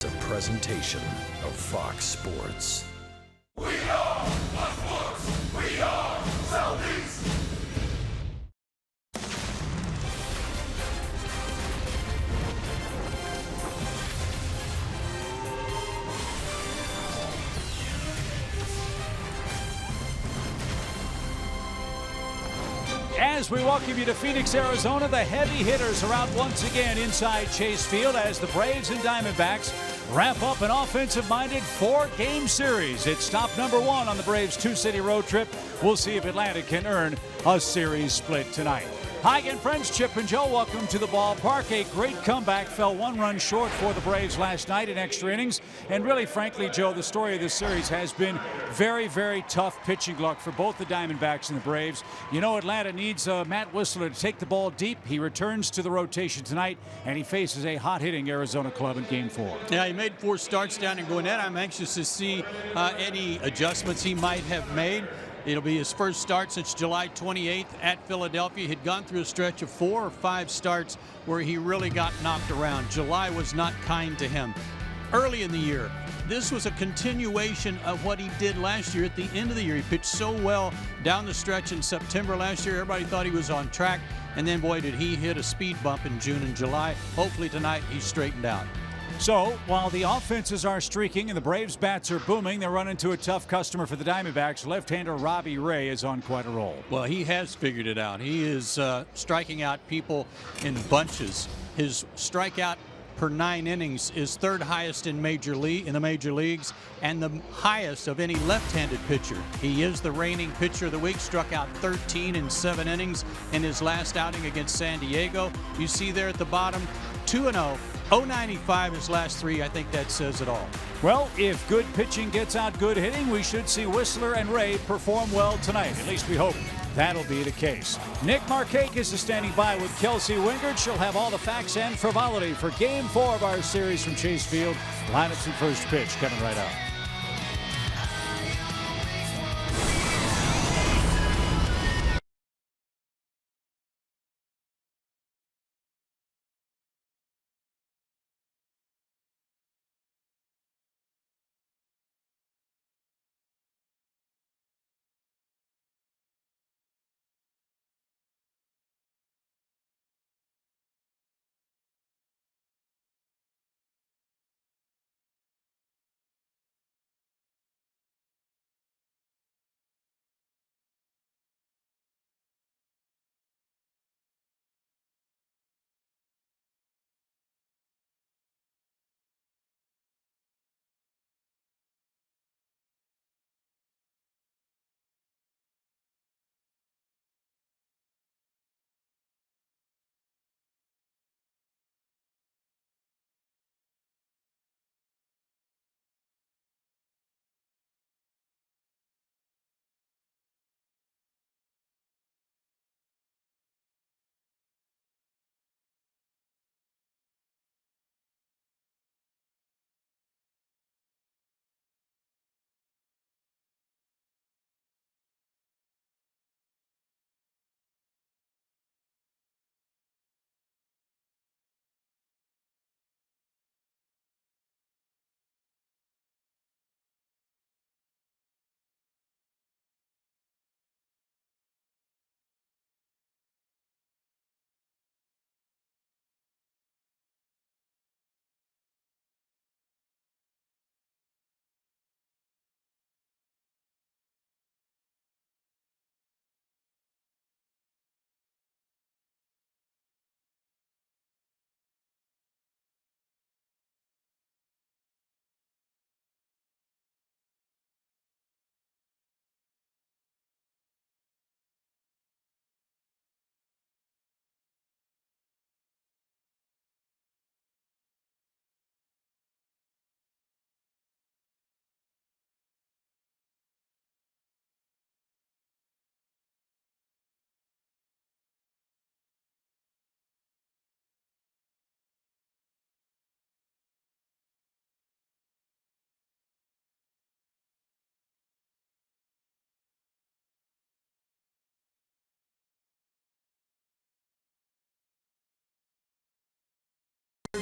a presentation of Fox Sports. We are Sports. We are Southeast. As we welcome you to Phoenix, Arizona, the heavy hitters are out once again inside Chase Field as the Braves and Diamondbacks wrap up an offensive-minded 4-game series. It's stop number 1 on the Braves' 2-city road trip. We'll see if Atlanta can earn a series split tonight. Hi again, friends. Chip and Joe, welcome to the ballpark. A great comeback, fell 1 run short for the Braves last night in extra innings. And really, frankly, Joe, the story of this series has been very, very tough pitching luck for both the Diamondbacks and the Braves. You know, Atlanta needs Matt Whistler to take the ball deep. He returns to the rotation tonight, and he faces a hot-hitting Arizona club in Game 4. Yeah, he made 4 starts down in Gwinnett. I'm anxious to see any adjustments he might have made. It'll be his first start since July 28th at Philadelphia. He'd gone through a stretch of 4 or 5 starts where he really got knocked around. July was not kind to him. Early in the year, this was a continuation of what he did last year at the end of the year. He pitched so well down the stretch in September last year. Everybody thought he was on track. And then, boy, did he hit a speed bump in June and July. Hopefully tonight he's straightened out. So, while the offenses are streaking and the Braves' bats are booming, they're running into a tough customer for the Diamondbacks. Left-hander Robbie Ray is on quite a roll. Well, he has figured it out. He is striking out people in bunches. His strikeout per 9 innings is 3rd highest in the major leagues and the highest of any left-handed pitcher. He is the reigning pitcher of the week, struck out 13 in 7 innings in his last outing against San Diego. You see there at the bottom, 2-0. 0.95 his last 3. I think that says it all. Well, if good pitching gets out good hitting, we should see Whistler and Ray perform well tonight. At least we hope that'll be the case. Nick Markakis is standing by with Kelsey Wingard. She'll have all the facts and frivolity for Game 4 of our series from Chase Field. Lineups and first pitch coming right up.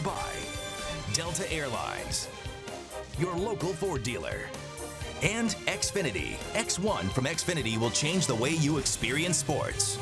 By Delta Airlines, your local Ford dealer, and Xfinity. X1 from Xfinity will change the way you experience sports.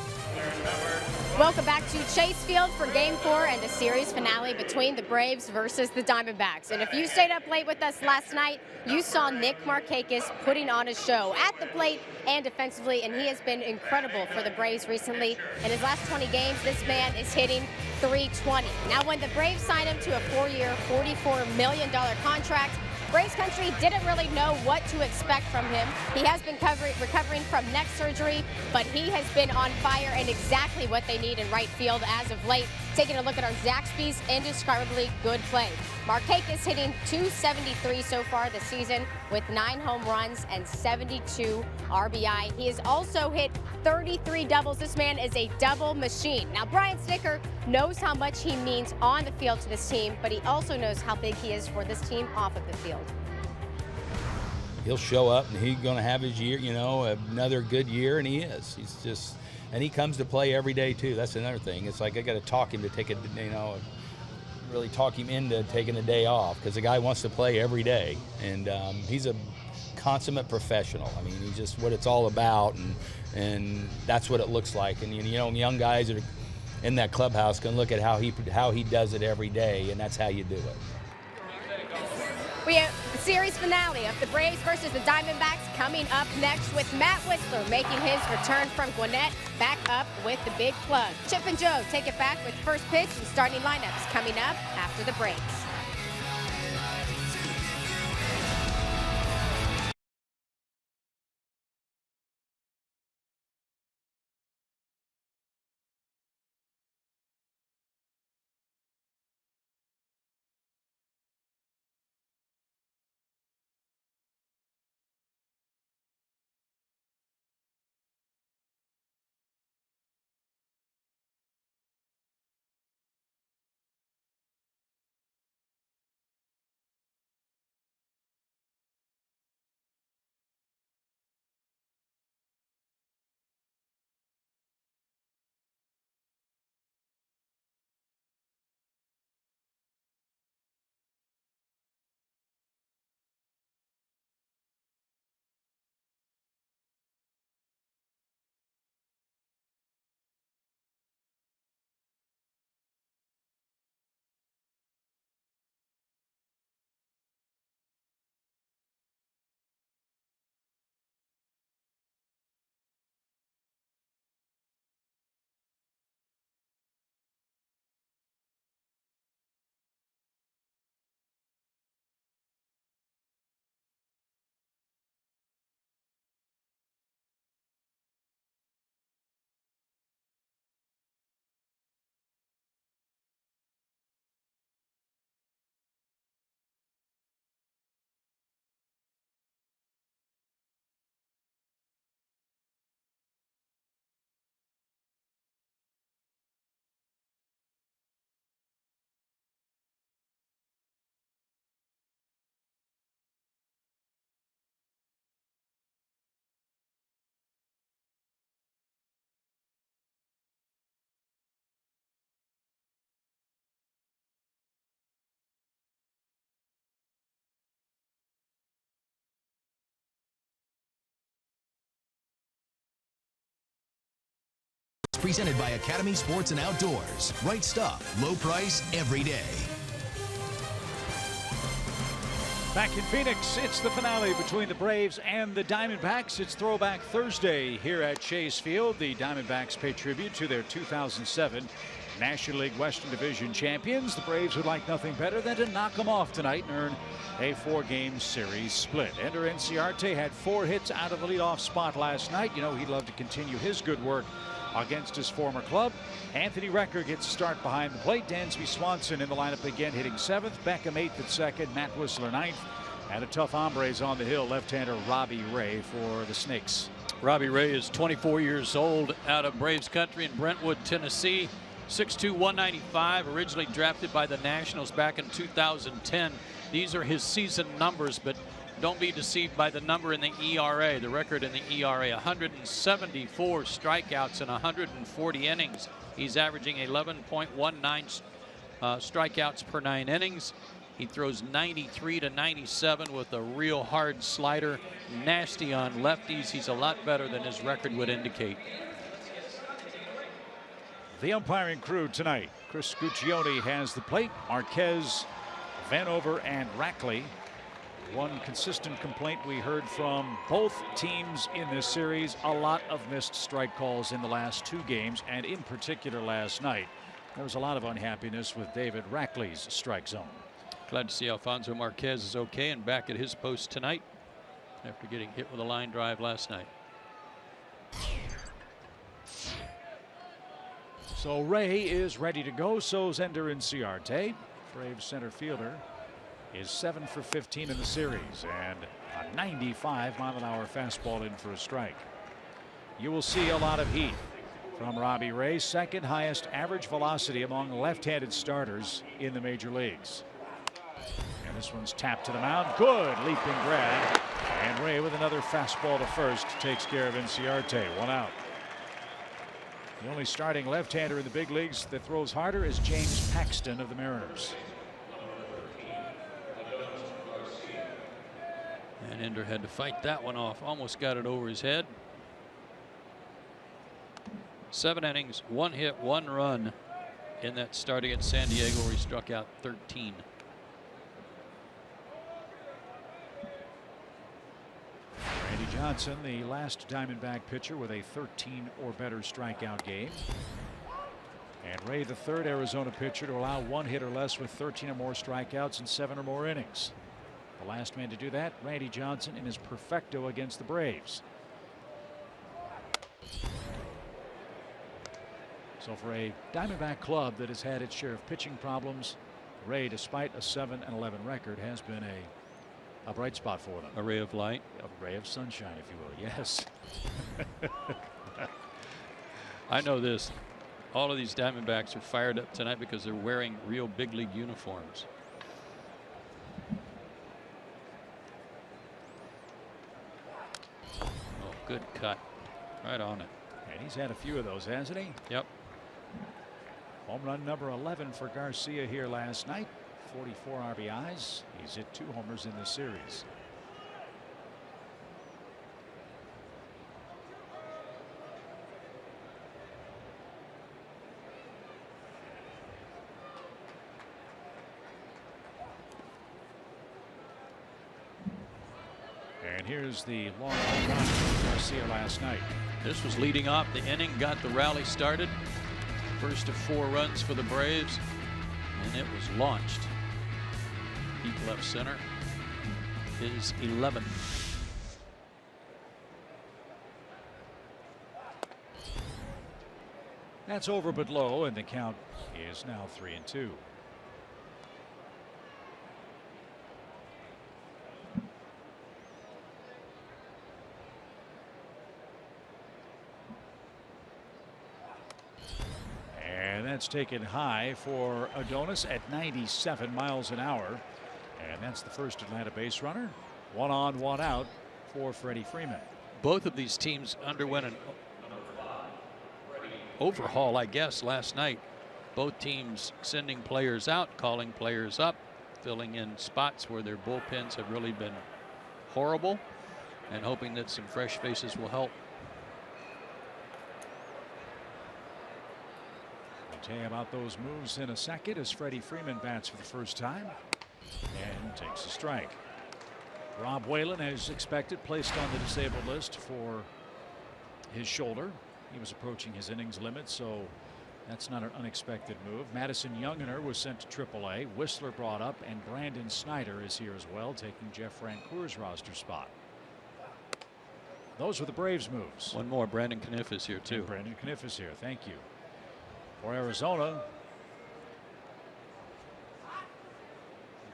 Welcome back to Chase Field for Game 4 and the series finale between the Braves versus the Diamondbacks. And if you stayed up late with us last night, you saw Nick Markakis putting on a show at the plate and defensively, and he has been incredible for the Braves recently. In his last 20 games, this man is hitting .320. Now, when the Braves signed him to a 4-year, $44 million contract, Braves country didn't really know what to expect from him. He has been recovering from neck surgery, but he has been on fire and exactly what they need in right field as of late. Taking a look at our Zaxby's indescribably good play. Markakis hitting .273 so far this season with 9 home runs and 72 RBI. He has also hit 33 doubles. This man is a double machine. Now, Brian Snitker knows how much he means on the field to this team, but he also knows how big he is for this team off of the field. He'll show up and he's going to have his year, another good year, and he is. He's just, and he comes to play every day too. That's another thing. It's like I got to talk him to take a, really talk him into taking a day off, because the guy wants to play every day, and he's a consummate professional. I mean, he's just what it's all about, and that's what it looks like. And young guys that are in that clubhouse can look at how he does it every day, and that's how you do it. We have the series finale of the Braves versus the Diamondbacks coming up next, with Matt Whistler making his return from Gwinnett back up with the big plug. Chip and Joe take it back with first pitch and starting lineups coming up after the breaks. Presented by Academy Sports and Outdoors. Right stuff, low price, every day. Back in Phoenix, it's the finale between the Braves and the Diamondbacks. It's Throwback Thursday here at Chase Field. The Diamondbacks pay tribute to their 2007 National League Western Division champions. The Braves would like nothing better than to knock them off tonight and earn a 4-game series split. Ender Inciarte had 4 hits out of the leadoff spot last night. He'd love to continue his good work against his former club. Anthony Recker gets a start behind the plate. Dansby Swanson in the lineup again, hitting 7th. Beckham 8th at 2nd. Matt Whistler 9th. And a tough hombres on the hill, left-hander Robbie Ray for the Snakes. Robbie Ray is 24 years old, out of Braves country in Brentwood, Tennessee. 6'2", 195, originally drafted by the Nationals back in 2010. These are his season numbers, but don't be deceived by the number in the ERA. The record in the ERA, 174 strikeouts in 140 innings. He's averaging 11.19 strikeouts per 9 innings. He throws 93 to 97 with a real hard slider, nasty on lefties. He's a lot better than his record would indicate. The umpiring crew tonight. Chris Guccione has the plate. Marquez, Vanover, and Rackley. One consistent complaint we heard from both teams in this series, a lot of missed strike calls in the last 2 games, and in particular last night. There was a lot of unhappiness with David Rackley's strike zone. Glad to see Alfonso Marquez is okay and back at his post tonight after getting hit with a line drive last night. So Ray is ready to go. So's Ender Inciarte. Braves center fielder is 7 for 15 in the series, and a 95-mile-an-hour fastball in for a strike. You will see a lot of heat from Robbie Ray, second highest average velocity among left-handed starters in the major leagues. And this one's tapped to the mound. Good leaping grab. And Ray with another fastball to first takes care of Inciarte. 1 out. The only starting left-hander in the big leagues that throws harder is James Paxton of the Mariners. And Ender had to fight that one off. Almost got it over his head. 7 innings, 1 hit, 1 run in that start against San Diego where he struck out 13. Randy Johnson, the last Diamondback pitcher with a 13 or better strikeout game. And Ray, the third Arizona pitcher to allow 1 hit or less with 13 or more strikeouts in 7 or more innings. The last man to do that, Randy Johnson, in his perfecto against the Braves. So for a Diamondback club that has had its share of pitching problems, Ray, despite a 7-11 record, has been a bright spot for them. A ray of light. A ray of sunshine, if you will. Yes. I know this. All of these Diamondbacks are fired up tonight because they're wearing real big league uniforms. Oh, good cut. Right on it. And he's had a few of those, hasn't he? Yep. Home run number 11 for Garcia here last night. 44 RBIs. He's hit 2 homers in this series. And here's the long home run from Garcia last night. This was leading off the inning, got the rally started. First of 4 runs for the Braves, and it was launched. Deep left center is 11. That's over but low, and the count is now 3-2. And that's taken high for Adonis at 97 miles an hour. And that's the first Atlanta base runner. 1 on, 1 out for Freddie Freeman. Both of these teams underwent an overhaul, I guess, last night. Both teams sending players out, calling players up, filling in spots where their bullpens have really been horrible, and hoping that some fresh faces will help. I'll tell you about those moves in a second as Freddie Freeman bats for the first time and takes a strike. Rob Whalen, as expected, placed on the disabled list for his shoulder. He was approaching his innings limit, so that's not an unexpected move. Madison Younginer was sent to AAA. Whistler brought up, and Brandon Snyder is here as well, taking Jeff Francoeur's roster spot. Those were the Braves moves. One more. Brandon Kniff is here too. And Brandon Kniff is here. Thank you. For Arizona,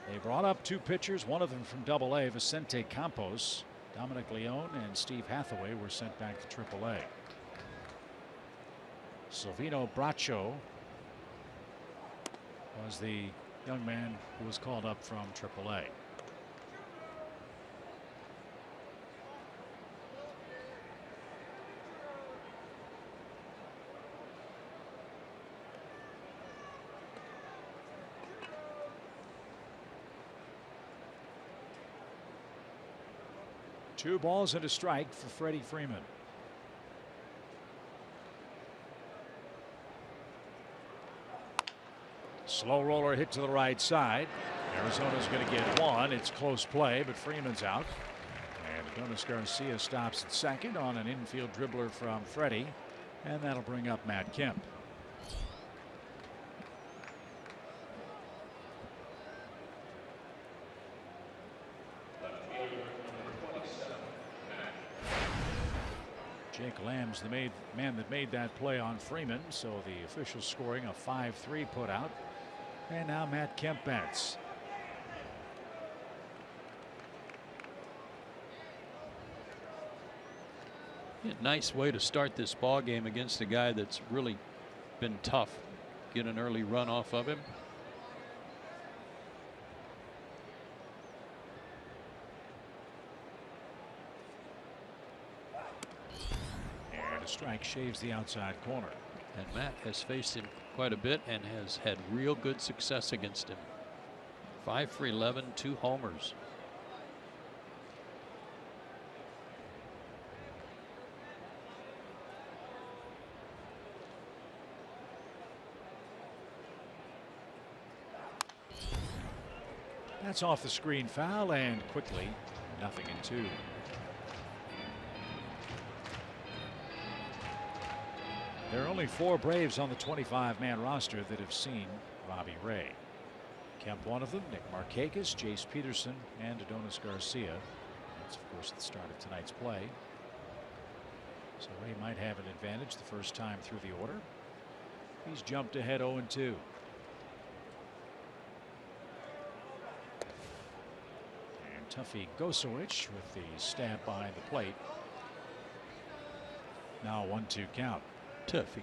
they brought up 2 pitchers, one of them from AA, Vicente Campos. Dominic Leone and Steve Hathaway were sent back to AAA. Silvino Bracho was the young man who was called up from AAA. 2 balls and a strike for Freddie Freeman. Slow roller hit to the right side. Arizona's going to get 1. It's close play, but Freeman's out. And Adonis Garcia stops at second on an infield dribbler from Freddie. And that'll bring up Matt Kemp. Jake Lamb's the man that made that play on Freeman, so the official scoring a 5-3 put out. And now Matt Kemp bats. Yeah, nice way to start this ball game against a guy that's really been tough. Get an early run off of him. And a strike shaves the outside corner. And Matt has faced him quite a bit and has had real good success against him. 5 for 11, 2 homers. That's off the screen foul, and quickly 0-2. There are only 4 Braves on the 25-man roster that have seen Robbie Ray. Kemp one of them, Nick Markakis, Jace Peterson, and Adonis Garcia. That's of course the start of tonight's play. So Ray might have an advantage the first time through the order. He's jumped ahead 0-2. And Tuffy Gosowicz with the stab behind the plate. Now 1-2 count. Tuffy.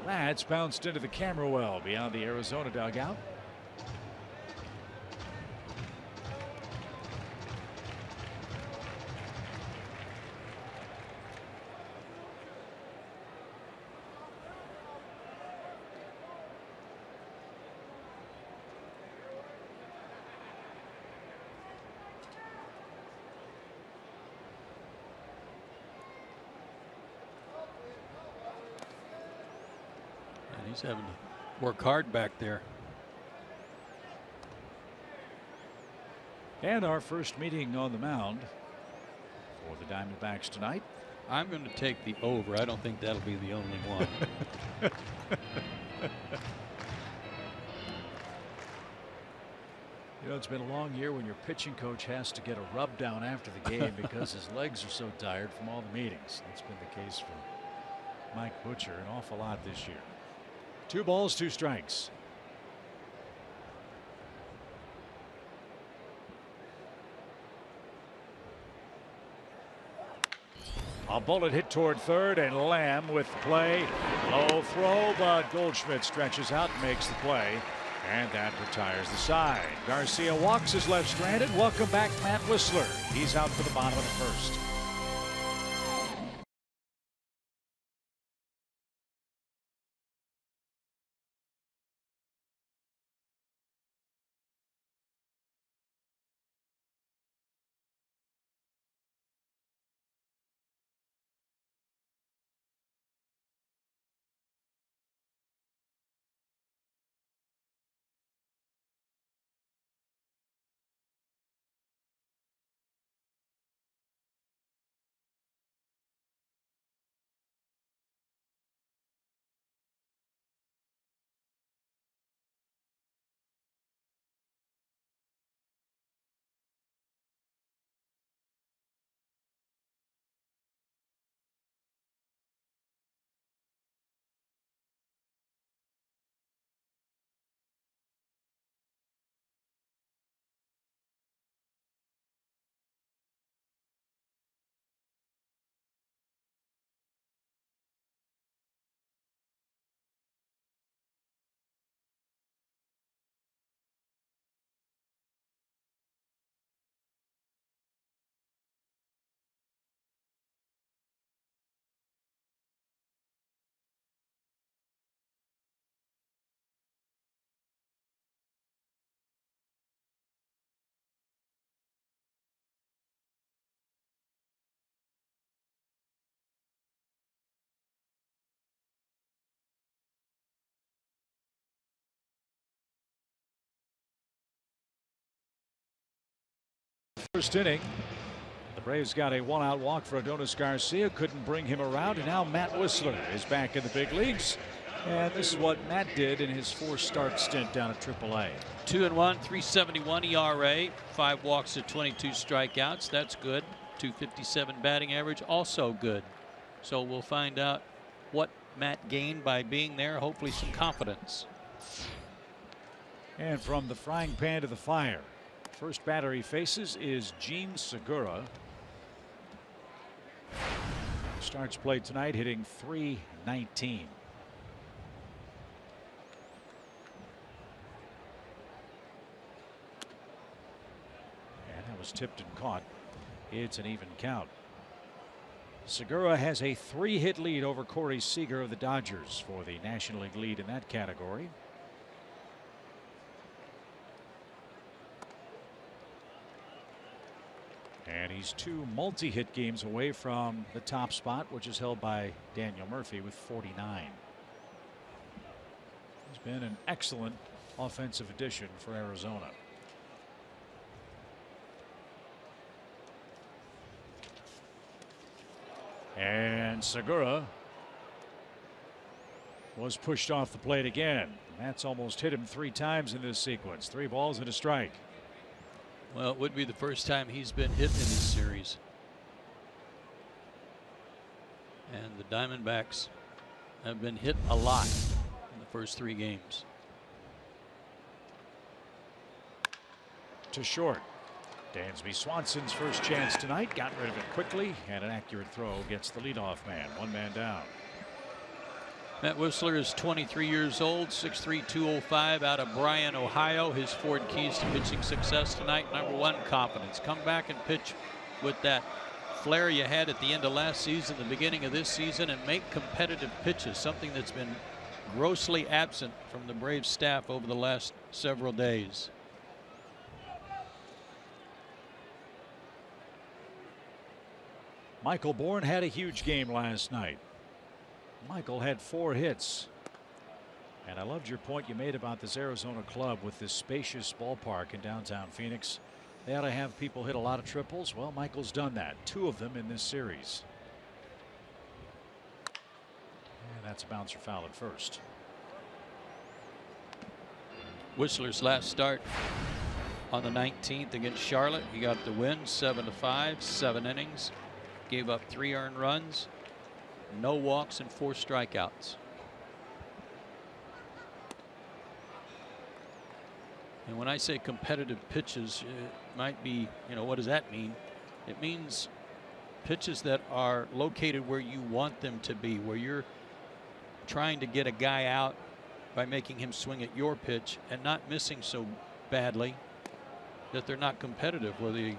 That's bounced into the camera well beyond the Arizona dugout. He's having to work hard back there. And our first meeting on the mound for the Diamondbacks tonight. I'm going to take the over. I don't think that'll be the only one. You know, it's been a long year when your pitching coach has to get a rub down after the game because his legs are so tired from all the meetings. That's been the case for Mike Butcher an awful lot this year. 2 balls, 2 strikes. A bullet hit toward third, and Lamb with the play. Low throw, but Goldschmidt stretches out and makes the play. And that retires the side. Garcia walks his left stranded. Welcome back, Matt Whistler. He's out for the bottom of the first. first inning. The Braves got a 1-out walk for Adonis Garcia. Couldn't bring him around. And now Matt Whistler is back in the big leagues. And this is what Matt did in his 4-start stint down at AAA. 2-1, 3.71 ERA, 5 walks to 22 strikeouts. That's good. 257 batting average, also good. So we'll find out what Matt gained by being there. Hopefully some confidence. And from the frying pan to the fire. First batter he faces is Gene Segura. Starts play tonight hitting .319. And that was tipped and caught. It's an even count. Segura has a 3-hit lead over Corey Seager of the Dodgers for the National League lead in that category. And he's 2 multi-hit games away from the top spot, which is held by Daniel Murphy with 49. He's been an excellent offensive addition for Arizona. And Segura was pushed off the plate again. That's almost hit him 3 times in this sequence. 3 balls and a strike. Well, it would be the first time he's been hit in this series. And the Diamondbacks have been hit a lot in the first 3 games. To short. Dansby Swanson's first chance tonight. Got rid of it quickly, and an accurate throw gets the leadoff man. 1 man down. Matt Whistler is 23 years old, 6'3", 205, out of Bryan, Ohio. His 4 keys to pitching success tonight. Number 1, confidence. Come back and pitch with that flair you had at the end of last season, the beginning of this season, and make competitive pitches, something that's been grossly absent from the Braves staff over the last several days. Michael Bourne had a huge game last night. Michael had 4 hits. And I loved your point you made about this Arizona club with this spacious ballpark in downtown Phoenix. They ought to have people hit a lot of triples. Well, Michael's done that. 2 of them in this series. And that's a bouncer foul at first. Whistler's last start on the 19th against Charlotte. He got the win, 7-5, 7 innings. Gave up 3 earned runs, no walks, and 4 strikeouts. And when I say competitive pitches, it might be, what does that mean? It means pitches that are located where you want them to be, where you're trying to get a guy out by making him swing at your pitch and not missing so badly that they're not competitive, where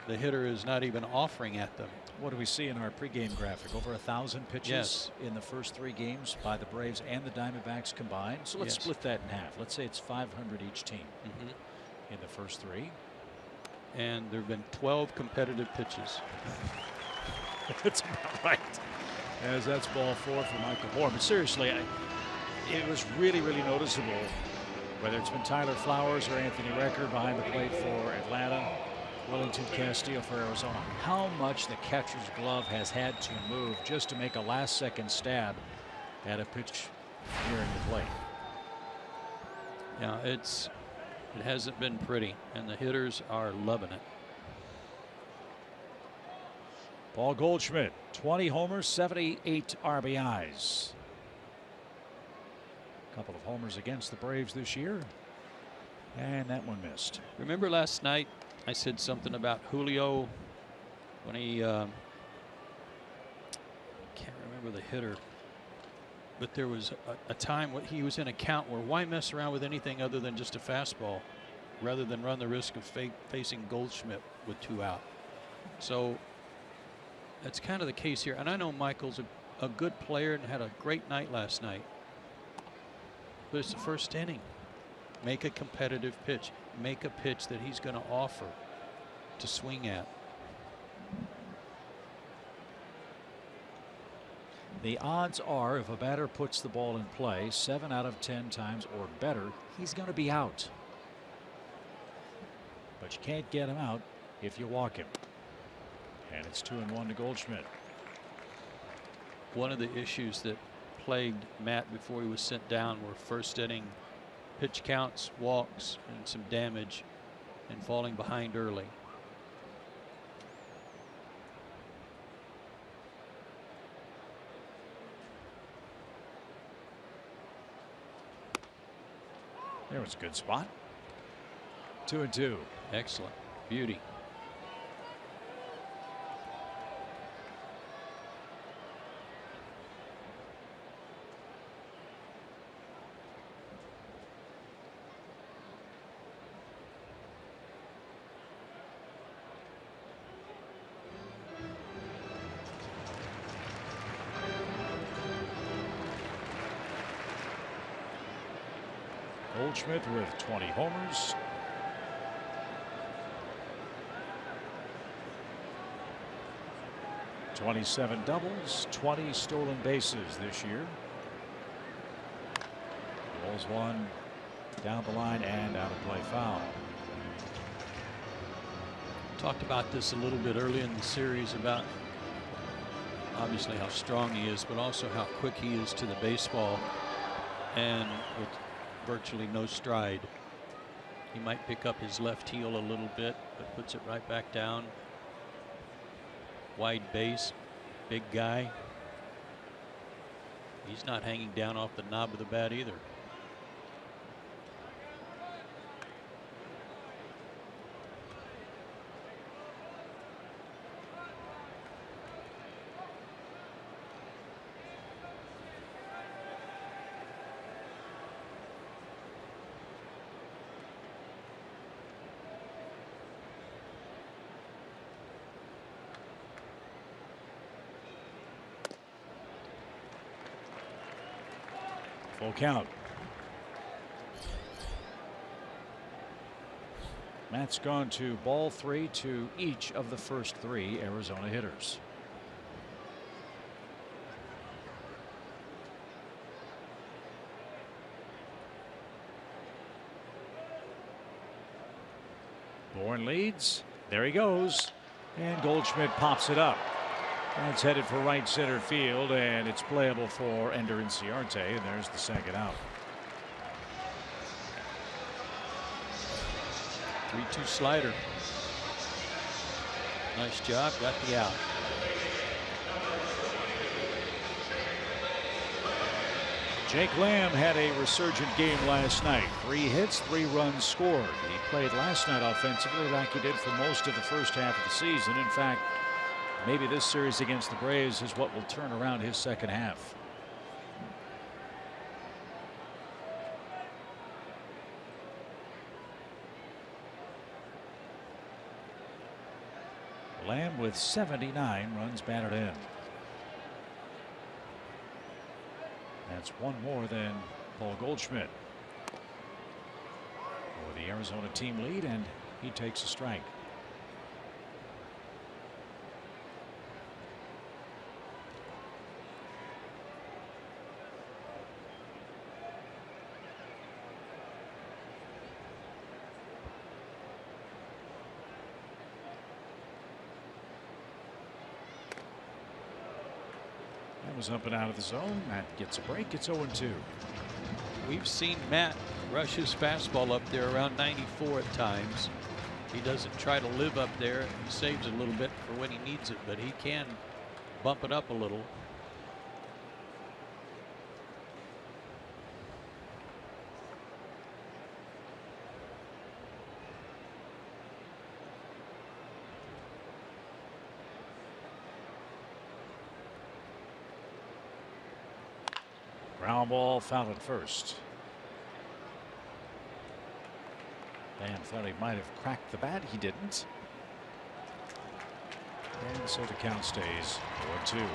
the hitter is not even offering at them. What do we see in our pregame graphic? Over 1,000 pitches in the first 3 games by the Braves and the Diamondbacks combined. So let's split that in half. Let's say it's 500 each team in the first 3. And there have been 12 competitive pitches. That's about right. As that's ball 4 for Michael Bourne. But seriously, it was really, really noticeable, whether it's been Tyler Flowers or Anthony Recker behind the plate for Atlanta, Wellington Castillo for Arizona, how much the catcher's glove has had to move just to make a last-second stab at a pitch nearing the plate. Yeah, it hasn't been pretty, and the hitters are loving it. Paul Goldschmidt, 20 homers, 78 RBIs. A couple of homers against the Braves this year, and that one missed. Remember last night I said something about Julio when he can't remember the hitter, but there was a time when he was in a count where why mess around with anything other than just a fastball rather than run the risk of facing Goldschmidt with 2 out. So that's kind of the case here. And I know Michael's a good player and had a great night last night, but it's the first inning. Make a competitive pitch. Make a pitch that he's going to offer to swing at. The odds are if a batter puts the ball in play 7 out of 10 times or better, he's going to be out. But you can't get him out if you walk him. And it's 2-1 to Goldschmidt. One of the issues that plagued Matt before he was sent down were first inning pitch counts, walks, and some damage, and falling behind early. There was a good spot. 2-2. Excellent. Beauty. Goldschmidt with 20 homers. '27 doubles, 20 stolen bases this year. Rolls one down the line and out of play, foul. Talked about this a little bit earlier in the series about obviously how strong he is, but also how quick he is to the baseball, and with virtually no stride. He might pick up his left heel a little bit, but puts it right back down. Wide base, big guy. He's not hanging down off the knob of the bat either. Full count. Matt's gone to ball 3 to each of the first 3 Arizona hitters. Bourne leads. There he goes. And Goldschmidt pops it up. That's headed for right center field, and it's playable for Ender Inciarte, and there's the second out. 3-2 slider. Nice job, got the out. Jake Lamb had a resurgent game last night. 3 hits, 3 runs scored. He played last night offensively like he did for most of the first half of the season. In fact, maybe this series against the Braves is what will turn around his second half. Lamb with 79 runs batted in. That's 1 more than Paul Goldschmidt for the Arizona team lead, and he takes a strike. Was up and out of the zone. Matt gets a break. It's 0-2. We've seen Matt rush his fastball up there around 94 at times. He doesn't try to live up there. He saves a little bit for when he needs it, but he can bump it up a little. Ground ball, foul at first. Dan thought he might have cracked the bat. He didn't. And so the count stays 0-2.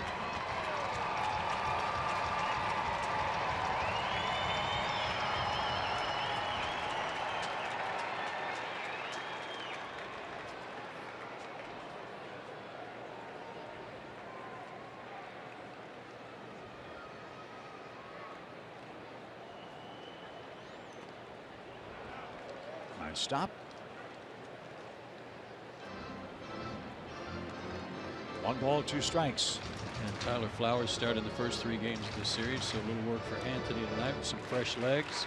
Stop. 1-2 strikes. And Tyler Flowers started the first 3 games of the series, so a little work for Anthony tonight with some fresh legs.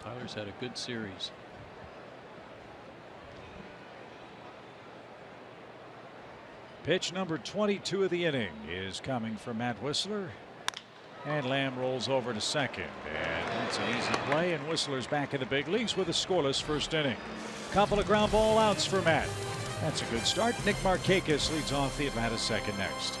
Tyler's had a good series. Pitch number 22 of the inning is coming from Matt Whistler. And Lamb rolls over to second. And that's an easy play. And Whistler's back in the big leagues with a scoreless first inning. Couple of ground ball outs for Matt. That's a good start. Nick Markakis leads off the Atlanta second next.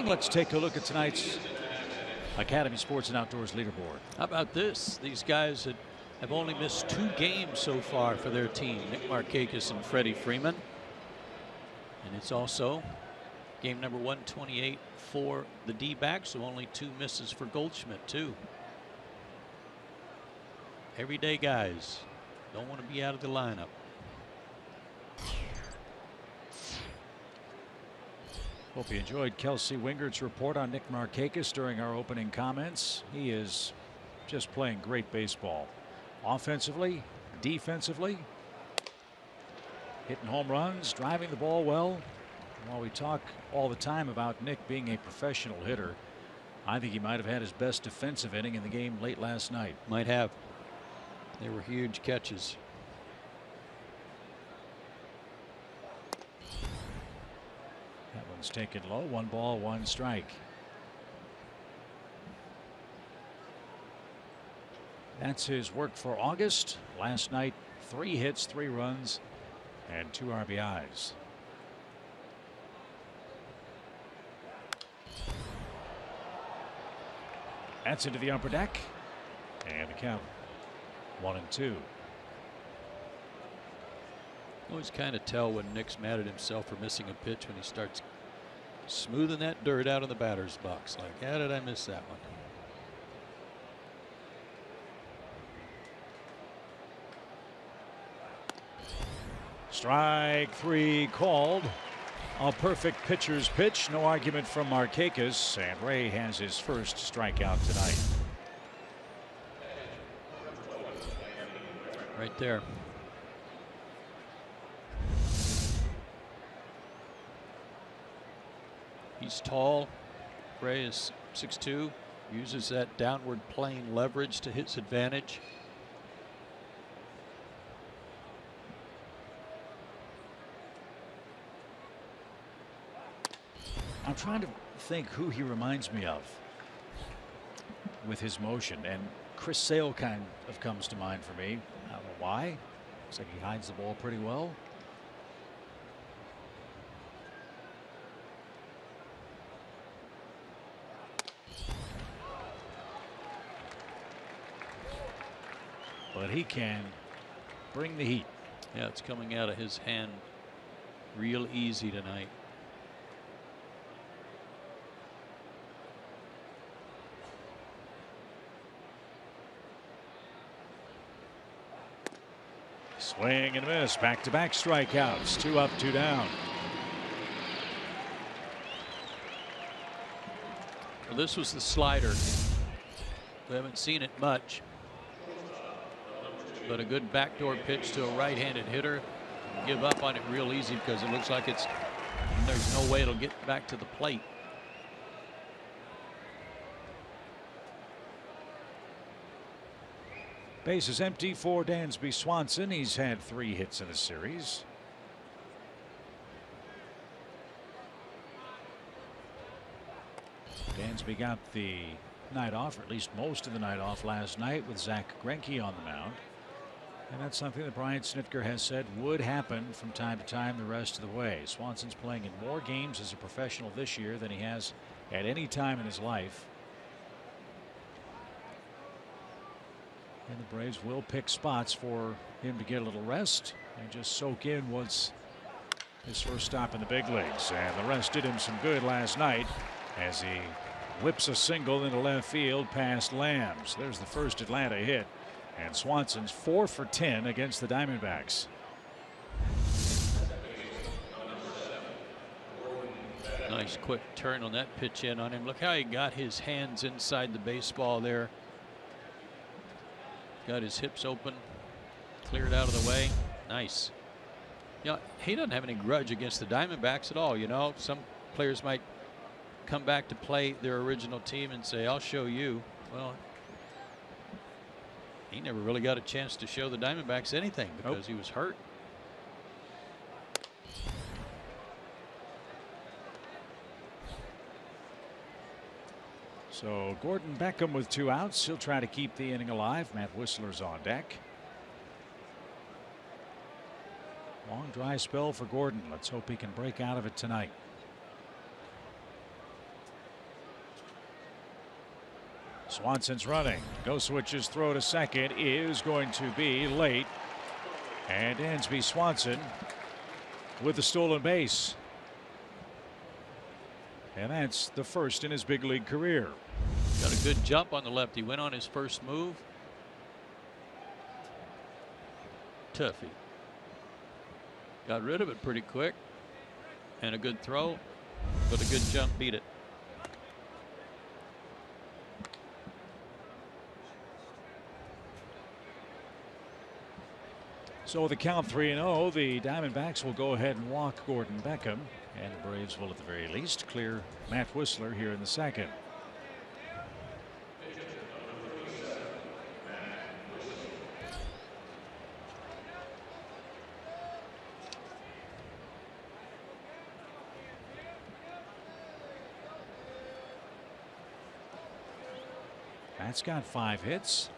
Let's take a look at tonight's Academy Sports and Outdoors leaderboard. How about this? These guys have only missed 2 games so far for their team. Nick Markakis and Freddie Freeman. And it's also game number 128 for the D-backs, so only 2 misses for Goldschmidt too. Everyday guys don't want to be out of the lineup. Hope you enjoyed Kelsey Wingert's report on Nick Markakis during our opening comments. He is just playing great baseball. Offensively, defensively, hitting home runs, driving the ball well. While we talk all the time about Nick being a professional hitter, I think he might have had his best defensive inning in the game late last night. Might have. They were huge catches. That one's taken low. 1 ball, 1 strike. That's his work for August. Last night, 3 hits, 3 runs, and 2 RBIs. That's into the upper deck. And the count 1-2. Always kind of tell when Nick's mad at himself for missing a pitch when he starts smoothing that dirt out of the batter's box. Like, how did I miss that one? Strike 3 called. A perfect pitcher's pitch. No argument from Markakis. And Ray has his first strikeout tonight. Right there. He's tall. Ray is 6'2". Uses that downward plane leverage to his advantage. I'm trying to think who he reminds me of with his motion, and Chris Sale kind of comes to mind for me. I don't know why. Looks like he hides the ball pretty well. But he can bring the heat. Yeah, it's coming out of his hand real easy tonight. Swing and miss. Back-to-back strikeouts. 2 up, 2 down. Well, this was the slider. We haven't seen it much, but a good backdoor pitch to a right-handed hitter. Give up on it real easy because it looks like there's no way it'll get back to the plate. Base is empty for Dansby Swanson. He's had 3 hits in the series. Dansby got the night off, or at least most of the night off last night with Zach Greinke on the mound. And that's something that Brian Snitker has said would happen from time to time the rest of the way. Swanson's playing in more games as a professional this year than he has at any time in his life. And the Braves will pick spots for him to get a little rest and just soak in what's his first stop in the big leagues. And the rest did him some good last night as he whips a single into left field past Lambs. There's the first Atlanta hit. And Swanson's 4 for 10 against the Diamondbacks. Nice quick turn on that pitch in on him. Look how he got his hands inside the baseball there. Got his hips open, cleared out of the way. Nice. You know, he doesn't have any grudge against the Diamondbacks at all. You know, some players might come back to play their original team and say, I'll show you. Well, he never really got a chance to show the Diamondbacks anything because he was hurt. So Gordon Beckham with 2 outs. He'll try to keep the inning alive. Matt Whistler's on deck. Long dry spell for Gordon. Let's hope he can break out of it tonight. Swanson's running. Goswich's throw to second is going to be late. And Dansby Swanson with the stolen base. And that's the first in his big league career. Got a good jump on the left. He went on his first move. Tuffy. Got rid of it pretty quick. And a good throw. But a good jump beat it. So the count 3-0. The Diamondbacks will go ahead and walk Gordon Beckham. And the Braves will at the very least clear Matt Whistler here in the second. Matt's got 5 hits.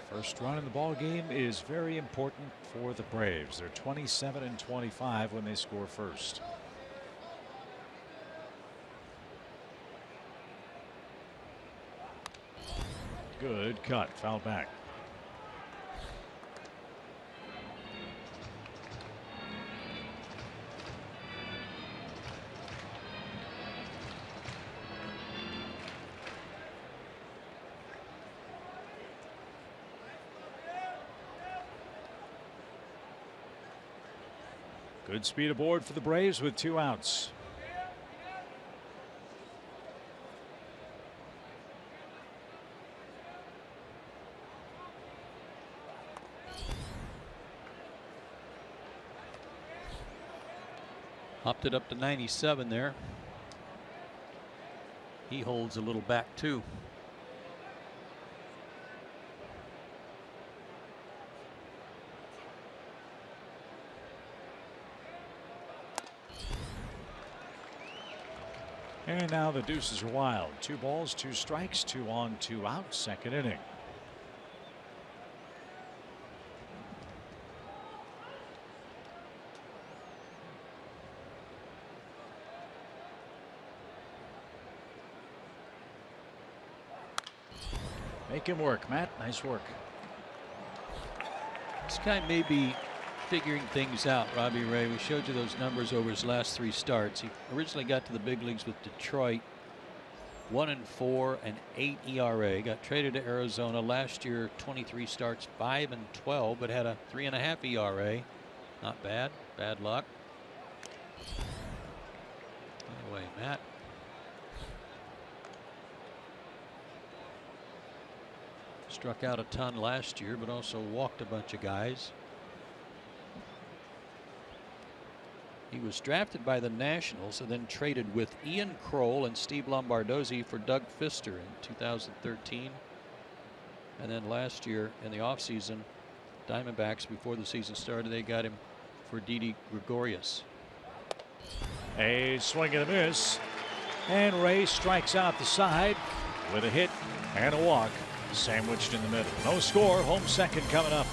First run in the ball game is very important for the Braves. They're 27-25 when they score first. Good cut, foul back. Good speed aboard for the Braves with 2 outs. Hopped it up to 97 there. He holds a little back too. And now the deuces are wild. 2 balls, 2 strikes, 2 on, 2 out, second inning. Make him work, Matt. Nice work. This guy may be figuring things out, Robbie Ray. We showed you those numbers over his last 3 starts. He originally got to the big leagues with Detroit. 1-4 and 8 ERA. Got traded to Arizona last year. 23 starts, 5-12, but had a 3.5 ERA. Not bad. Bad luck. Anyway, Matt. Struck out a ton last year, but also walked a bunch of guys. He was drafted by the Nationals and then traded with Ian Kroll and Steve Lombardozzi for Doug Fister in 2013. And then last year in the offseason, Diamondbacks, before the season started, they got him for Didi Gregorius. A swing and a miss. And Ray strikes out the side with a hit and a walk sandwiched in the middle. No score. Home second coming up.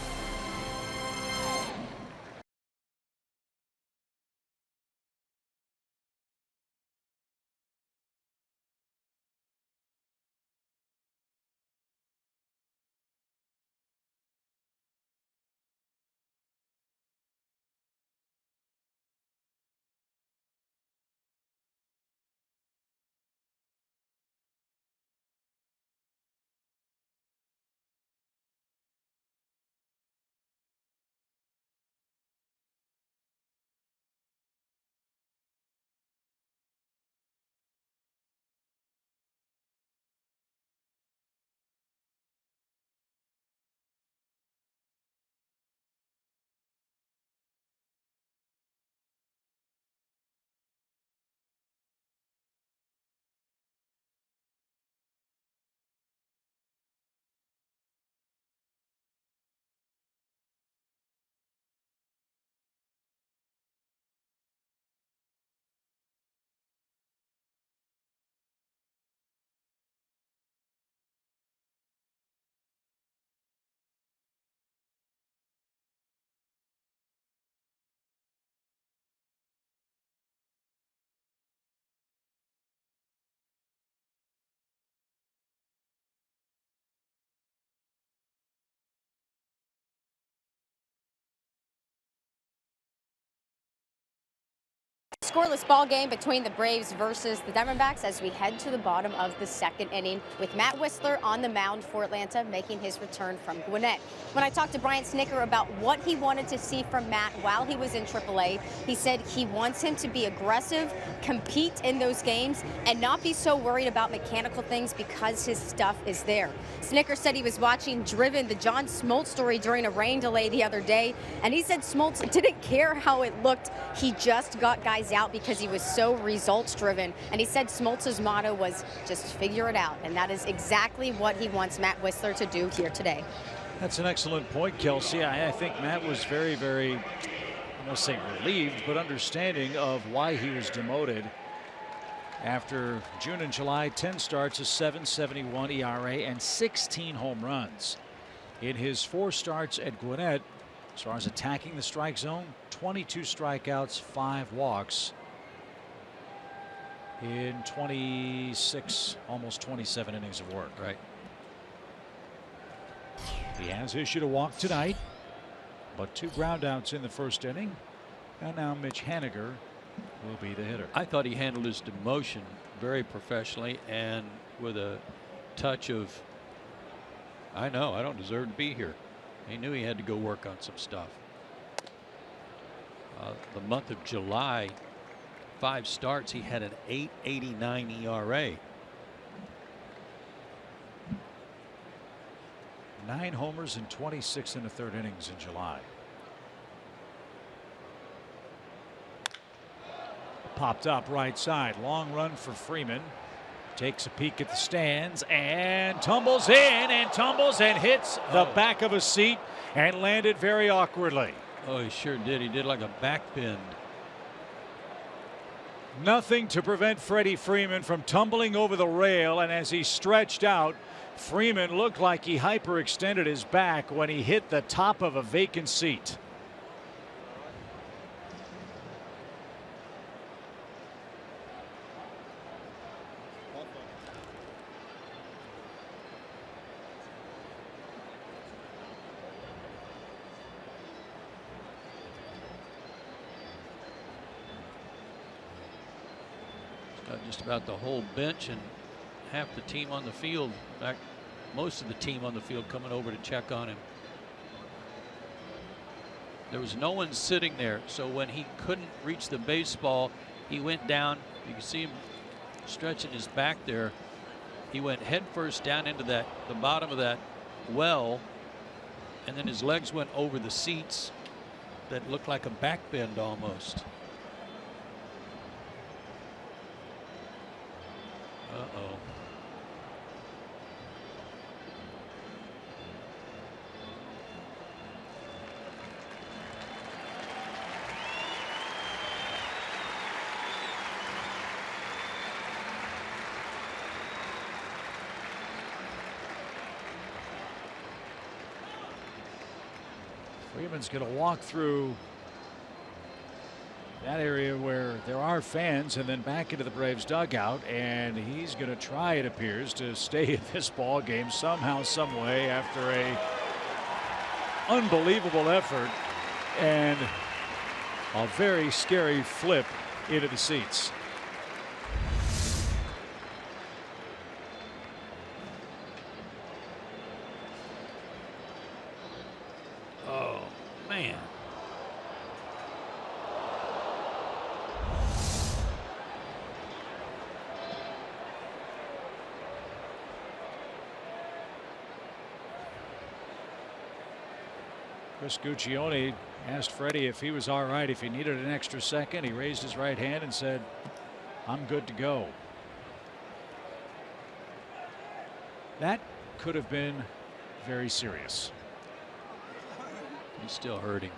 Scoreless ball game between the Braves versus the Diamondbacks as we head to the bottom of the second inning with Matt Wisler on the mound for Atlanta making his return from Gwinnett. When I talked to Brian Snitker about what he wanted to see from Matt while he was in AAA, he said he wants him to be aggressive, compete in those games, and not be so worried about mechanical things because his stuff is there. Snitker said he was watching Driven, the John Smoltz story, during a rain delay the other day, and he said Smoltz didn't care how it looked. He just got guys out because he was so results driven, and he said Smoltz's motto was just figure it out, and that is exactly what he wants Matt Wisler to do here today. That's an excellent point, Kelsey. I think Matt was very, very, I won't say relieved, but understanding of why he was demoted. After June and July, 10 starts, a 7.71 ERA, and 16 home runs. In his 4 starts at Gwinnett, as far as attacking the strike zone, 22 strikeouts, 5 walks in 26, almost 27 innings of work. Right. He has issued a walk tonight, but 2 groundouts in the first inning, and now Mitch Haniger will be the hitter. I thought he handled his demotion very professionally and with a touch of, I know I don't deserve to be here. He knew he had to go work on some stuff. The month of July, 5 starts, he had an 8.89 ERA. 9 homers and 26 in the 3rd innings in July. Popped up right side. Long run for Freeman. Takes a peek at the stands and tumbles in and hits the back of a seat and landed very awkwardly. Oh, he sure did. He did like a back bend. Nothing to prevent Freddie Freeman from tumbling over the rail, and as he stretched out, Freeman looked like he hyperextended his back when he hit the top of a vacant seat. Just about the whole bench and half the team on the field. In fact, most of the team on the field coming over to check on him. There was no one sitting there, so when he couldn't reach the baseball, he went down. You can see him stretching his back there. He went headfirst down into the bottom of that well, and then his legs went over the seats that looked like a back bend almost. Uh-oh. Freeman's going to walk through that area where there are fans and then back into the Braves dugout, and he's going to try, it appears, to stay in this ball game somehow, some way, after a unbelievable effort and a very scary flip into the seats. Oh, man. Chris Guccione asked Freddie if he was all right, if he needed an extra second. He raised his right hand and said, "I'm good to go." That could have been very serious. He's still hurting.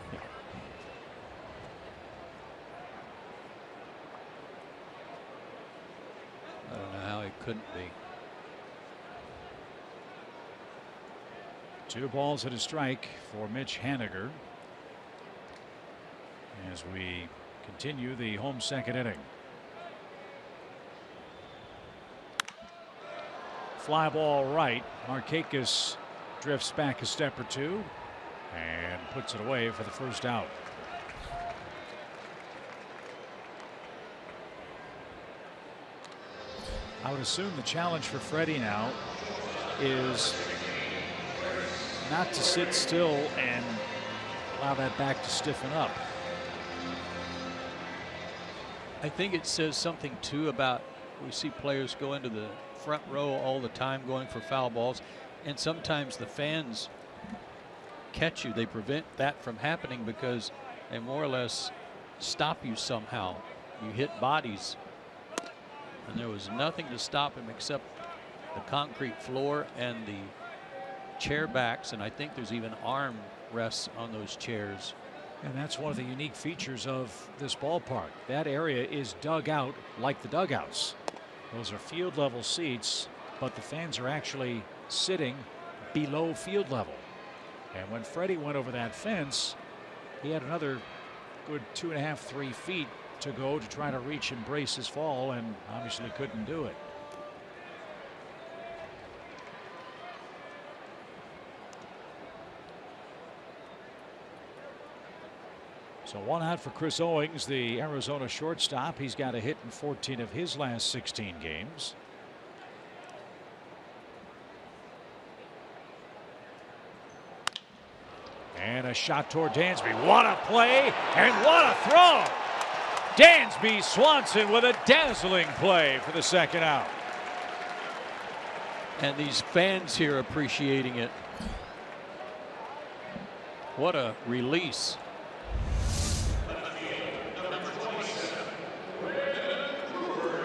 I don't know how it couldn't be. 2 balls and a strike for Mitch Haniger as we continue the home second inning. Fly ball right. Markakis drifts back a step or two and puts it away for the first out. I would assume the challenge for Freddie now is not to sit still and allow that back to stiffen up. I think it says something too about, we see players go into the front row all the time going for foul balls, and sometimes the fans catch you. They prevent that from happening because they more or less stop you somehow. You hit bodies, and there was nothing to stop him except the concrete floor and the chair backs, and I think there's even arm rests on those chairs. And that's one of the unique features of this ballpark. That area is dug out like the dugouts. Those are field level seats, but the fans are actually sitting below field level. And when Freddie went over that fence, he had another good 2.5, 3 feet to go to try to reach and brace his fall, and obviously couldn't do it. So 1 out for Chris Owings, the Arizona shortstop. He's got a hit in 14 of his last 16 games. And a shot toward Dansby. What a play and what a throw! Dansby Swanson with a dazzling play for the second out. And these fans here appreciating it. What a release.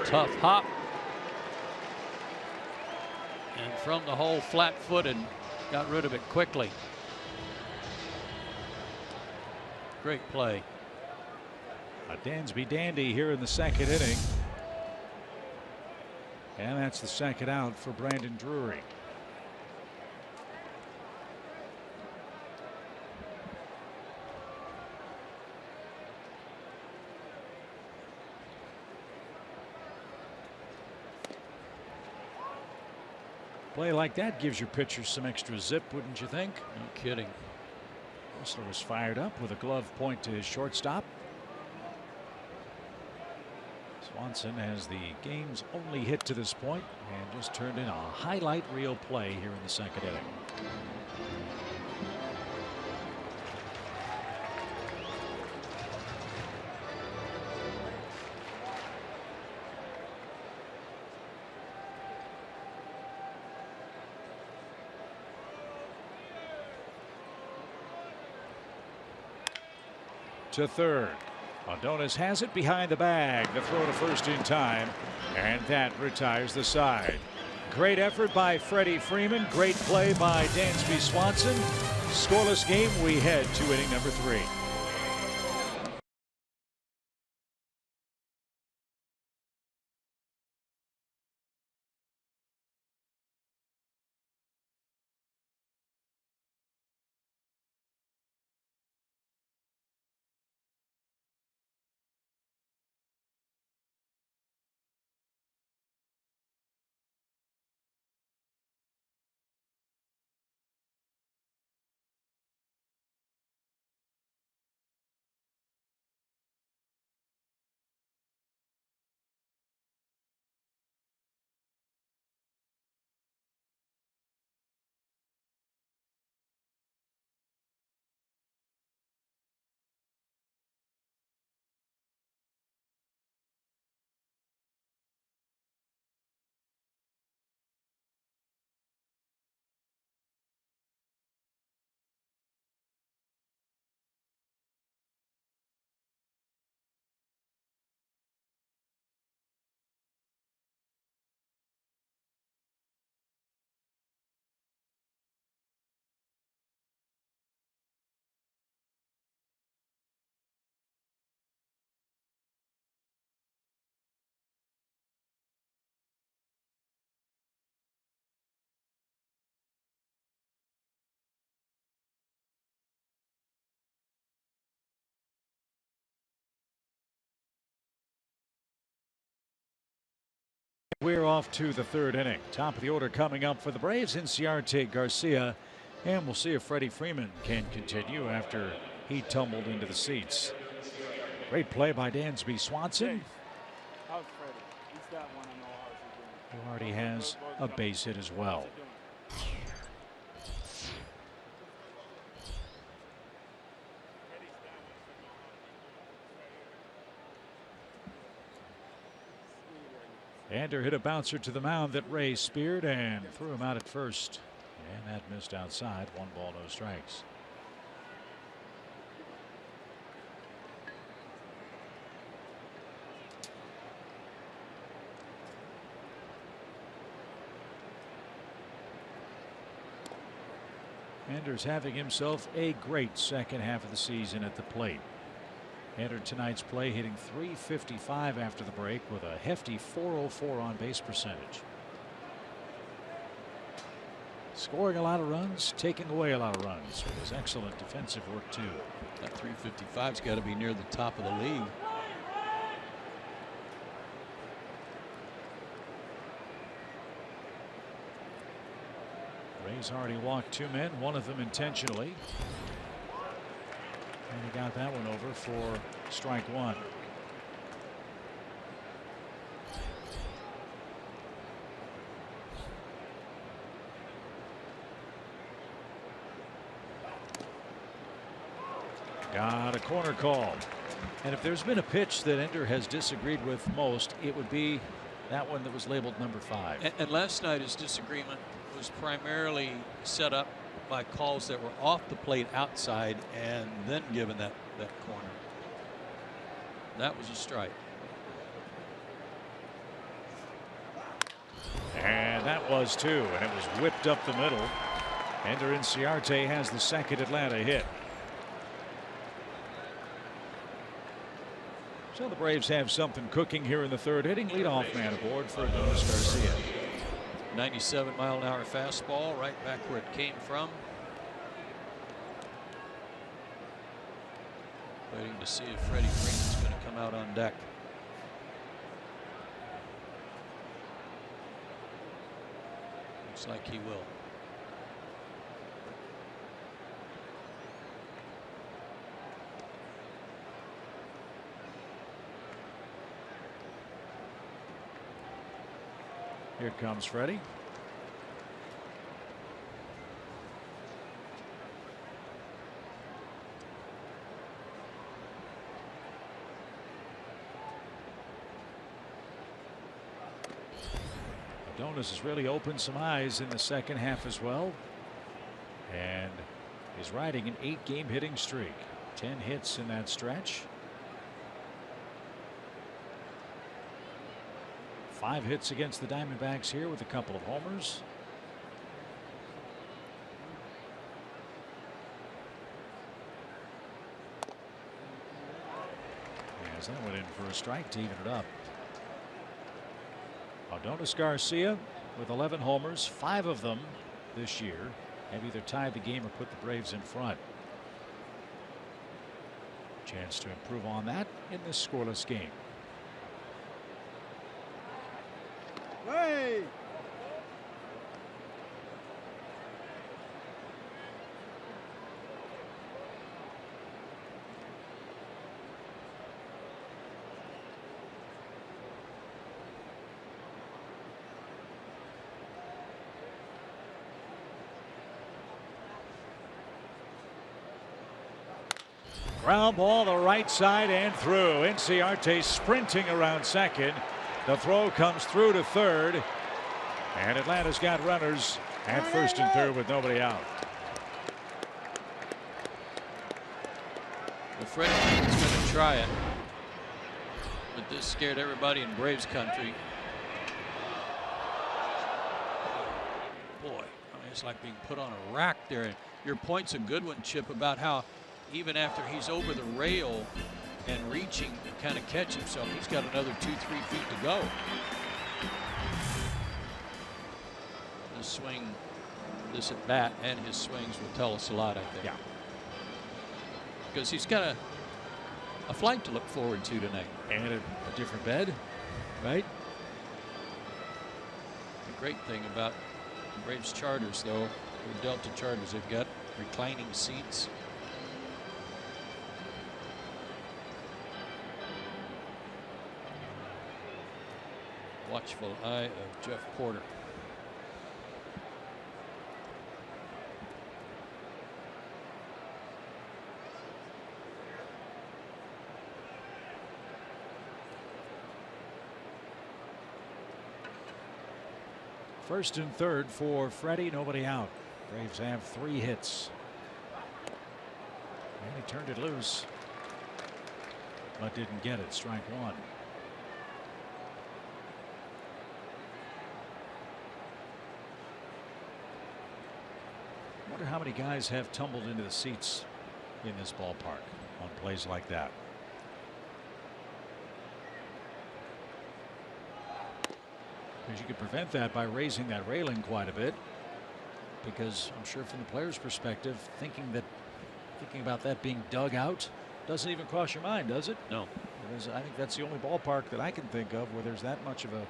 Tough hop. And from the hole, flat-footed, got rid of it quickly. Great play. A Dansby dandy here in the second inning. And that's the second out for Brandon Drury. Play like that gives your pitcher some extra zip, wouldn't you think? No kidding. Whistler was fired up with a glove point to his shortstop. Swanson has the game's only hit to this point and just turned in a highlight reel play here in the second inning. To third. Adonis has it behind the bag. The throw to first in time, and that retires the side. Great effort by Freddie Freeman. Great play by Dansby Swanson. Scoreless game. We head to inning number 3. We're off to the third inning. Top of the order coming up for the Braves. Inciarte, Garcia, and we'll see if Freddie Freeman can continue after he tumbled into the seats. Great play by Dansby Swanson, who already has a base hit as well. Ander hit a bouncer to the mound that Ray speared and threw him out at first. And that missed outside. 1 ball, no strikes. Ander's having himself a great second half of the season at the plate. Entered tonight's play hitting .355 after the break with a hefty .404 on base percentage. Scoring a lot of runs, taking away a lot of runs. It was excellent defensive work too. That .355's got to be near the top of the league. Ray's already walked 2 men, one of them intentionally. And he got that one over for strike 1. Got a corner call. And if there's been a pitch that Ender has disagreed with most, it would be that one that was labeled number 5. And last night his disagreement was primarily set up by calls that were off the plate outside and then given that corner. That was a strike. And that was too, and it was whipped up the middle. Ender Inciarte has the second Atlanta hit. So the Braves have something cooking here in the third inning. Leadoff man aboard for Adonis Garcia. 97-mile-an-hour fastball right back where it came from. Waiting to see if Freddie Freeman's going to come out on deck. Looks like he will. Here comes Freddie. Adonis has really opened some eyes in the second half as well, and is riding an 8-game hitting streak. 10 hits in that stretch. 5 hits against the Diamondbacks here with a couple of homers. As that went in for a strike to even it up. Adonis Garcia with 11 homers, 5 of them this year, have either tied the game or put the Braves in front. Chance to improve on that in this scoreless game. Hey! Ground ball the right side and through. Inciarte sprinting around second. The throw comes through to third. And Atlanta's got runners at first and third with nobody out. Well, Freddie is going to try it. But this scared everybody in Braves country. Boy, I mean, it's like being put on a rack there. And your point's a good one, Chip, about how even after he's over the rail and reaching to kind of catch himself, he's got another 2-3 feet to go. The swing, this at bat and his swings will tell us a lot, I think. Yeah. Because he's got a flight to look forward to tonight. And a different bed, right? The great thing about the Braves charters, though, the Delta charters, they've got reclining seats. Watchful eye of Jeff Porter. First and third for Freddie, nobody out. Braves have 3 hits. And he turned it loose, but didn't get it. Strike 1. Wonder how many guys have tumbled into the seats in this ballpark on plays like that. Because you could prevent that by raising that railing quite a bit. Because I'm sure from the player's perspective, thinking about that being dug out doesn't even cross your mind, does it? No. I think that's the only ballpark that I can think of where there's that much of a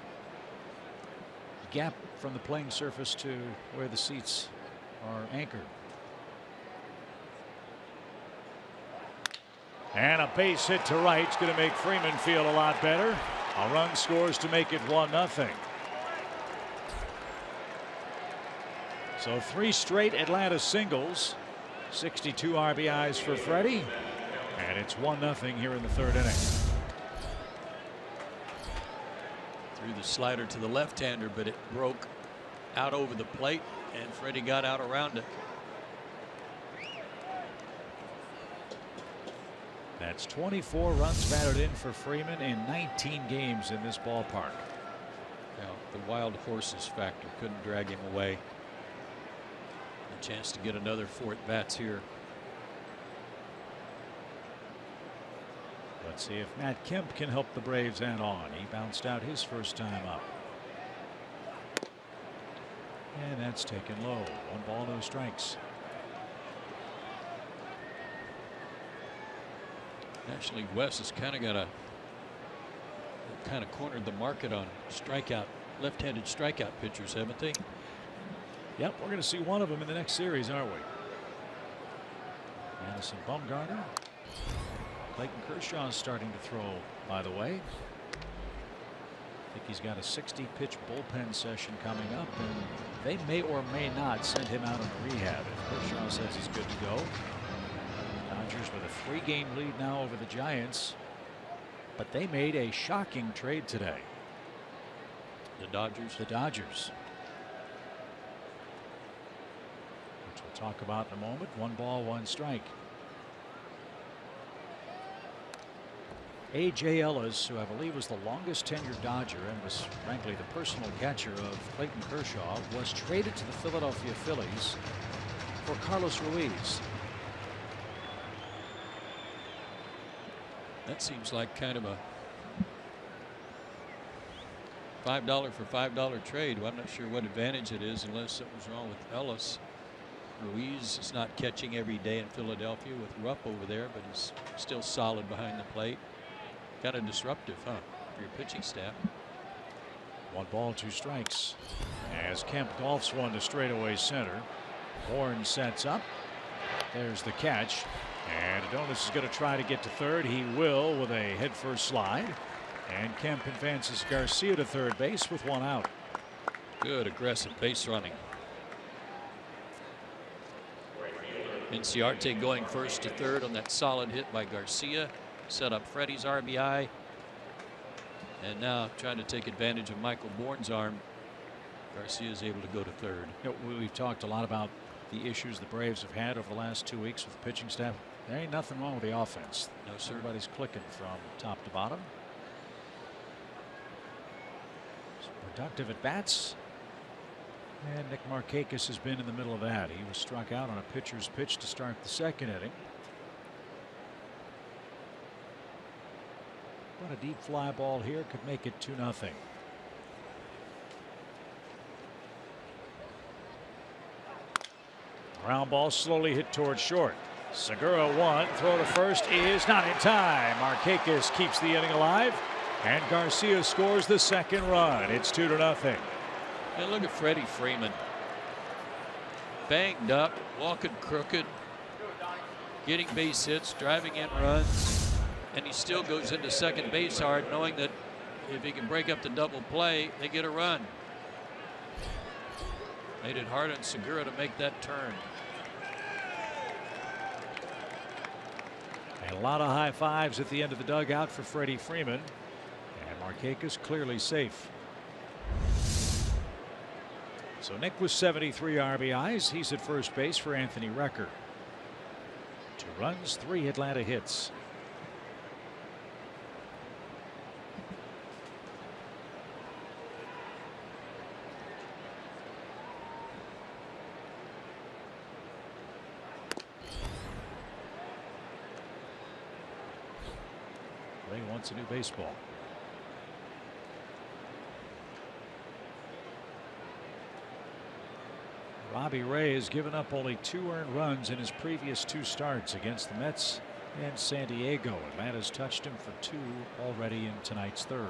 gap from the playing surface to where the seats are anchored. And a base hit to right is going to make Freeman feel a lot better. A run scores to make it 1-0. So 3 straight Atlanta singles, 62 RBIs for Freddie, and it's 1-0 here in the 3rd inning. Threw the slider to the left-hander, but it broke out over the plate, and Freddie got out around it. That's 24 runs batted in for Freeman in 19 games in this ballpark. Now, the wild horses factor couldn't drag him away. A chance to get another 4 at-bats here. Let's see if Matt Kemp can help the Braves add on. He bounced out his first time up. And that's taken low. 1 ball, no strikes. National League West has kind of cornered the market on left-handed strikeout pitchers, haven't they? Yep, we're going to see one of them in the next series, aren't we? Madison Bumgarner. Clayton Kershaw is starting to throw, by the way. think he's got a 60-pitch bullpen session coming up, and they may or may not send him out on rehab if Kershaw says he's good to go. Dodgers with a 3-game lead now over the Giants, but they made a shocking trade today. The Dodgers? The Dodgers. Which we'll talk about in a moment. 1 ball, 1 strike. A.J. Ellis, who I believe was the longest tenured Dodger and was frankly the personal catcher of Clayton Kershaw, was traded to the Philadelphia Phillies for Carlos Ruiz. That seems like kind of a $5 for $5 trade. Well, I'm not sure what advantage it is unless something's wrong with Ellis. Ruiz is not catching every day in Philadelphia with Rupp over there, but he's still solid behind the plate. Kind of disruptive, huh, for your pitching staff. 1 ball, 2 strikes. As Kemp golfs one to straightaway center. Bourne sets up. There's the catch. And Adonis is going to try to get to third. He will with a headfirst slide. And Kemp advances Garcia to third base with 1 out. Good aggressive base running. Inciarte going first to third on that solid hit by Garcia. Set up Freddie's RBI. And now trying to take advantage of Michael Bourne's arm. Garcia is able to go to third. You know, we've talked a lot about the issues the Braves have had over the last 2 weeks with the pitching staff. There ain't nothing wrong with the offense. No, sir. Everybody's clicking from top to bottom. Some productive at bats. And Nick Markakis has been in the middle of that. He was struck out on a pitcher's pitch to start the 2nd inning. But a deep fly ball here could make it 2-0. Ground ball slowly hit towards short. Segura 1. Throw to first is not in time. Markakis keeps the inning alive. And Garcia scores the 2nd run. It's 2-0. And look at Freddie Freeman. Banged up, walking crooked, getting base hits, driving in runs. And he still goes into second base hard, knowing that if he can break up the double play, they get a run. Made it hard on Segura to make that turn. And a lot of high fives at the end of the dugout for Freddie Freeman. And Markakis clearly safe. So Nick with 73 RBIs. He's at first base for Anthony Recker. 2 runs, 3 Atlanta hits. Ray wants a new baseball. Robbie Ray has given up only 2 earned runs in his previous 2 starts against the Mets and San Diego. Atlanta's touched him for 2 already in tonight's 3rd.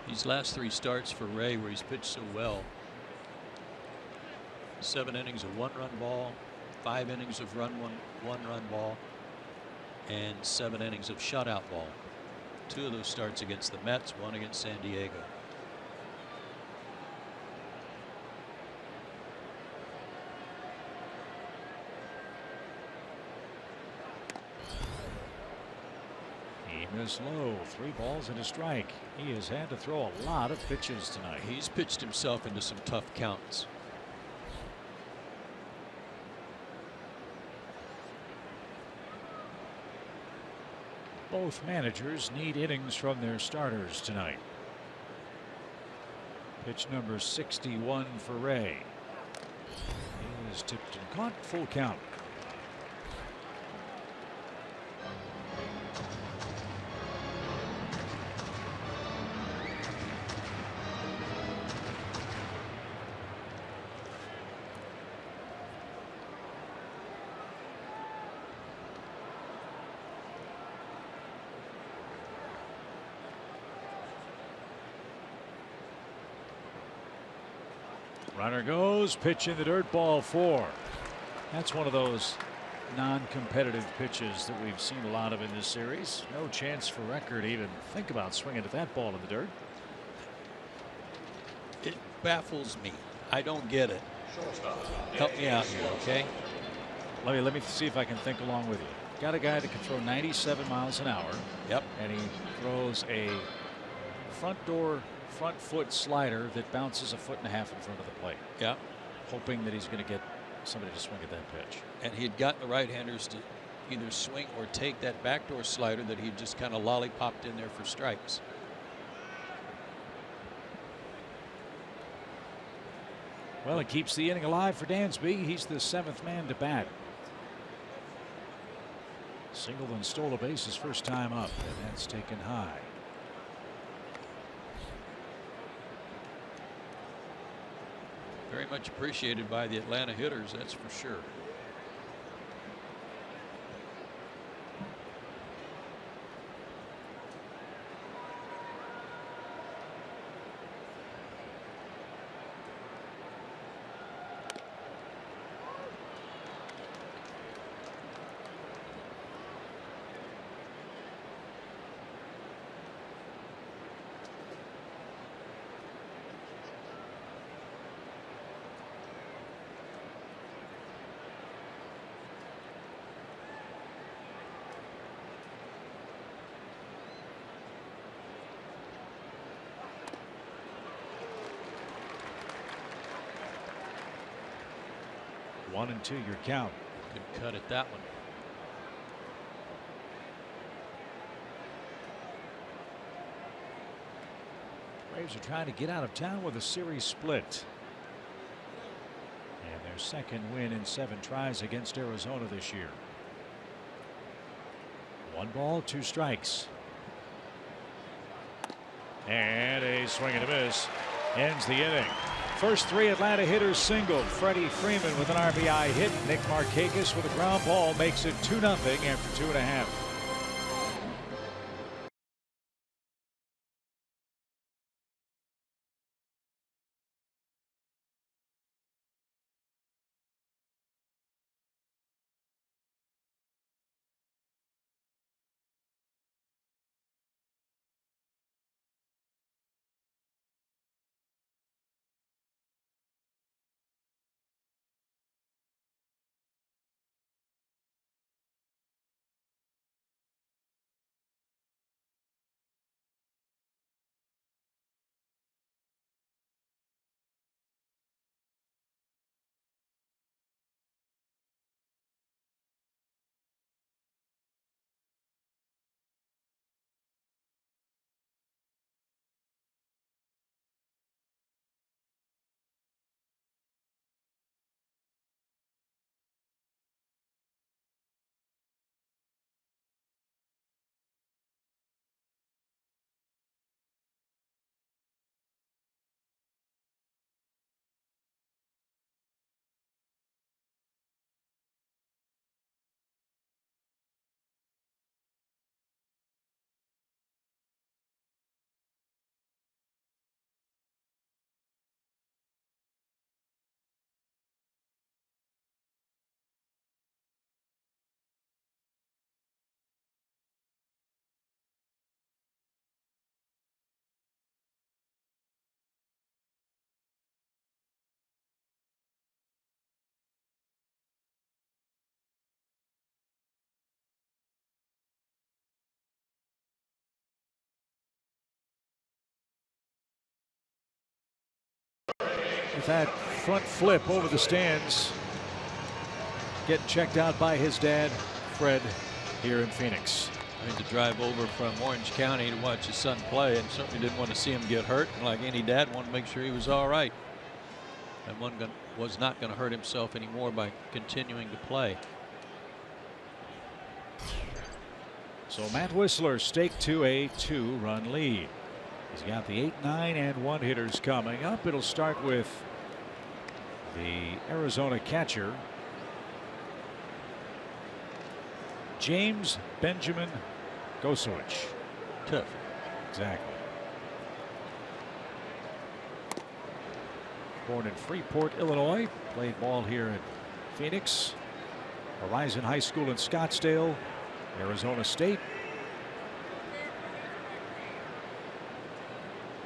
These last 3 starts for Ray, where he's pitched so well. 7 innings of 1-run ball, 5 innings of one-run ball, and 7 innings of shutout ball. 2 of those starts against the Mets, 1 against San Diego. Is low. 3 balls and a strike. He has had to throw a lot of pitches tonight. He's pitched himself into some tough counts. Both managers need innings from their starters tonight. Pitch number 61 for Ray. He is tipped and caught. Full count. Runner goes, pitch in the dirt, ball 4. That's one of those non-competitive pitches that we've seen a lot of in this series. No chance for record to even think about swinging at that ball in the dirt. It baffles me. I don't get it. Help me out here, okay? Let me see if I can think along with you. Got a guy that can throw 97 miles an hour. Yep. And he throws a front foot slider that bounces 1.5 feet in front of the plate. Yeah. Hoping that he's going to get somebody to swing at that pitch. And he had gotten the right-handers to either swing or take that backdoor slider that he just kind of lollipopped in there for strikes. Well, it keeps the inning alive for Dansby. He's the 7th man to bat. Singled and stole a base his first time up, and that's taken high. Very much appreciated by the Atlanta hitters, that's for sure. One and 2 your count. Good cut at that one. Braves are trying to get out of town with a series split. And their second win in 7 tries against Arizona this year. 1 ball, 2 strikes. And a swing and a miss ends the inning. First 3 Atlanta hitters singled. Freddie Freeman with an RBI hit. Nick Markakis with a ground ball makes it 2-0 after 2.5. With that front flip over the stands, getting checked out by his dad, Fred, here in Phoenix. I had to drive over from Orange County to watch his son play, and certainly didn't want to see him get hurt. And like any dad, wanted to make sure he was all right. And was not going to hurt himself anymore by continuing to play. So Matt Whistler staked to a 2-run lead. He's got the 8, 9, and 1 hitters coming up. It'll start with the Arizona catcher, James Benjamin Gosowicz. Tough. Exactly. born in Freeport, Illinois. Played ball here in Phoenix, Horizon High School in Scottsdale, Arizona State.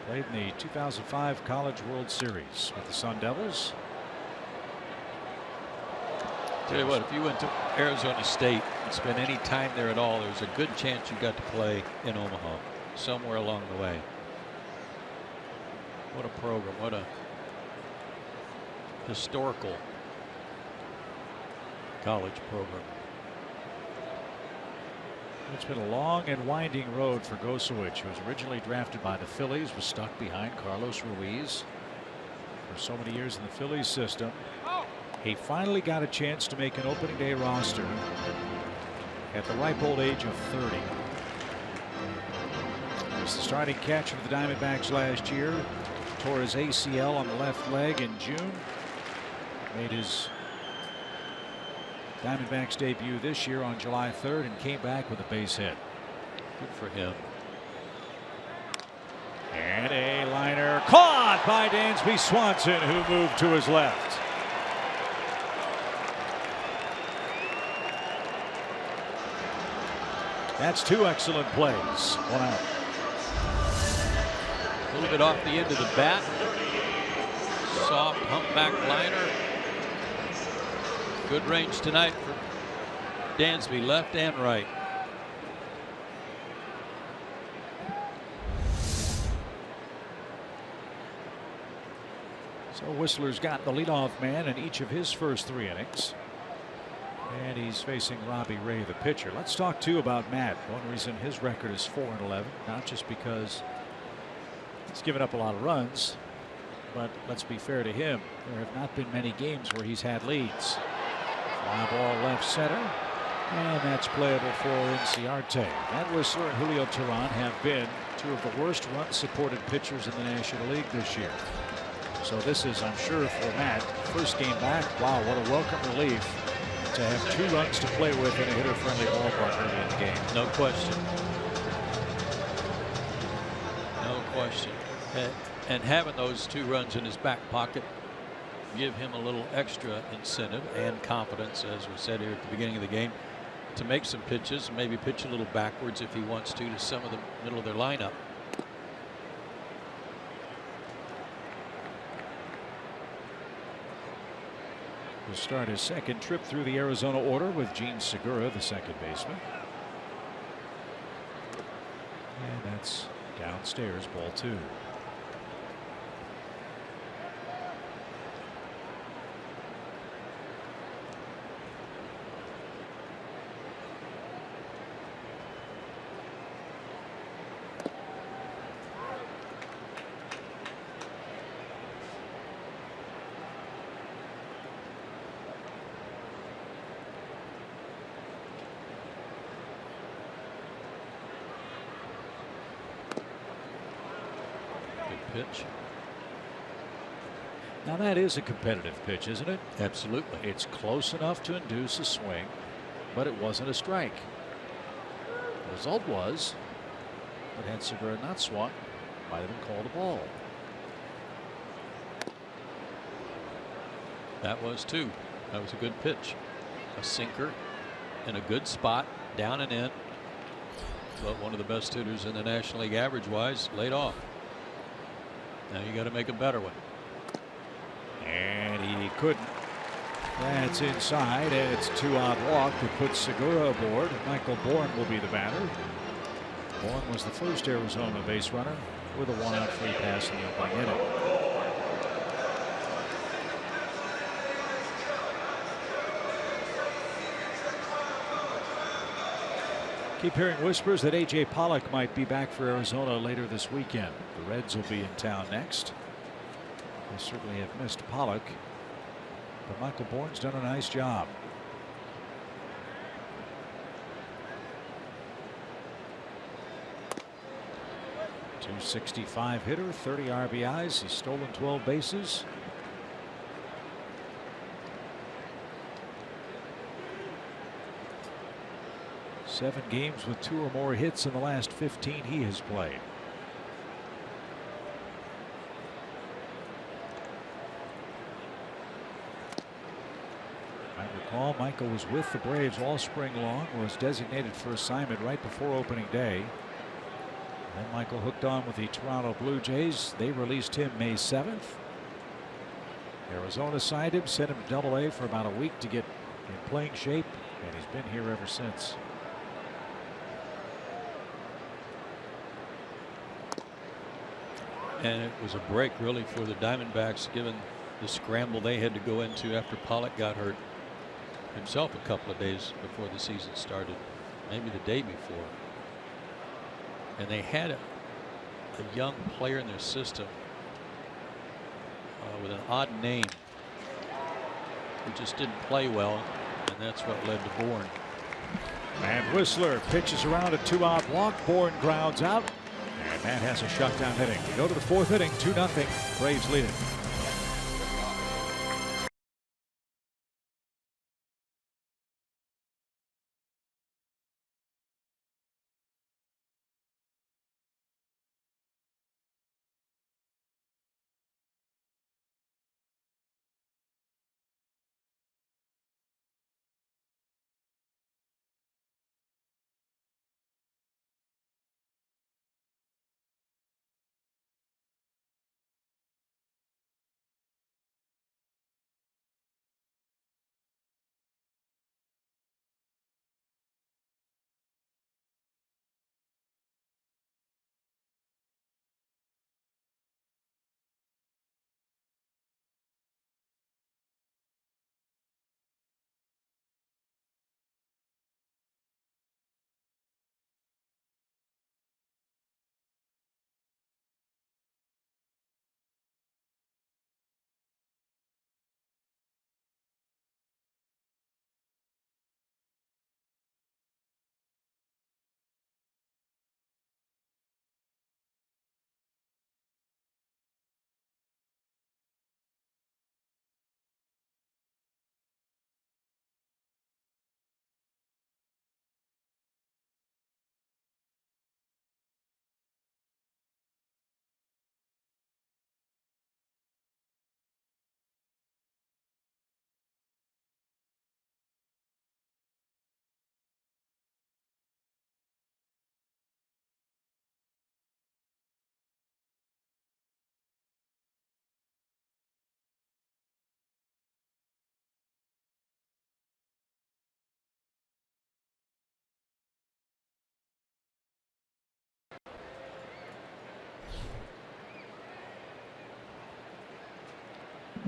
Played in the 2005 College World Series with the Sun Devils. Tell you what, if you went to Arizona State and spent any time there at all, there's a good chance you got to play in Omaha somewhere along the way. What a program, what a historical college program. It's been a long and winding road for Gosewich, who was originally drafted by the Phillies, was stuck behind Carlos Ruiz for so many years in the Phillies system. He finally got a chance to make an opening day roster at the ripe old age of 30. He was the starting catcher for the Diamondbacks last year. Tore his ACL on the left leg in June. Made his Diamondbacks debut this year on July 3rd and came back with a base hit. Good for him. And a liner caught by Dansby Swanson, who moved to his left. That's two excellent plays. 1 out. A little bit off the end of the bat. Soft humpback liner. Good range tonight for Dansby, left and right. So Whistler's got the leadoff man in each of his first 3 innings. And he's facing Robbie Ray, the pitcher. Let's talk too about Matt. One reason his record is 4-11, not just because he's given up a lot of runs, but let's be fair to him. There have not been many games where he's had leads. Fly ball left center, and that's playable for Inciarte. Matt Whistler and Julio Teheran have been 2 of the worst run-supported pitchers in the National League this year. So this is, I'm sure, for Matt, first game back. Wow, what a welcome relief to have 2 runs to play with in a hitter-friendly ballpark early in the game. No question. No question. And having those 2 runs in his back pocket give him a little extra incentive and confidence, as we said here at the beginning of the game, to make some pitches, maybe pitch a little backwards if he wants to some of the middle of their lineup. He'll start his second trip through the Arizona order with Gene Segura, the second baseman. And that's downstairs, ball 2. Pitch. Now that is a competitive pitch, isn't it? Absolutely. It's close enough to induce a swing, but it wasn't a strike. The result was, but had Segura not swung, might have been called a ball. That was 2. That was a good pitch. A sinker in a good spot, down and in. But one of the best hitters in the National League average wise laid off. Now you got to make a better one. And he couldn't. That's inside, and it's a 2-out walk that puts Segura aboard. Michael Bourne will be the batter. Bourne was the first Arizona base runner with a 1-out free pass in the opening inning. Keep hearing whispers that A.J. Pollock might be back for Arizona later this weekend. The Reds will be in town next. They certainly have missed Pollock, but Michael Bourne's done a nice job. .265 hitter, 30 RBIs. He's stolen 12 bases. Seven games with 2 or more hits in the last 15 he has played. Recall, Michael was with the Braves all spring long, was designated for assignment right before opening day. Then Michael hooked on with the Toronto Blue Jays. They released him May 7th. Arizona signed him, sent him to Double-A for about a week to get in playing shape, and he's been here ever since. And it was a break really for the Diamondbacks, given the scramble they had to go into after Pollock got hurt himself a couple of days before the season started, maybe the day before. And they had a young player in their system with an odd name who just didn't play well, and that's what led to Bourne. And Whistler pitches around a 2-out walk. Bourne grounds out, and Matt has a shutdown inning. We go to the 4th inning, 2-0. Braves leading.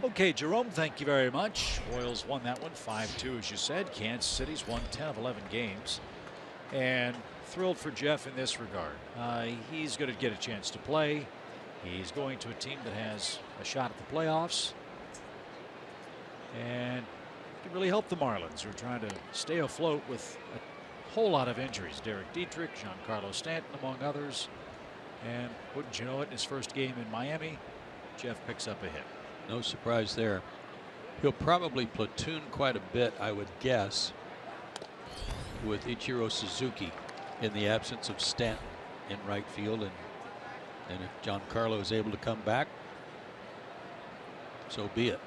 Okay, Jerome, thank you very much. Royals won that one 5-2, as you said. Kansas City's won 10 of 11 games. And thrilled for Jeff in this regard. He's going to get a chance to play. He's going to a team that has a shot at the playoffs. And can really help the Marlins, who are trying to stay afloat with a whole lot of injuries. Derek Dietrich, Giancarlo Stanton, among others. And wouldn't you know it, in his first game in Miami, Jeff picks up a hit. No surprise there. He'll probably platoon quite a bit, I would guess, with Ichiro Suzuki in the absence of Stanton in right field. And if Giancarlo is able to come back, so be it.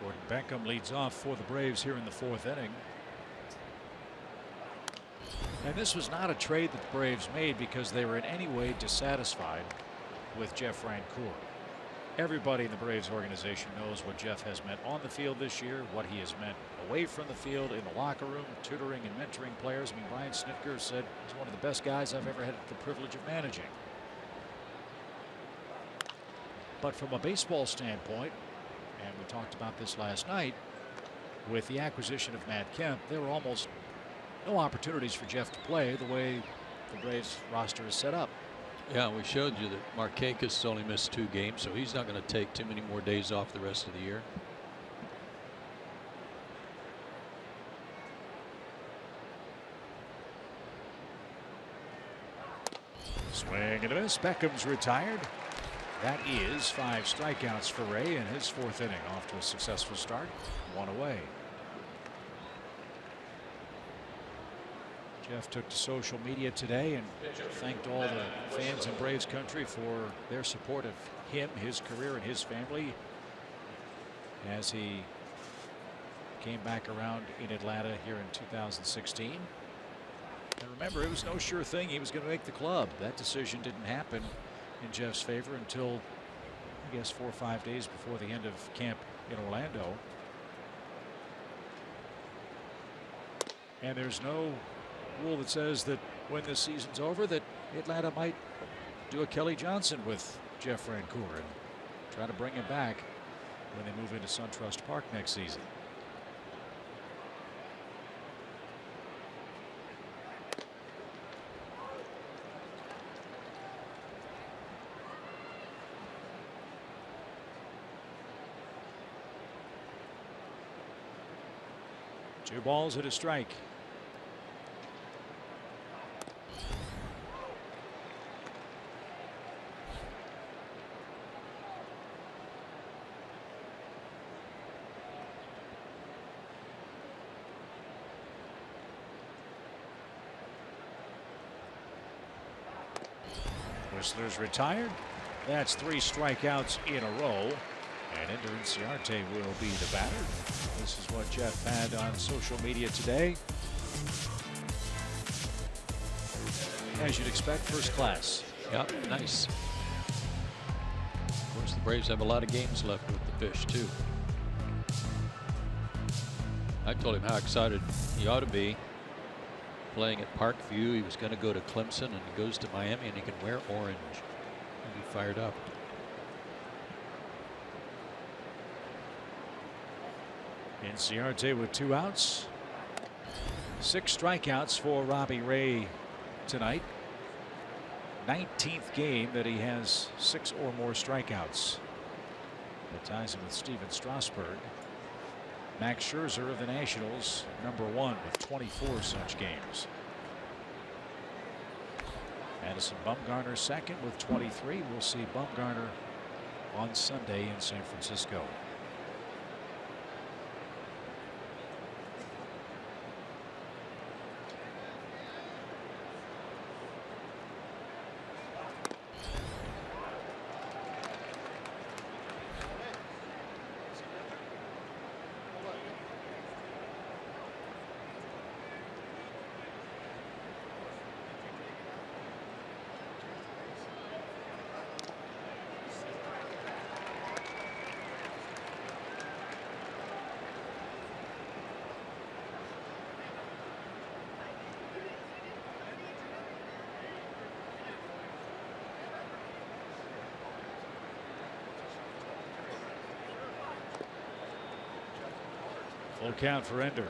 Gordon Beckham leads off for the Braves here in the 4th inning. And this was not a trade that the Braves made because they were in any way dissatisfied with Jeff Francoeur. Everybody in the Braves organization knows what Jeff has meant on the field this year, what he has meant away from the field, in the locker room, tutoring and mentoring players. I mean, Brian Snitker said he's one of the best guys I've ever had the privilege of managing. But from a baseball standpoint, and we talked about this last night, with the acquisition of Matt Kemp, there were almost no opportunities for Jeff to play the way the Braves roster is set up. Yeah, we showed you that Markakis only missed 2 games, so he's not going to take too many more days off the rest of the year. Swing and a miss. Beckham's retired. That is 5 strikeouts for Ray in his 4th inning. Off to a successful start. 1 away. Jeff took to social media today and thanked all the fans in Braves country for their support of him, his career, and his family. as he came back around in Atlanta here in 2016. And remember, it was no sure thing he was going to make the club. That decision didn't happen in Jeff's favor until, I guess, 4 or 5 days before the end of camp in Orlando. And there's no rule that says that when this season's over that Atlanta might do a Kelly Johnson with Jeff Francoeur and try to bring him back when they move into SunTrust Park next season. Two balls and a strike. Whistler's retired. That's 3 strikeouts in a row. And Ender Inciarte will be the batter. This is what Jeff had on social media today. As you'd expect, first class. Yep, nice. Of course, the Braves have a lot of games left with the Fish, too. I told him how excited he ought to be playing at Parkview. He was going to go to Clemson, and he goes to Miami, and he can wear orange and be fired up. Inciarte with 2 outs. 6 strikeouts for Robbie Ray tonight. 19th game that he has 6 or more strikeouts. That ties him with Steven Strasburg. Max Scherzer of the Nationals, #1 with 24 such games. Madison Bumgarner second with 23. We'll see Bumgarner on Sunday in San Francisco. Full count for Ender.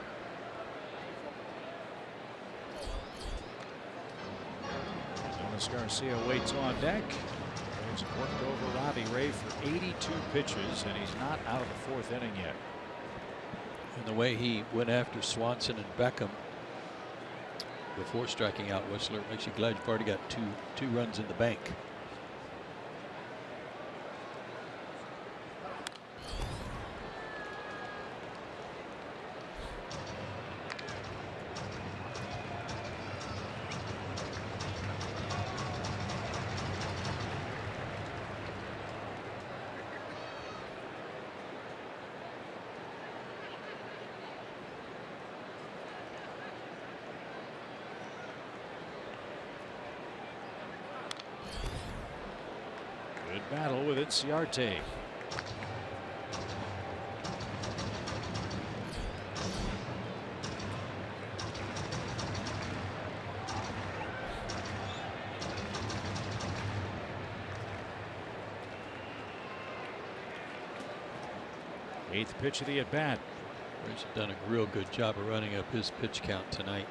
Jonas Garcia waits on deck. He's worked over Robbie Ray for 82 pitches, and he's not out of the 4th inning yet. And the way he went after Swanson and Beckham before striking out Whistler makes you glad you've already got two runs in the bank. Battle with Inciarte. Eighth pitch of the at bat. Braves have done a real good job of running up his pitch count tonight.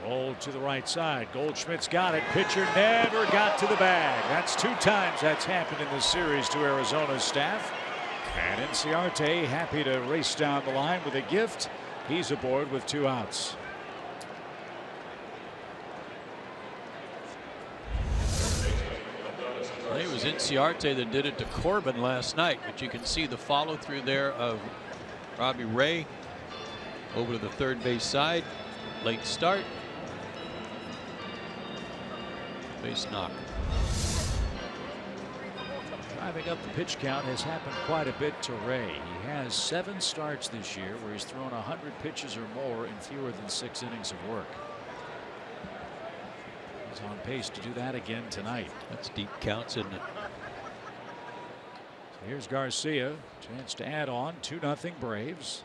Rolled to the right side. Goldschmidt's got it. Pitcher never got to the bag. That's 2 times that's happened in this series to Arizona's staff. And Inciarte happy to race down the line with a gift. He's aboard with 2 outs. I think it was Inciarte that did it to Corbin last night, but you can see the follow through there of Robbie Ray over to the third base side. Late start. Base knock. Driving up the pitch count has happened quite a bit to Ray. He has 7 starts this year where he's thrown 100 pitches or more in fewer than 6 innings of work. He's on pace to do that again tonight. That's deep counts, isn't it? So here's Garcia. Chance to add on. 2-0 Braves.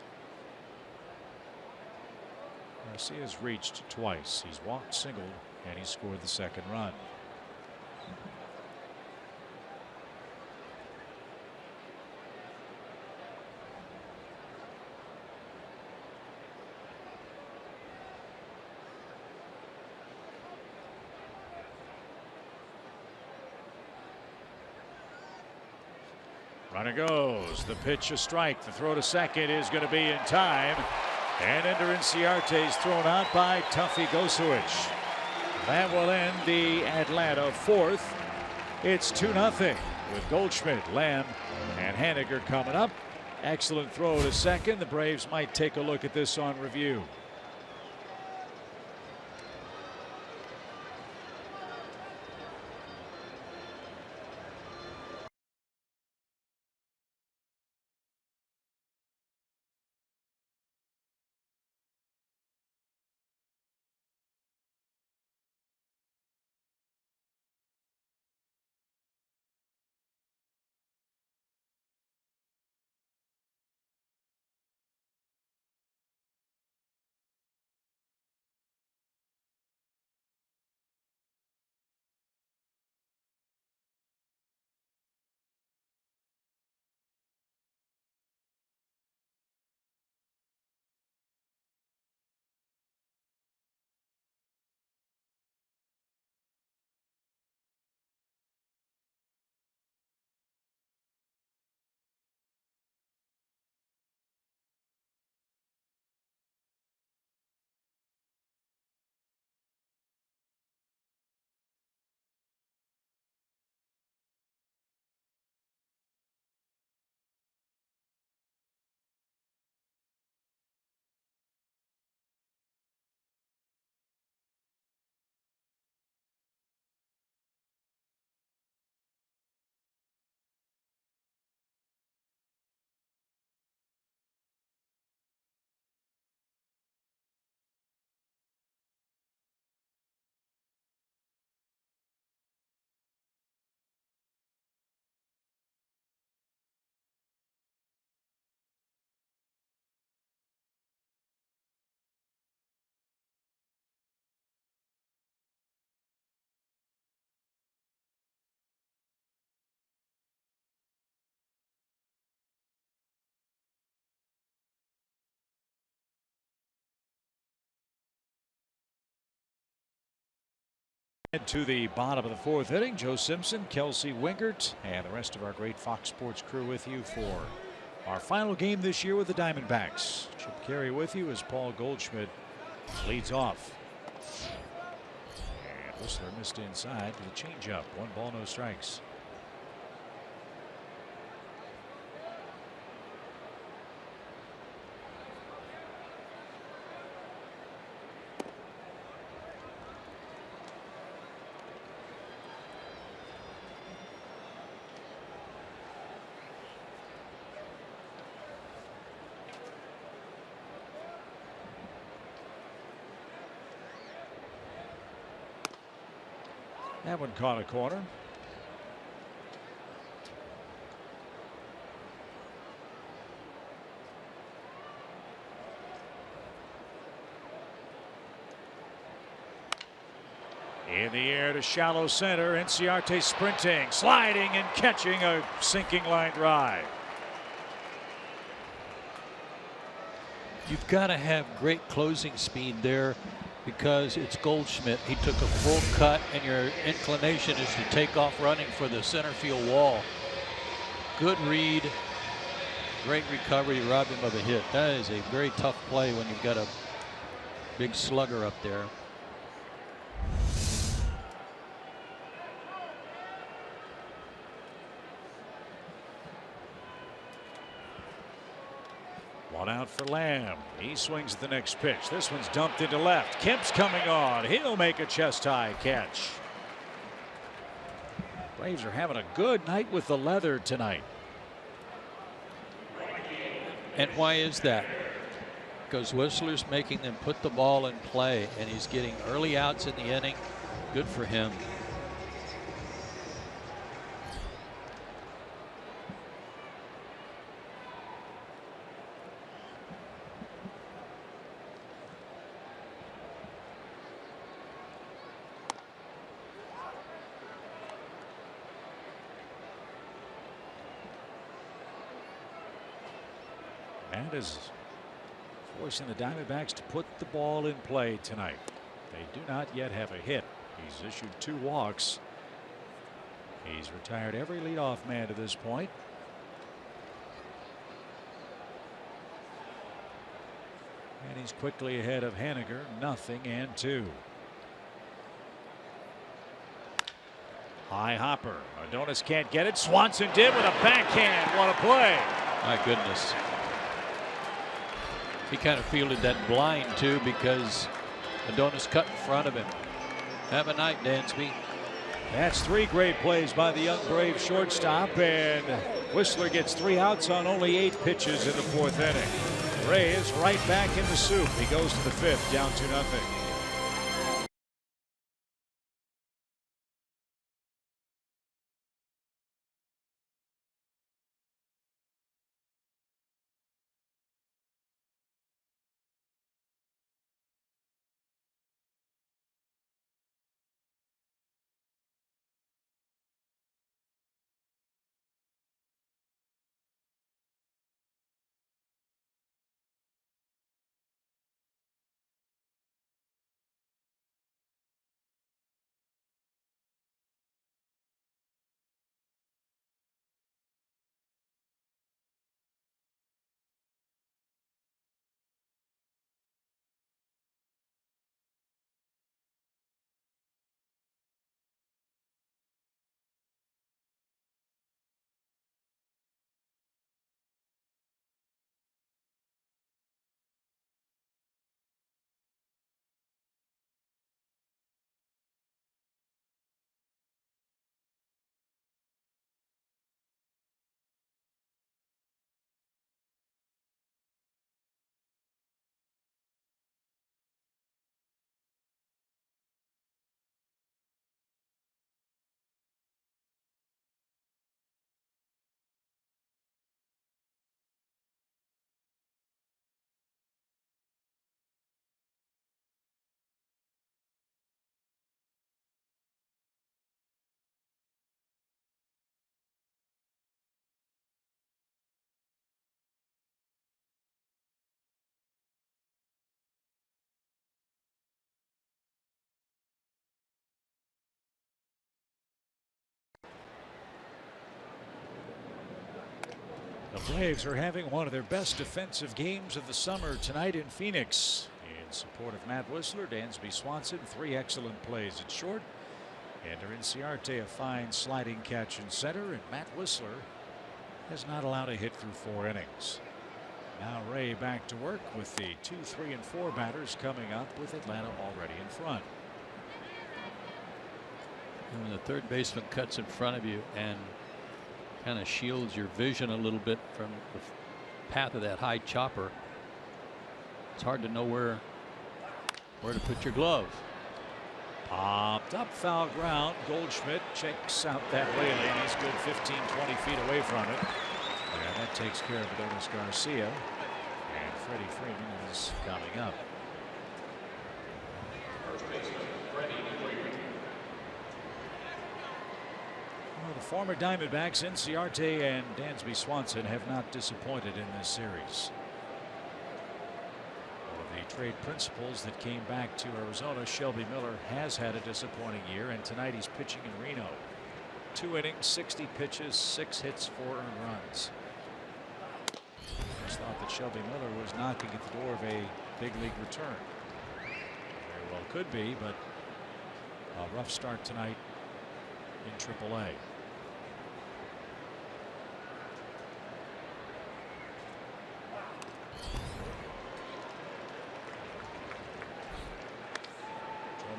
Garcia's reached twice. He's walked, singled, and he scored the second run. Runner goes. The pitch a strike. The throw to second is going to be in time. And Ender Inciarte's thrown out by Tuffy Gosewich. That will end the Atlanta 4th. It's 2-0 with Goldschmidt, Lamb, and Haniger coming up. Excellent throw to second. The Braves might take a look at this on review. To the bottom of the 4th inning, Joe Simpson, Kelsey Wingert, and the rest of our great Fox Sports crew with you for our final game this year with the Diamondbacks. Chip Carey with you as Paul Goldschmidt leads off. And Whistler missed inside with a changeup. 1 ball, no strikes. That one caught a corner. In the air to shallow center. Inciarte sprinting, sliding, and catching a sinking line drive. You've got to have great closing speed there, because it's Goldschmidt. He took a full cut, and your inclination is to take off running for the center field wall. Good read, great recovery, robbed him of a hit. That is a very tough play when you've got a big slugger up there. One out for Lamb. He swings at the next pitch. This one's dumped into left. Kemp's coming on. He'll make a chest high catch. Braves are having a good night with the leather tonight. And why is that? Because Whistler's making them put the ball in play, and he's getting early outs in the inning. Good for him. And is forcing the Diamondbacks to put the ball in play tonight. They do not yet have a hit. He's issued 2 walks. He's retired every leadoff man to this point. And he's quickly ahead of Haniger, 0-2. High hopper. Adonis can't get it. Swanson did with a backhand. What a play. My goodness. He kind of fielded that blind too, because Adonis cut in front of him. Have a night, Dansby. That's 3 great plays by the young Brave shortstop, and Whistler gets 3 outs on only 8 pitches in the 4th inning. Ray is right back in the soup. He goes to the 5th, down 2-0. The Braves are having one of their best defensive games of the summer tonight in Phoenix. In support of Matt Whistler, Dansby Swanson, 3 excellent plays at short. Ender Inciarte, a fine sliding catch in center, and Matt Whistler has not allowed a hit through 4 innings. Now Ray back to work with the 2, 3, and 4 batters coming up, with Atlanta already in front. And when the third baseman cuts in front of you and kind of shields your vision a little bit from the path of that high chopper, it's hard to know where to put your glove. Popped up, foul ground. Goldschmidt checks out that railing. He's good 15, 20 feet away from it. And that takes care of Adonis Garcia. And Freddie Freeman is coming up. Well, the former Diamondbacks, Inciarte and Dansby Swanson, have not disappointed in this series. The trade principals that came back to Arizona, Shelby Miller has had a disappointing year, and tonight he's pitching in Reno. 2 innings, 60 pitches, 6 hits, 4 earned runs. Just thought that Shelby Miller was knocking at the door of a big league return. Very well could be, but a rough start tonight in AAA.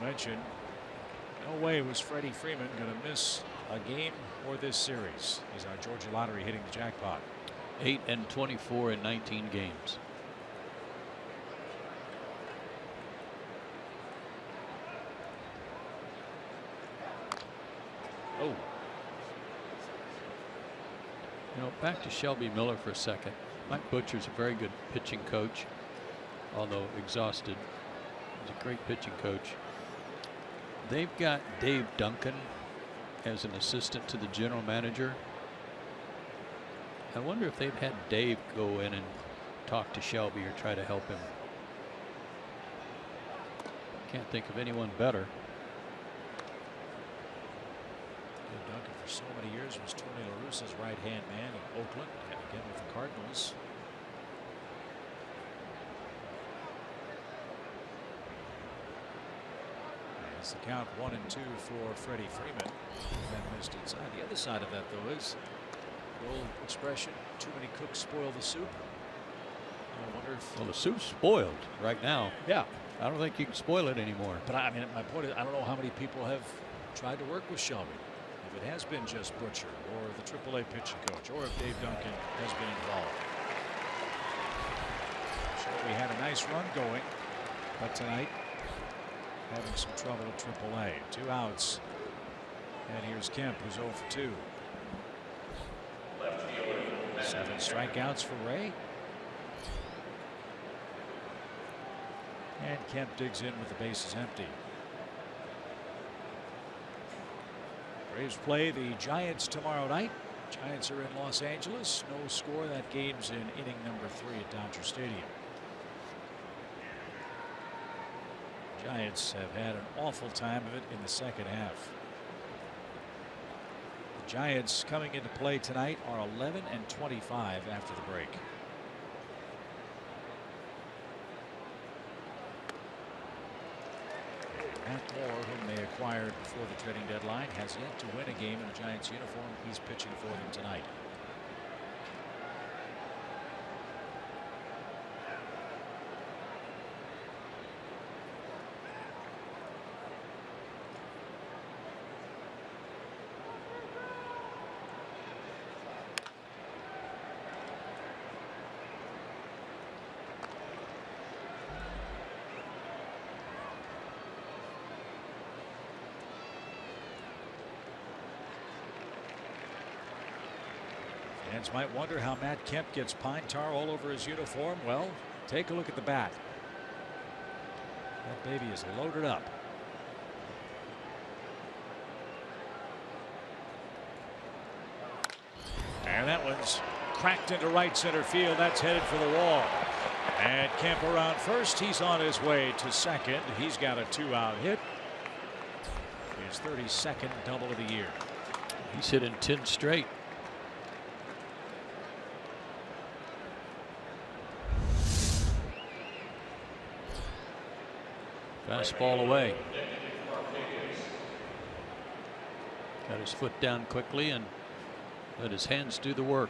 Mentioned, no way was Freddie Freeman going to miss a game or this series. He's our Georgia lottery hitting the jackpot. 8-24 in 19 games. Oh. You know, back to Shelby Miller for a second. Mike Butcher's a very good pitching coach, although exhausted. He's a great pitching coach. They've got Dave Duncan as an assistant to the general manager. I wonder if they've had Dave go in and talk to Shelby or try to help him. Can't think of anyone better. Dave Duncan for so many years was Tony La Russa's right-hand man in Oakland and again with the Cardinals. It's the count 1-2 for Freddie Freeman. That missed inside. The other side of that, though, is the old expression, too many cooks spoil the soup. I wonder if... Well, the soup's spoiled right now. Yeah. I don't think you can spoil it anymore. But I mean, my point is, I don't know how many people have tried to work with Shelby. If it has been just Butcher or the AAA pitching coach, or if Dave Duncan has been involved. Shelby had a nice run going, but tonight having some trouble at AAA. 2 outs. And here's Kemp, who's 0 for 2. 7 strikeouts for Ray. And Kemp digs in with the bases empty. Braves play the Giants tomorrow night. Giants are in Los Angeles. No score. That game's in inning number 3 at Dodger Stadium. Giants have had an awful time of it in the second half. The Giants coming into play tonight are 11-25 after the break. Matt Moore, whom they acquired before the trading deadline, has yet to win a game in a Giants uniform. He's pitching for them tonight. Fans might wonder how Matt Kemp gets pine tar all over his uniform. Well, take a look at the bat. That baby is loaded up. And that one's cracked into right center field. That's headed for the wall. And Kemp around first. He's on his way to second. He's got a 2-out hit. His 32nd double of the year. He's hitting 10 straight. Fastball away. Got his foot down quickly and let his hands do the work.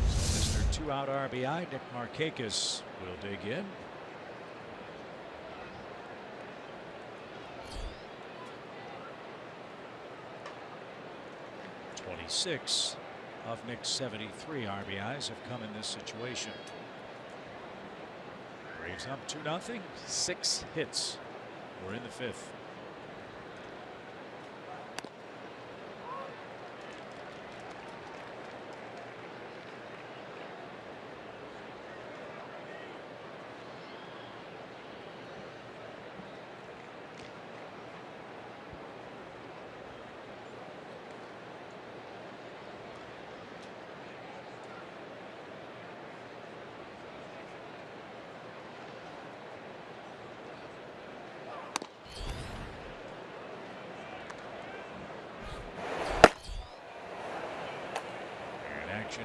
So Mr. 2-out RBI, Nick Markakis will dig in. Six of Nick's 73 RBIs have come in this situation. Braves up 2-0. 6 hits. We're in the 5th.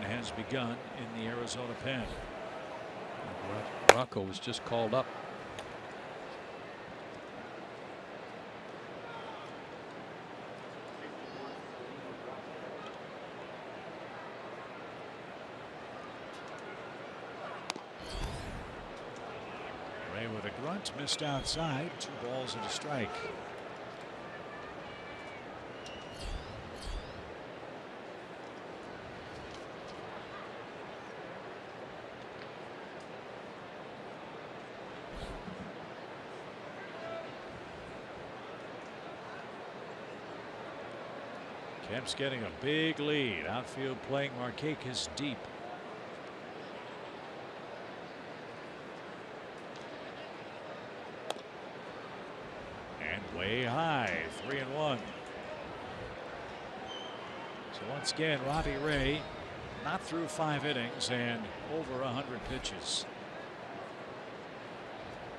Has begun in the Arizona pen. Rocco was just called up. Ray with a grunt, missed outside. 2 balls and a strike. Kemp's getting a big lead. Outfield playing Markakis deep. And way high, 3-1. So once again, Robbie Ray not through 5 innings and over 100 pitches.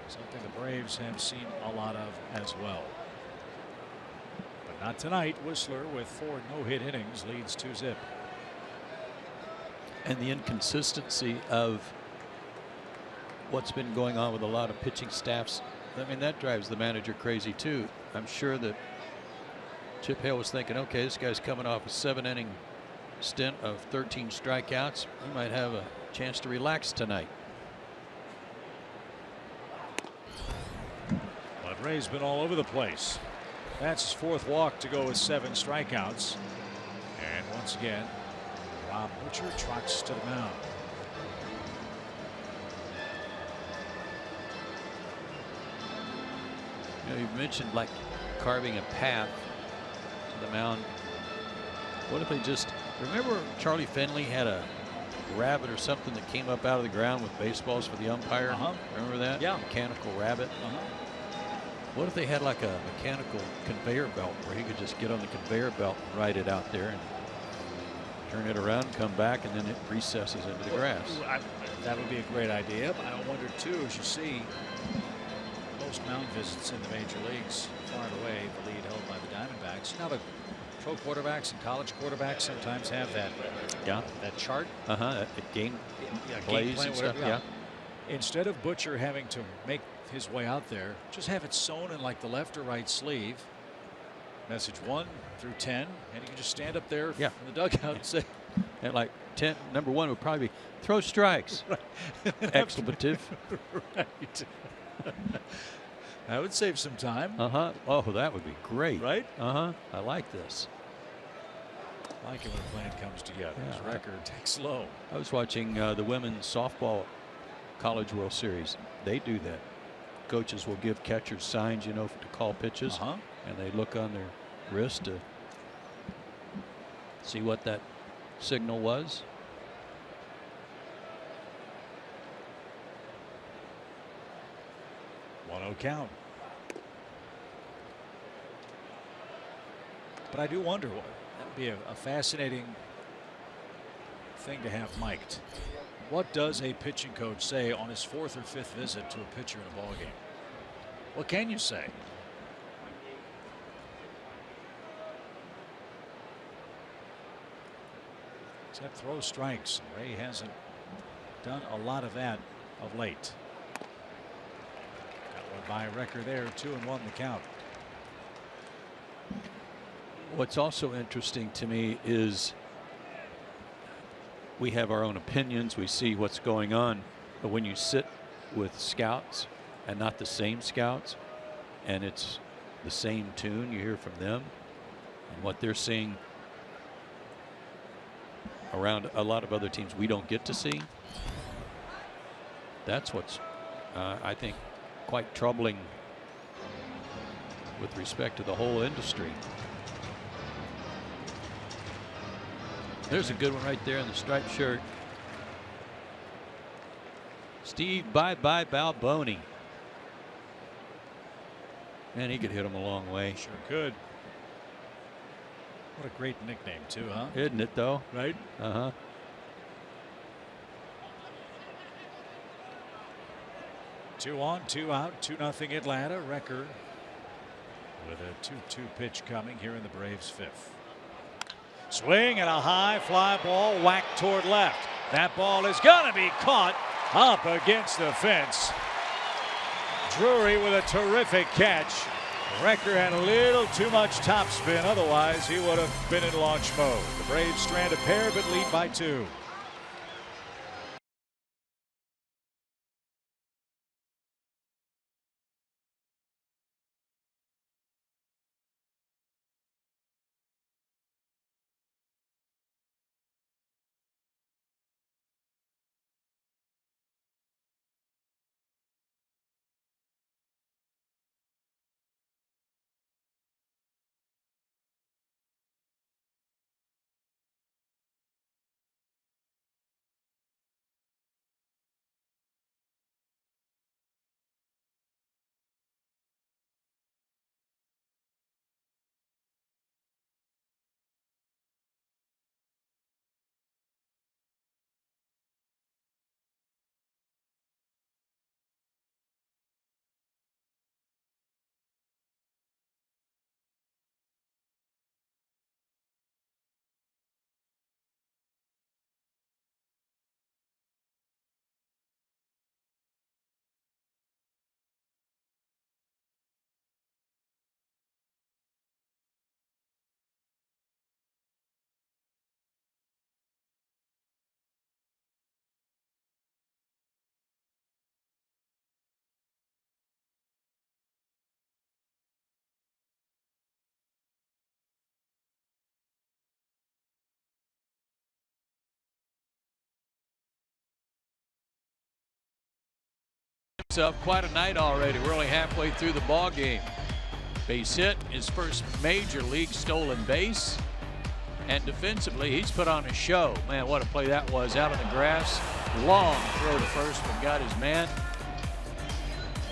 Something the Braves have seen a lot of as well. But not tonight. Whistler with 4 no-hit innings leads 2-zip. And the inconsistency of what's been going on with a lot of pitching staffs, I mean, that drives the manager crazy too. I'm sure that Chip Hale was thinking, okay, this guy's coming off a 7-inning stint of 13 strikeouts. He might have a chance to relax tonight. But Ray's been all over the place. That's his 4th walk to go with 7 strikeouts. And once again, Rob Butcher trots to the mound. You know, you've mentioned like carving a path to the mound. What if they just remember Charlie Finley had a rabbit or something that came up out of the ground with baseballs for the umpire? Remember that? Yeah. Mechanical rabbit. What if they had like a mechanical conveyor belt where he could just get on the conveyor belt and ride it out there and turn it around, come back, and then it recesses into the grass? That would be a great idea. But I wonder too, as you see most mound visits in the major leagues, far and away the lead held by the Diamondbacks. Now the pro quarterbacks and college quarterbacks sometimes have that. That chart. Game plays game plan, and stuff. whatever. Instead of Butcher having to make his way out there, just have it sewn in like the left or right sleeve. Message 1 through 10, and you can just stand up there in the dugout and say, and like 10, number 1 would probably be throw strikes. Expletive. Right. That would save some time. Oh, that would be great. Right? I like this. I like it when a plan comes together. His record takes low. I was watching the women's softball College World Series. They do that. Coaches will give catchers signs, you know, to call pitches, and they look on their wrist to see what that signal was. One-0 count. But I do wonder, what that would be a fascinating thing to have mic'd. What does a pitching coach say on his 4th or 5th visit to a pitcher in a ball game? What can you say? Except throw strikes. Ray hasn't done a lot of that of late. Got one by record there, 2-1 the count. What's also interesting to me is we have our own opinions. We see what's going on. But when you sit with scouts and not the same scouts, and it's the same tune you hear from them and what they're seeing around a lot of other teams we don't get to see, that's what's I think quite troubling with respect to the whole industry. There's a good one right there in the striped shirt. Steve Bye-Bye Balboni. Man, he could hit him a long way. Sure could. What a great nickname too, huh? Isn't it though? Right? 2 on, 2 out, 2-0 Atlanta. Record with a 2-2 pitch coming here in the Braves' 5th. Swing and a high fly ball whacked toward left. That ball is going to be caught up against the fence. Drury with a terrific catch. Recker had a little too much topspin. Otherwise, he would have been in launch mode. The Braves strand a pair but lead by 2. Up quite a night already. We're only halfway through the ball game. Base hit, his first major league stolen base. And defensively, he's put on a show. Man, what a play that was out on the grass. Long throw to first, but got his man.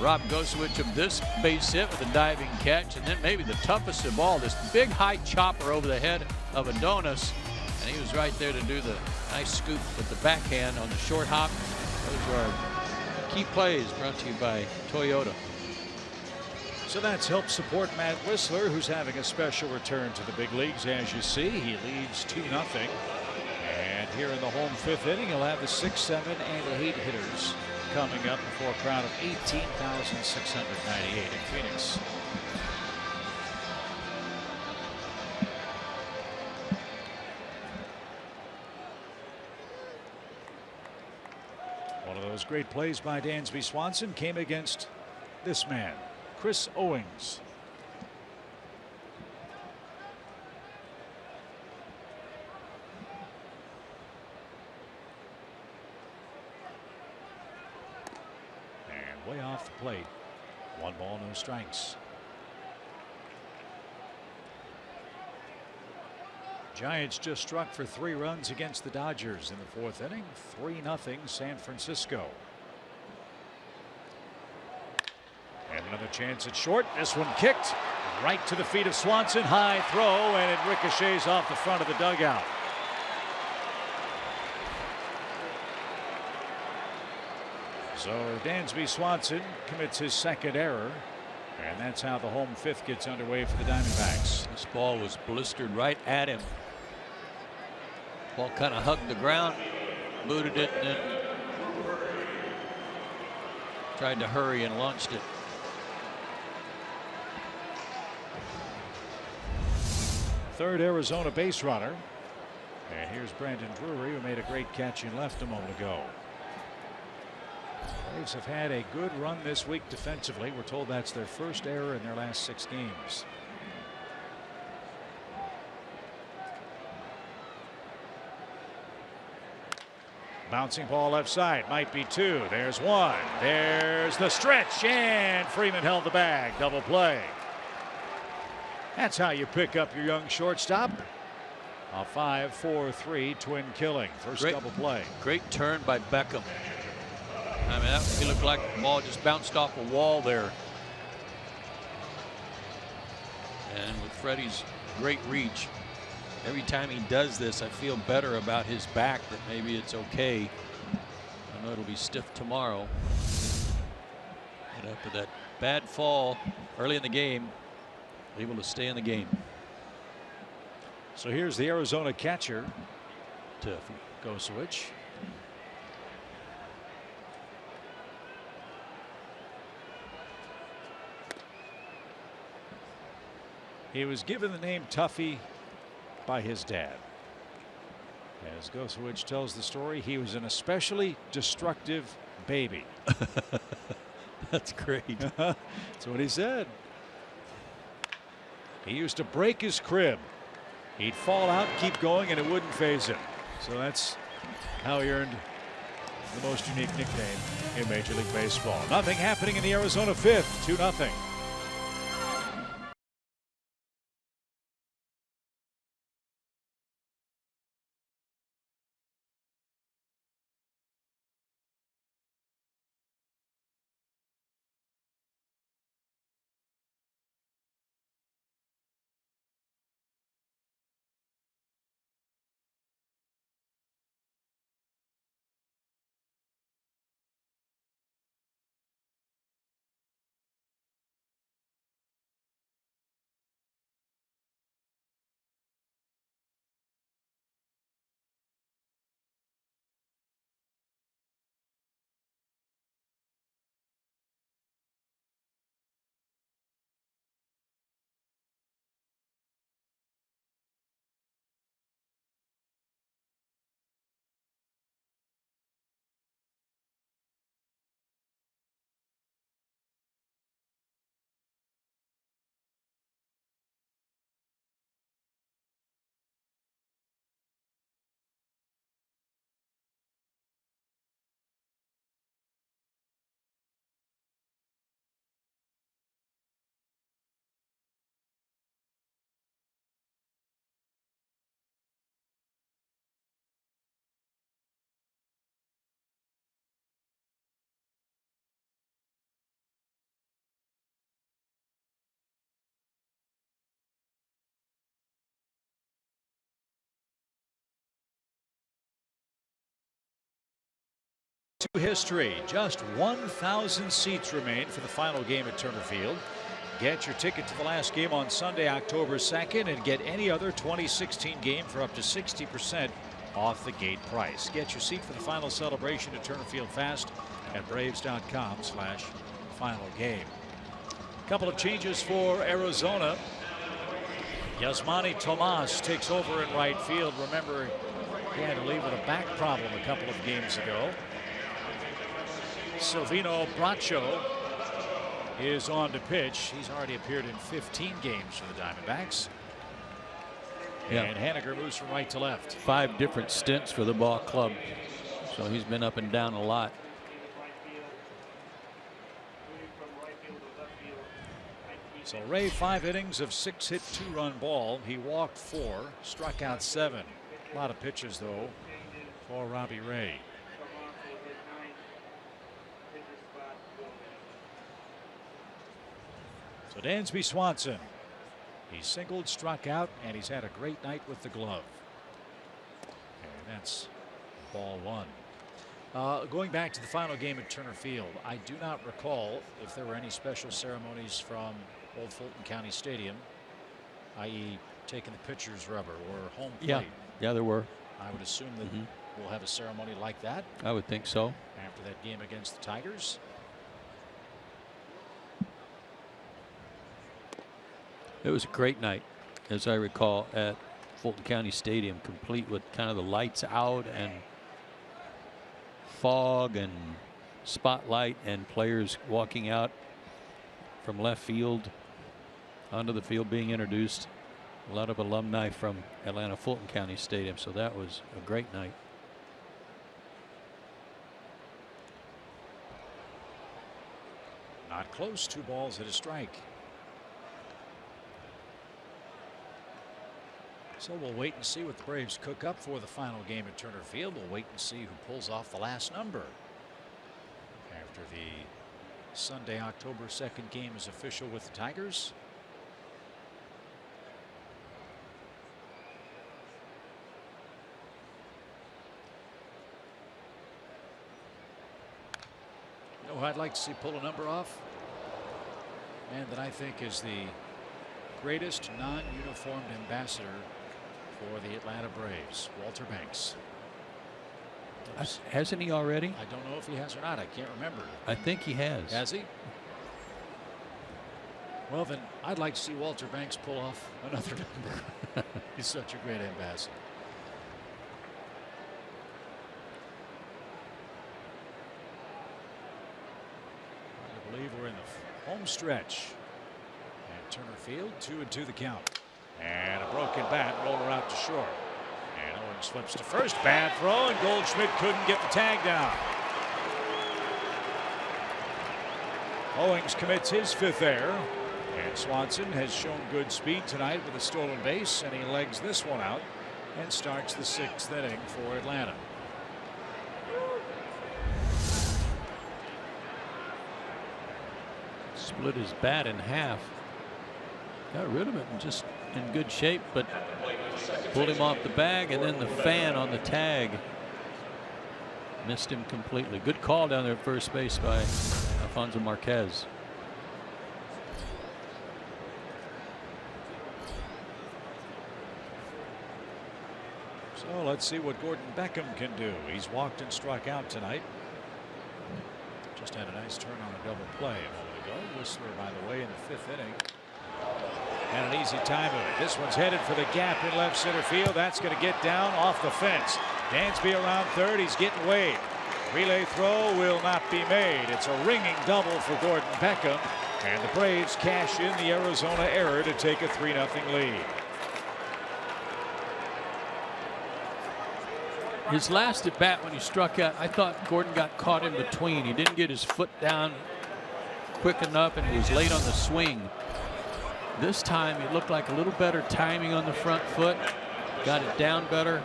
Rob Gosewich of this base hit with a diving catch, and then maybe the toughest of all, this big high chopper over the head of Adonis, and he was right there to do the nice scoop with the backhand on the short hop. Those are our key plays brought to you by Toyota. So that's helped support Matt Whistler, who's having a special return to the big leagues. As you see, he leads 2-0. And here in the home fifth inning, he'll have the 6, 7, and 8 hitters coming up before a crowd of 18,698 in Phoenix. One of those great plays by Dansby Swanson came against this man, Chris Owings. Way off the plate. 1 ball, no strikes. Giants just struck for 3 runs against the Dodgers in the 4th inning. 3-0 San Francisco. And another chance at short. This one kicked right to the feet of Swanson. High throw, and it ricochets off the front of the dugout. So Dansby Swanson commits his 2nd error, and that's how the home fifth gets underway for the Diamondbacks. This ball was blistered right at him. Ball kind of hugged the ground, booted it, and then tried to hurry and launched it. Third Arizona base runner. And here's Brandon Drury, who made a great catch in left a moment ago. Braves have had a good run this week defensively. We're told that's their first error in their last 6 games. Bouncing ball left side, might be 2. There's 1. There's the stretch, and Freeman held the bag. Double play. That's how you pick up your young shortstop. A 5-4-3 twin killing. First double play. Great turn by Beckham. I mean, he looked like the ball just bounced off a wall there. And with Freddie's great reach, every time he does this, I feel better about his back, that maybe it's okay. I know it'll be stiff tomorrow. And after that bad fall early in the game, able to stay in the game. So here's the Arizona catcher, to Gosewich. He was given the name Tuffy by his dad. As Gosewich tells the story, he was an especially destructive baby. That's great. That's what he said. He used to break his crib. He'd fall out, keep going, and it wouldn't faze him. So that's how he earned the most unique nickname in Major League Baseball. Nothing happening in the Arizona fifth. 2-0. to history. Just 1,000 seats remain for the final game at Turner Field. Get your ticket to the last game on Sunday, October 2nd, and get any other 2016 game for up to 60% off the gate price. Get your seat for the final celebration at Turner Field fast at Braves.com/final game. Couple of changes for Arizona. Yasmani Tomas takes over in right field. Remember, he had to leave with a back problem a couple of games ago. Silvino Bracho is on to pitch. He's already appeared in 15 games for the Diamondbacks. Yeah. And Haniger moves from right to left. 5 different stints for the ball club, so he's been up and down a lot. So Ray, 5 innings of 6-hit 2-run ball. He walked 4, struck out 7. A lot of pitches though for Robbie Ray. So Dansby Swanson, he singled, struck out, and he's had a great night with the glove. And that's ball 1. Going back to the final game at Turner Field, I do not recall if there were any special ceremonies from Old Fulton County Stadium, i.e. taking the pitcher's rubber or home plate. Yeah, there were. I would assume that we'll have a ceremony like that. I would think so. After that game against the Tigers. It was a great night, as I recall, at Fulton County Stadium, complete with kind of the lights out and fog and spotlight and players walking out from left field onto the field being introduced. A lot of alumni from Atlanta Fulton County Stadium, so that was a great night. Not close. 2 balls and a strike. So we'll wait and see what the Braves cook up for the final game at Turner Field. We'll wait and see who pulls off the last number after the Sunday, October 2nd game is official with the Tigers. You know who I'd like to see pull a number off? Man that I think is the greatest non-uniformed ambassador for the Atlanta Braves, Walter Banks. Hasn't he already? I don't know if he has or not. I can't remember. I think he has. Has he? Well, then I'd like to see Walter Banks pull off another number. He's such a great ambassador. I believe we're in the home stretch at Turner Field. 2-2 the count. And a broken bat, roller out to short. And Owens slips to first. Bad throw, and Goldschmidt couldn't get the tag down. Owens commits his 5th error. And Swanson has shown good speed tonight with a stolen base, and he legs this one out and starts the 6th inning for Atlanta. Split his bat in half. Got rid of it and just in good shape, but pulled him off the bag, and then the fan on the tag missed him completely. Good call down there at first base by Alfonso Marquez. So let's see what Gordon Beckham can do. He's walked and struck out tonight. Just had a nice turn on a double play a moment ago. Whistler, by the way, in the 5th inning. And an easy time of it. This one's headed for the gap in left center field. That's going to get down off the fence. Dansby around third. He's getting waved. Relay throw will not be made. It's a ringing double for Gordon Beckham. And the Braves cash in the Arizona error to take a 3-0 lead. His last at bat when he struck out, I thought Gordon got caught in between. He didn't get his foot down quick enough, and he was late on the swing. This time it looked like a little better timing on the front foot, got it down better,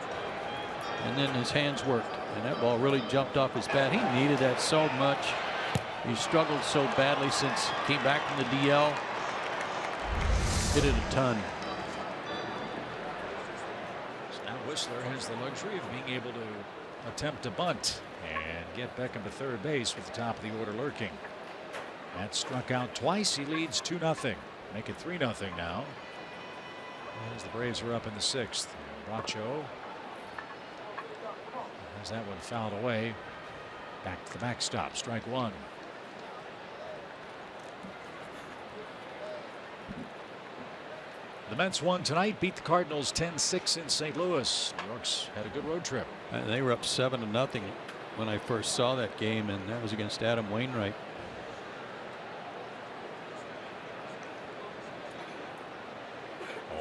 and then his hands worked, and that ball really jumped off his bat. He needed that so much. He struggled so badly since he came back from the DL. Hit it a ton. So now Whistler has the luxury of being able to attempt to bunt and get Beckham to third base with the top of the order lurking. Matt struck out twice. He leads 2-0. Make it 3-0 now. As the Braves are up in the 6th. Bracho has that one fouled away. Back to the backstop. Strike one. The Mets won tonight, beat the Cardinals 10-6 in St. Louis. New York's had a good road trip. They were up 7-0 when I first saw that game, and that was against Adam Wainwright.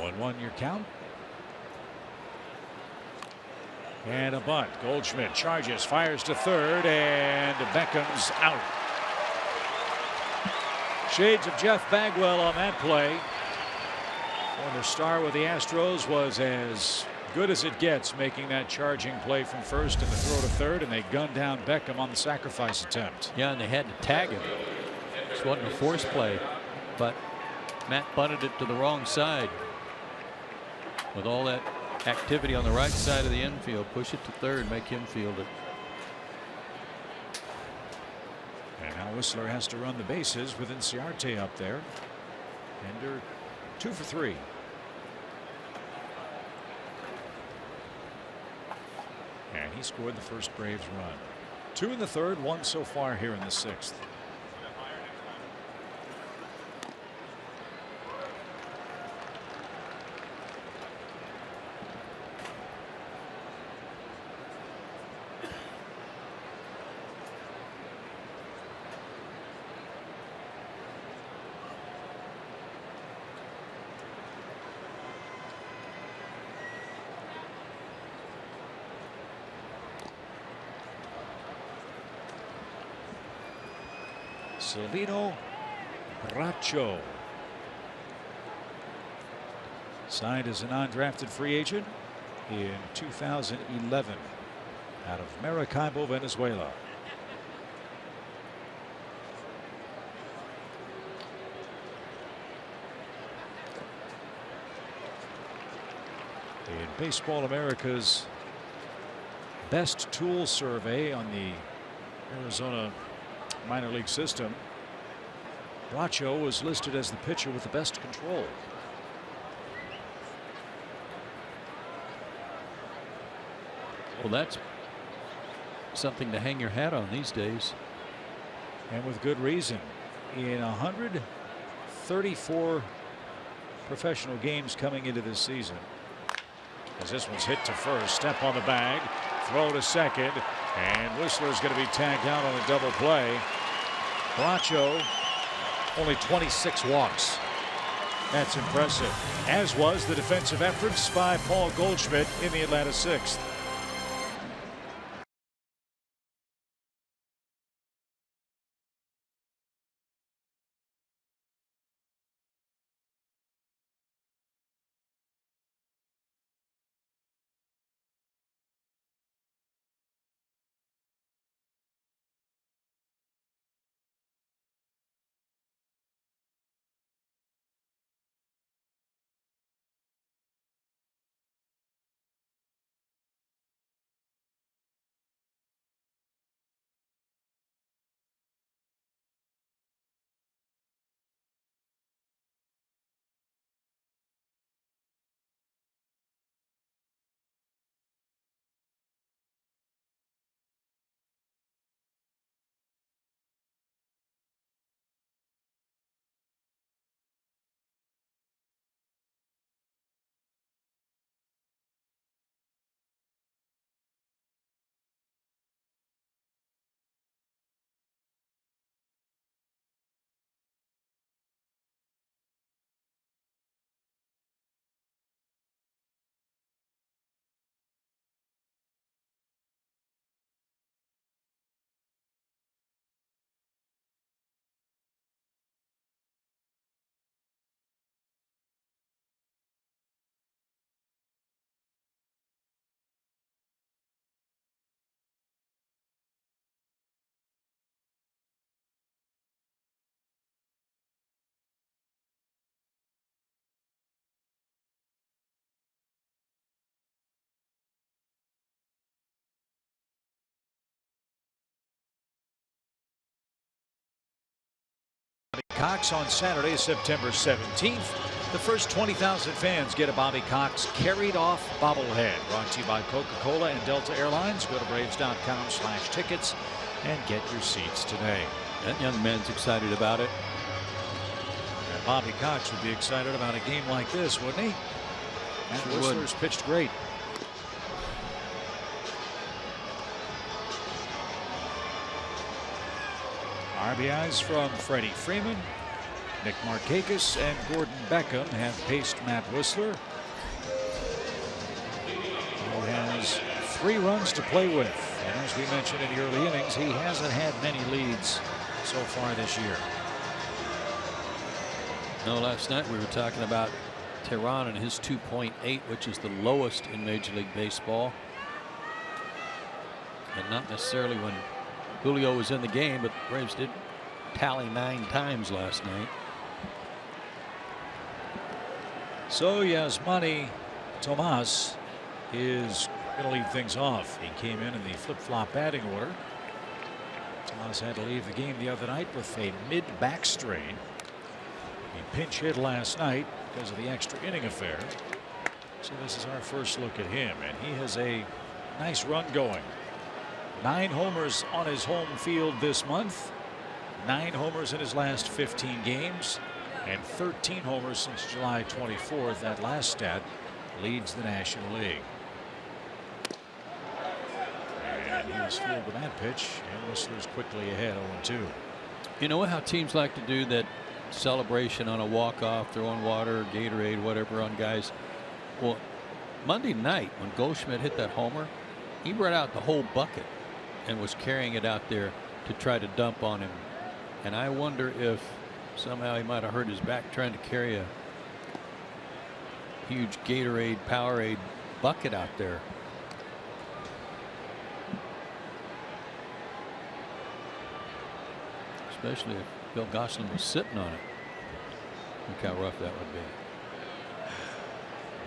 And 1 your count. And a bunt. Goldschmidt charges, fires to third, and Beckham's out. Shades of Jeff Bagwell on that play. Former star with the Astros was as good as it gets, making that charging play from first and the throw to third, and they gunned down Beckham on the sacrifice attempt. Yeah, and they had to tag him. This wasn't a force play, but Matt bunted it to the wrong side. With all that activity on the right side of the infield, push it to third, make him field it. And now Whistler has to run the bases with Inciarte up there. Ender 2 for 3. And he scored the first Braves run. 2 in the 3rd, 1 so far here in the 6th. Silvino Bracho signed as an undrafted free agent in 2011 out of Maracaibo, Venezuela. In Baseball America's best tool survey on the Arizona minor league system, Bracho was listed as the pitcher with the best control. Well, that's something to hang your hat on these days. And with good reason. In 134 professional games coming into this season, as this one's hit to first, step on the bag, throw to second, and Whistler's going to be tagged out on a double play. Bracho only 26 walks. That's impressive, as was the defensive efforts by Paul Goldschmidt in the Atlanta 6th. Cox on Saturday, September 17th. The first 20,000 fans get a Bobby Cox carried off bobblehead. Brought to you by Coca-Cola and Delta Airlines. Go to Braves.com/tickets and get your seats today. That young man's excited about it. And Bobby Cox would be excited about a game like this, wouldn't he? And Sure Whistler's pitched great. RBIs from Freddie Freeman, Nick Markakis, and Gordon Beckham have paced Matt Whistler, who has 3 runs to play with. And as we mentioned in the early innings, he hasn't had many leads so far this year. No, last night we were talking about Tehran and his 2.8, which is the lowest in Major League Baseball. And not necessarily when Julio was in the game, but the Braves did tally 9 times last night. So Yasmani Tomas is going to lead things off. He came in the flip-flop batting order. Tomas had to leave the game the other night with a mid-back strain. He pinch hit last night because of the extra inning affair. So this is our first look at him, and he has a nice run going. 9 homers on his home field this month. 9 homers in his last 15 games. And 13 homers since July 24th. That last stat leads the National League. And he was fooled with that pitch, and Whistler's quickly ahead 0-2. You know how teams like to do that celebration on a walk-off, throwing water, Gatorade, whatever on guys? Well, Monday night when Goldschmidt hit that homer, he brought out the whole bucket and was carrying it out there to try to dump on him. And I wonder if somehow he might have hurt his back trying to carry a huge Gatorade, Powerade bucket out there. Especially if Bill Gosselin was sitting on it. Look how rough that would be.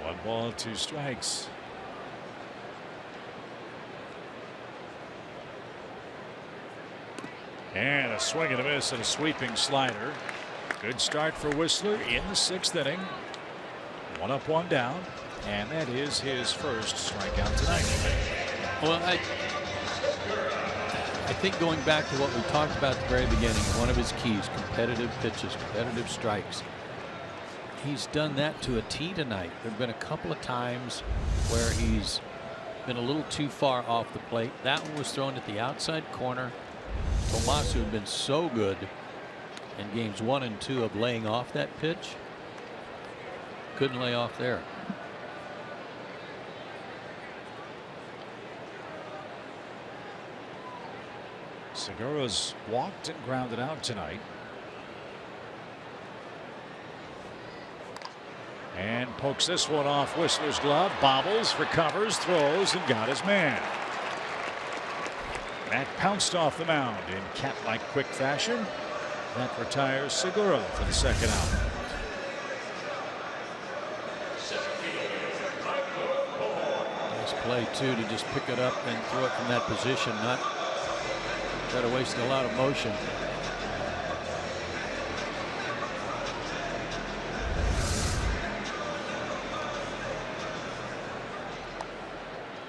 1 ball, 2 strikes. And a swing and a miss and a sweeping slider. Good start for Whistler in the 6th inning. 1 up, 1 down, and that is his first strikeout tonight. Well, I think going back to what we talked about at the very beginning, one of his keys, competitive pitches, competitive strikes. He's done that to a T tonight. There have been a couple of times where he's been a little too far off the plate. That one was thrown at the outside corner. Tomas, who had been so good in games 1 and 2 of laying off that pitch, couldn't lay off there. Segura's walked and grounded out tonight. And pokes this one off Whistler's glove, bobbles, recovers, throws, and got his man. Matt pounced off the mound in cat-like quick fashion. That retires Segura for the 2nd out. Nice play too, to just pick it up and throw it from that position, not try to waste a lot of motion.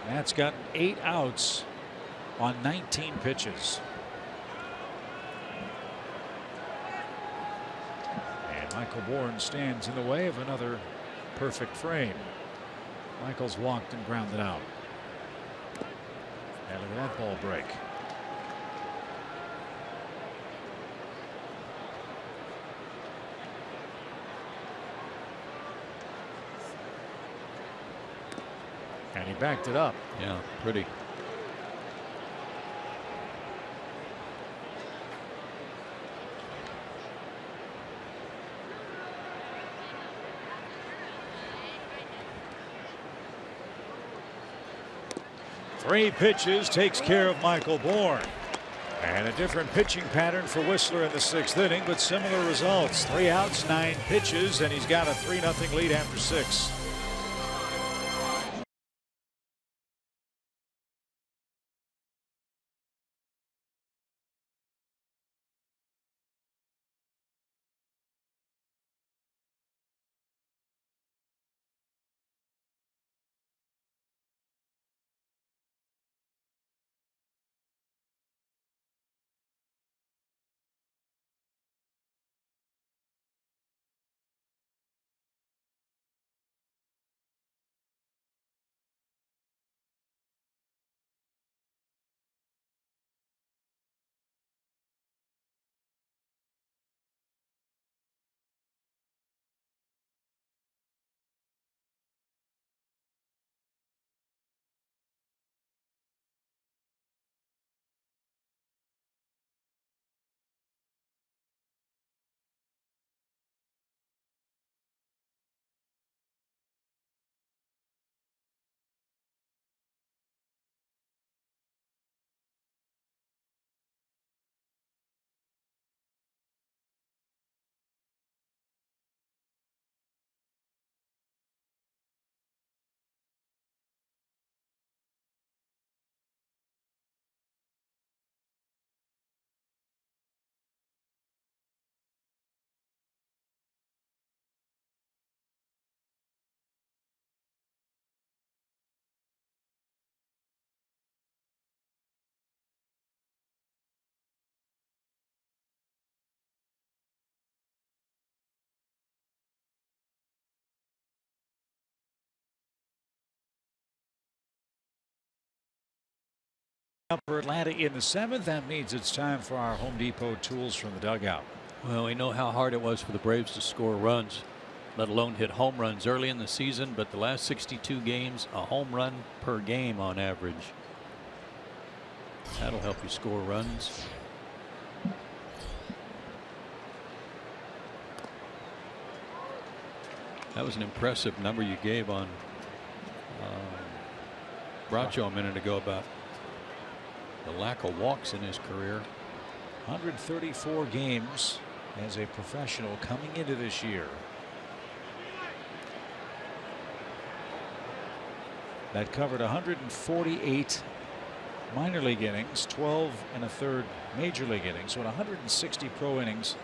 Matt's got 8 outs on 19 pitches. And Michael Bourne stands in the way of another perfect frame. Michael's walked and grounded out. And look at that ball break. And he backed it up. Yeah, pretty. Three pitches takes care of Michael Bourne. And a different pitching pattern for Whistler in the 6th inning, but similar results. 3 outs, 9 pitches, and he's got a 3-0 lead after 6. Up for Atlanta in the 7th. That means it's time for our Home Depot tools from the dugout. Well, we know how hard it was for the Braves to score runs, let alone hit home runs early in the season, but the last 62 games, a home run per game on average. That'll help you score runs. That was an impressive number you gave on Bracho a minute ago about the lack of walks in his career. 134 games as a professional coming into this year. That covered 148 minor league innings, 12 1/3 major league innings. So in 160 pro innings,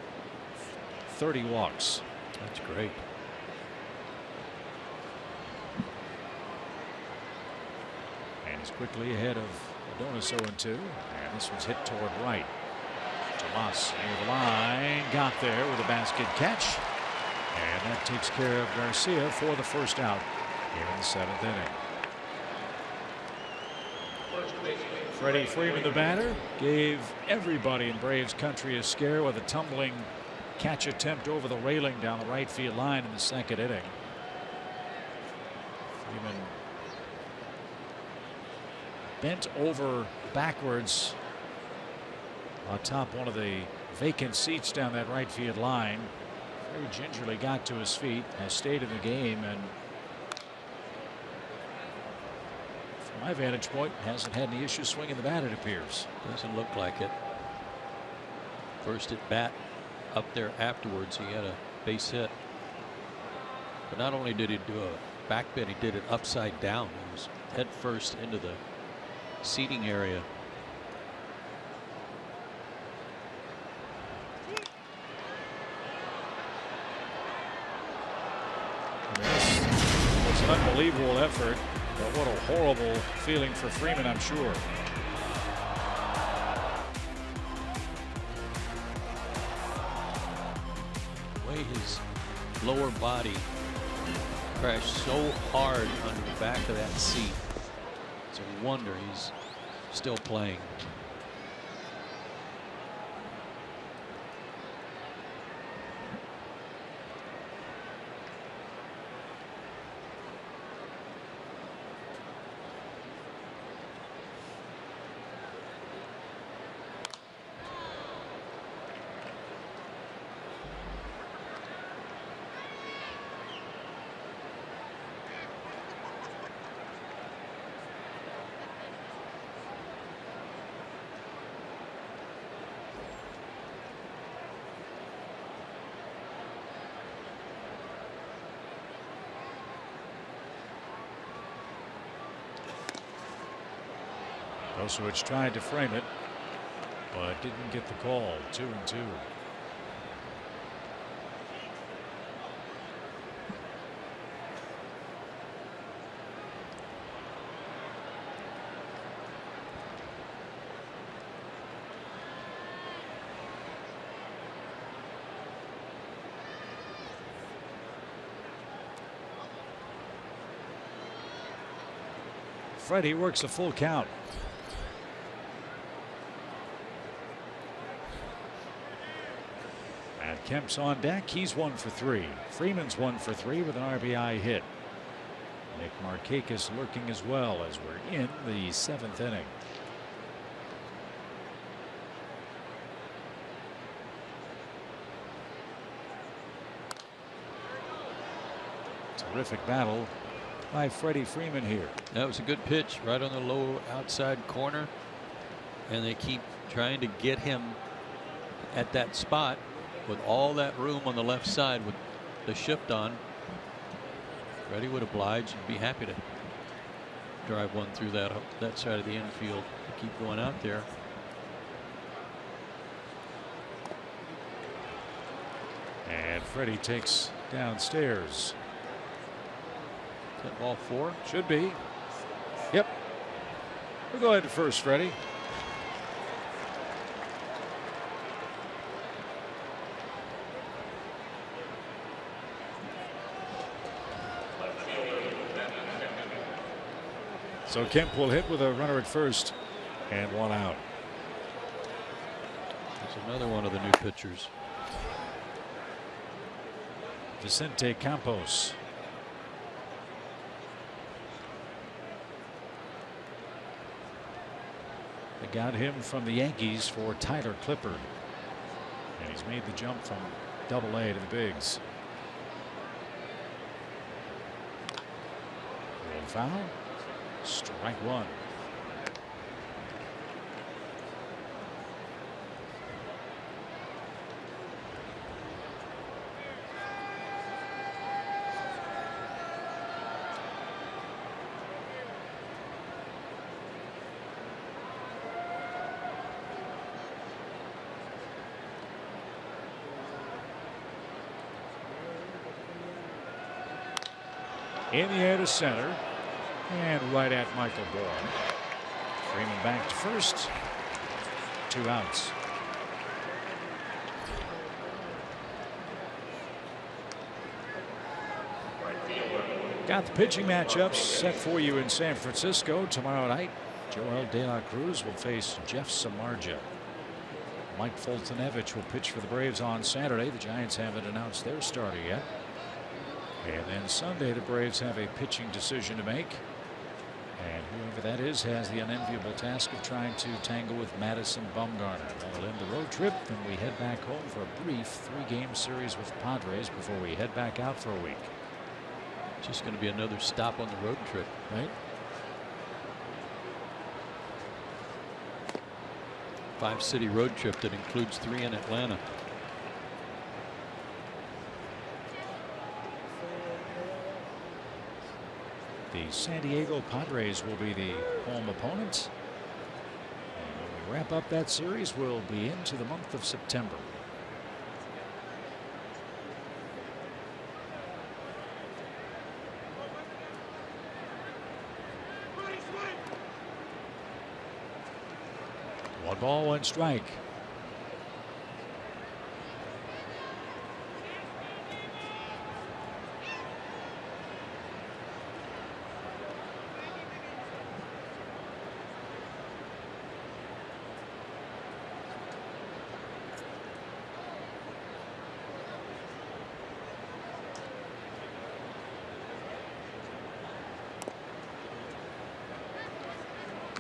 30 walks. That's great. And he's quickly ahead of Adonis 0-2. And this one's hit toward right. Tomas near the line, got there with a basket catch. And that takes care of Garcia for the first out here in the 7th inning. Freddie Freeman, the batter, gave everybody in Braves country a scare with a tumbling catch attempt over the railing down the right field line in the 2nd inning. Freeman bent over backwards atop one of the vacant seats down that right field line. Very gingerly got to his feet, has stayed in the game, and from my vantage point hasn't had any issues swinging the bat, it appears. Doesn't look like it. First at bat, up there afterwards he had a base hit. But not only did he do a back bend, he did it upside down. He was head first into the seating area. It's an unbelievable effort, but what a horrible feeling for Freeman, I'm sure. The way his lower body crashed so hard under the back of that seat. It's a wonder he's still playing. Osowich tried to frame it, but didn't get the call. 2-2. Freddie works a full count. Kemp's on deck. He's 1 for 3. Freeman's 1 for 3 with an RBI hit. Nick Markakis lurking as well as we're in the 7th inning. Terrific battle by Freddie Freeman here. That was a good pitch right on the low outside corner, and they keep trying to get him at that spot with all that room on the left side with the shift on. Freddie would oblige and be happy to drive one through that side of the infield to keep going out there. And Freddie takes downstairs. Is that ball 4? Should be. Yep. We'll go ahead first, Freddie. So Kemp will hit with a runner at first and 1 out. There's another one of the new pitchers. Vicente Campos. They got him from the Yankees for Tyler Clippard. And he's made the jump from Double-A to the bigs. Roll foul. Strike 1. In the air to center and right at Michael Bourne. Freeman back to first. 2 outs. Got the pitching matchups set for you in San Francisco tomorrow night. Joel De La Cruz will face Jeff Samardzija. Mike Foltynewicz will pitch for the Braves on Saturday. The Giants haven't announced their starter yet. And then Sunday, the Braves have a pitching decision to make. And whoever that is has the unenviable task of trying to tangle with Madison Bumgarner. That'll end the road trip. Then we head back home for a brief 3-game series with the Padres before we head back out for a week. Just going to be another stop on the road trip, right? 5-city road trip that includes 3 in Atlanta. The San Diego Padres will be the home opponent. And when we wrap up that series, we'll be into the month of September. One ball, 1 strike.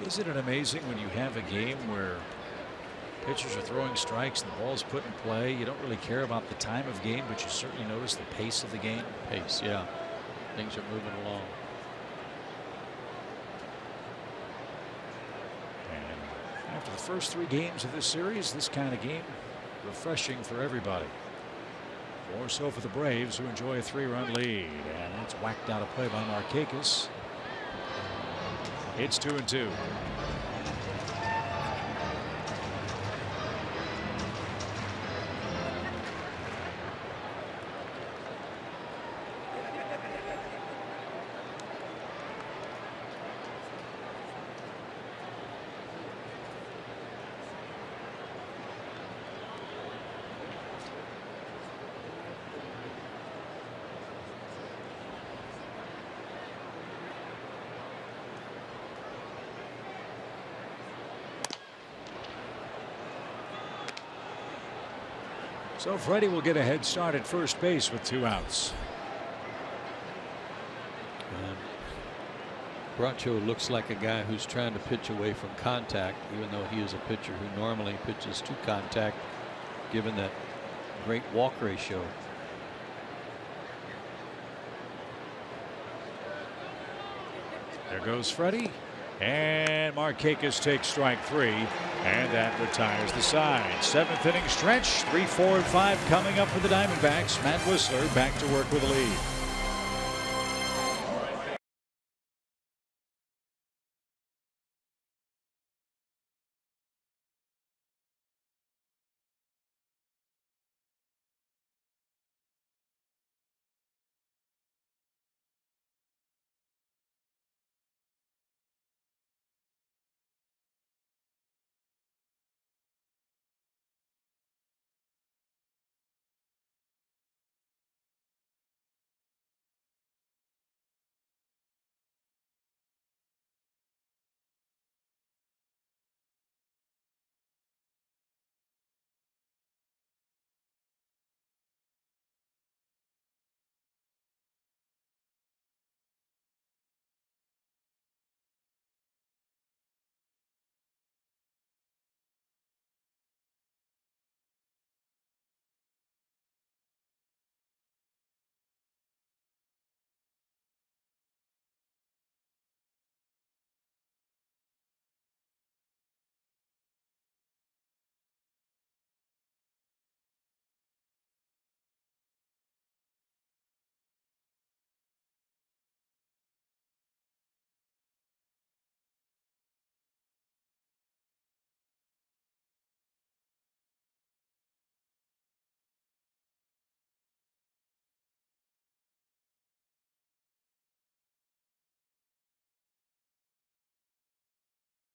Isn't it amazing when you have a game where pitchers are throwing strikes and the ball's put in play? You don't really care about the time of game, but you certainly notice the pace of the game. Pace, yeah. Things are moving along. And after the first 3 games of this series, this kind of game, refreshing for everybody. More so for the Braves, who enjoy a 3-run lead. And it's whacked out of play by Markakis. It's 2-2. So Freddie will get a head start at first base with 2 outs. Bracho looks like a guy who's trying to pitch away from contact, even though he is a pitcher who normally pitches to contact, given that great walk ratio. There goes Freddie. And Markakis takes strike 3, and that retires the side. 7th inning stretch, 3, 4, and 5 coming up for the Diamondbacks. Matt Whistler back to work with a lead.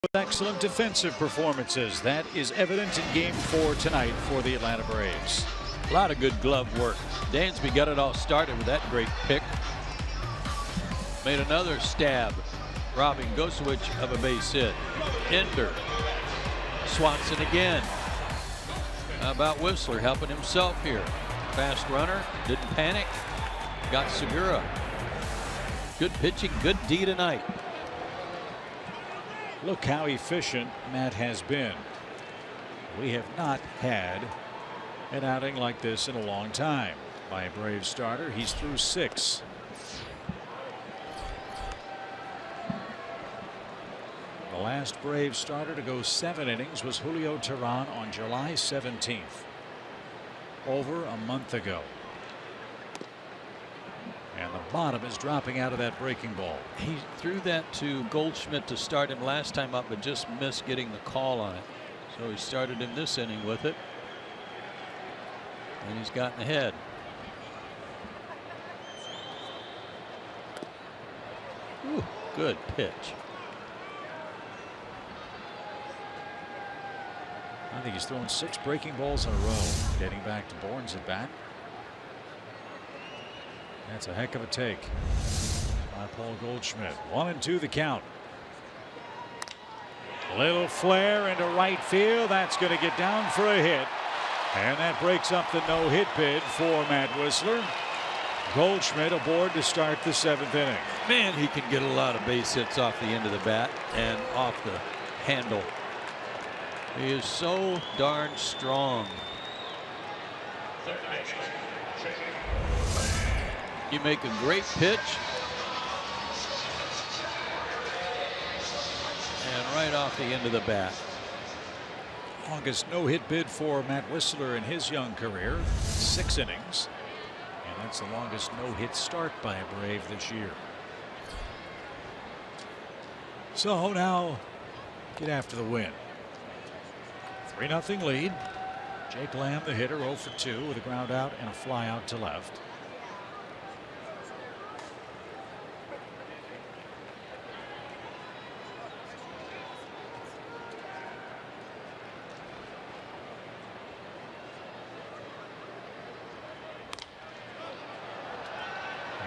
With excellent defensive performances. That is evident in Game 4 tonight for the Atlanta Braves. A lot of good glove work. Dansby got it all started with that great pick. Made another stab, robbing Gosewich of a base hit. Ender. Swanson again. How about Whistler helping himself here? Fast runner, didn't panic. Got Segura. Good pitching, good D tonight. Look how efficient Matt has been. We have not had an outing like this in a long time by a Braves starter. He's through 6. The last Braves starter to go 7 innings was Julio Teheran on July 17th, over a month ago. And the bottom is dropping out of that breaking ball. He threw that to Goldschmidt to start him last time up, but just missed getting the call on it. So he started him this inning with it. And he's gotten ahead. Ooh, good pitch. I think he's thrown 6 breaking balls in a row. Getting back to Bourne's at bat. That's a heck of a take by Paul Goldschmidt. 1-2 the count. Little flare into right field. That's going to get down for a hit. And that breaks up the no-hit bid for Matt Whistler. Goldschmidt aboard to start the 7th inning. Man, he can get a lot of base hits off the end of the bat and off the handle. He is so darn strong. You make a great pitch. And right off the end of the bat. Longest no-hit bid for Matt Whistler in his young career. 6 innings. And that's the longest no-hit start by a Brave this year. So now get after the win. 3-0 lead. Jake Lamb, the hitter, 0 for 2 with a ground out and a fly out to left.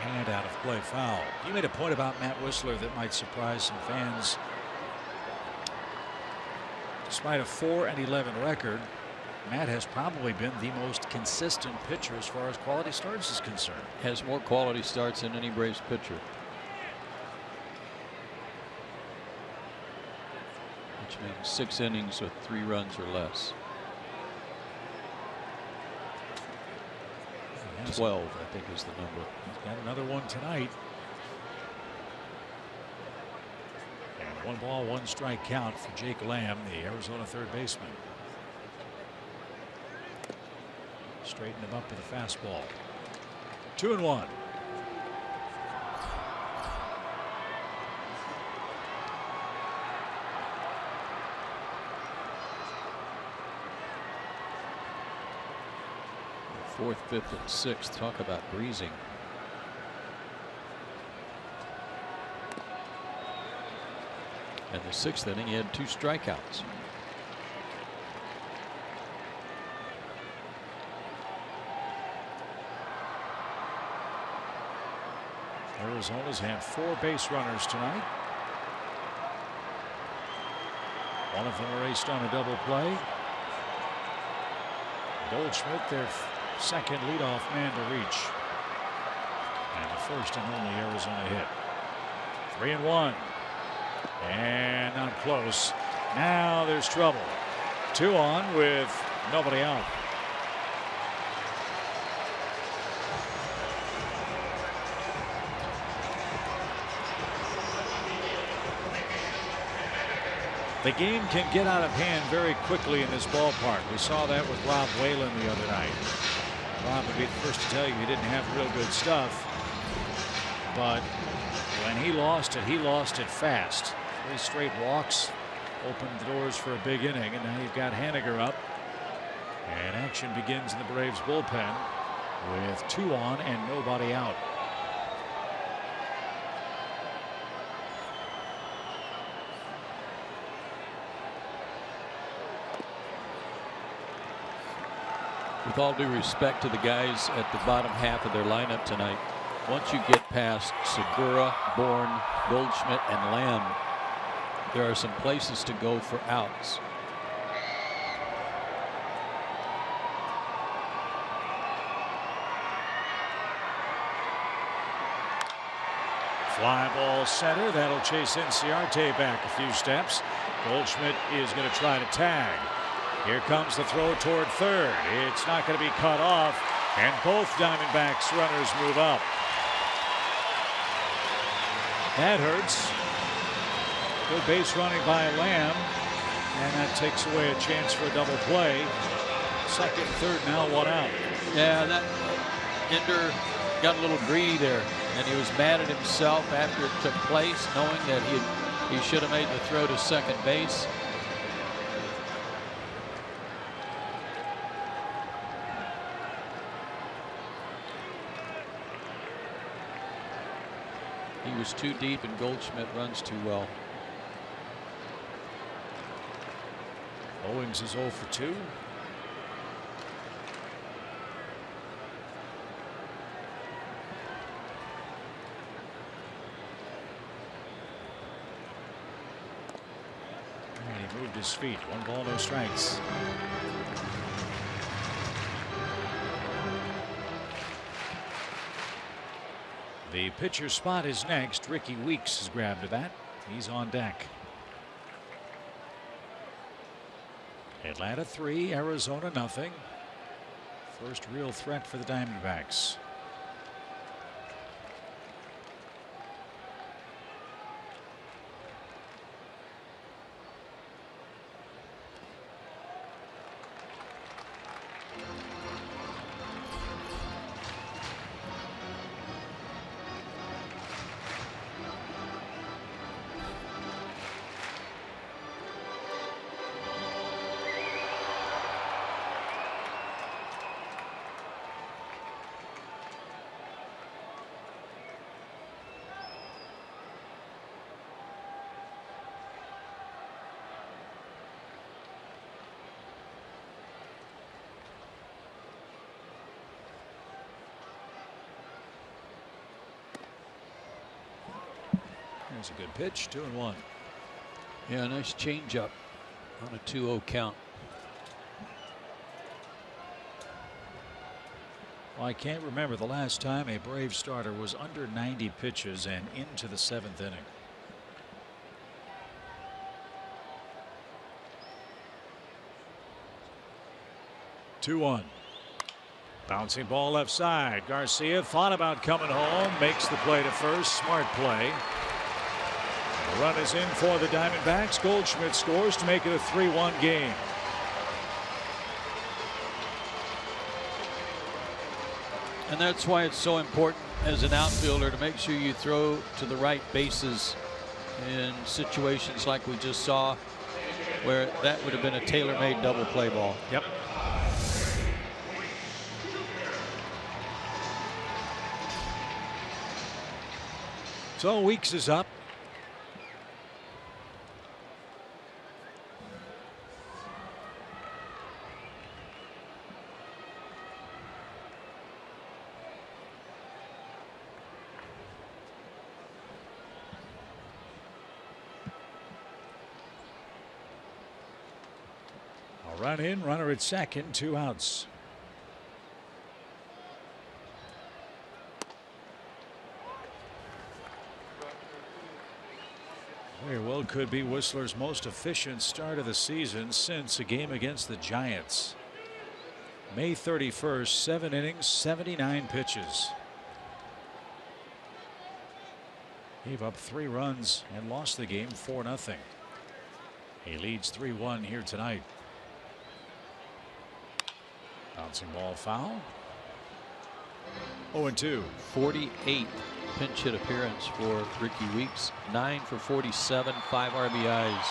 And out of play, foul. You made a point about Matt Whistler that might surprise some fans. Despite a 4-11 record, Matt has probably been the most consistent pitcher as far as quality starts is concerned. Has more quality starts than any Braves pitcher. Which means 6 innings with 3 runs or less. 12, I think, is the number. He's got another one tonight. And 1 ball, 1 strike count for Jake Lamb, the Arizona third baseman. Straighten him up with a fastball. 2-1. Fourth, fifth, and sixth. Talk about breezing. And the 6th inning, he had 2 strikeouts. Arizona's had 4 base runners tonight. One of them raced on a double play. Goldschmidt, their second leadoff man to reach. And the first and only Arizona hit. 3-1. And not close. Now there's trouble. 2 on with nobody out. The game can get out of hand very quickly in this ballpark. We saw that with Rob Whalen the other night. Rob would be the first to tell you he didn't have real good stuff. But when he lost it fast. 3 straight walks opened the doors for a big inning. And now you've got Haniger up. And action begins in the Braves bullpen with 2 on and nobody out. with all due respect to the guys at the bottom half of their lineup tonight, once you get past Segura, Bourne, Goldschmidt, and Lamb, there are some places to go for outs. Fly ball center. That'll chase Inciarte back a few steps. Goldschmidt is going to try to tag. Here comes the throw toward third. It's not going to be cut off, and both Diamondbacks runners move up. That hurts. Good base running by Lamb, and that takes away a chance for a double play. Second, third, now one out. Yeah, that Ender got a little greedy there, and he was mad at himself after it took place, knowing that he should have made the throw to second base. He was too deep, and Goldschmidt runs too well. Owings is 0 for 2. And he moved his feet. 1 ball, no strikes. The pitcher spot is next. Ricky Weeks has grabbed the bat. He's on deck. Atlanta 3, Arizona nothing. First real threat for the Diamondbacks. There's a good pitch, 2-1. Yeah, nice changeup on a 2-0 count. Well, I can't remember the last time a Brave starter was under 90 pitches and into the 7th inning. Two-1. Bouncing ball left side. Garcia thought about coming home, makes the play to first. Smart play. The run is in for the Diamondbacks. Goldschmidt scores to make it a 3-1 game. And that's why it's so important as an outfielder to make sure you throw to the right bases in situations like we just saw, where that would have been a tailor-made double play ball. Yep. So Weeks is up. A run in, runner at second, 2 outs. Very well could be Whistler's most efficient start of the season since a game against the Giants. May 31st, 7 innings, 79 pitches. Gave up 3 runs and lost the game 4-0. He leads 3-1 here tonight. Bouncing ball foul. 0-2. 48 pinch hit appearance for Ricky Weeks. 9 for 47, 5 RBIs.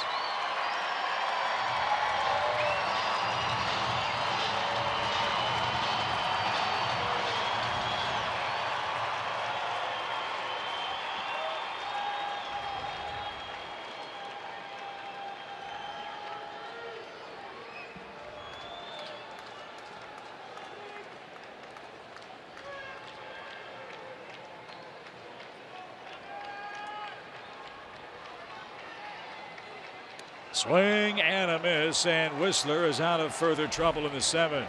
Swing and a miss, and Whistler is out of further trouble in the 7th.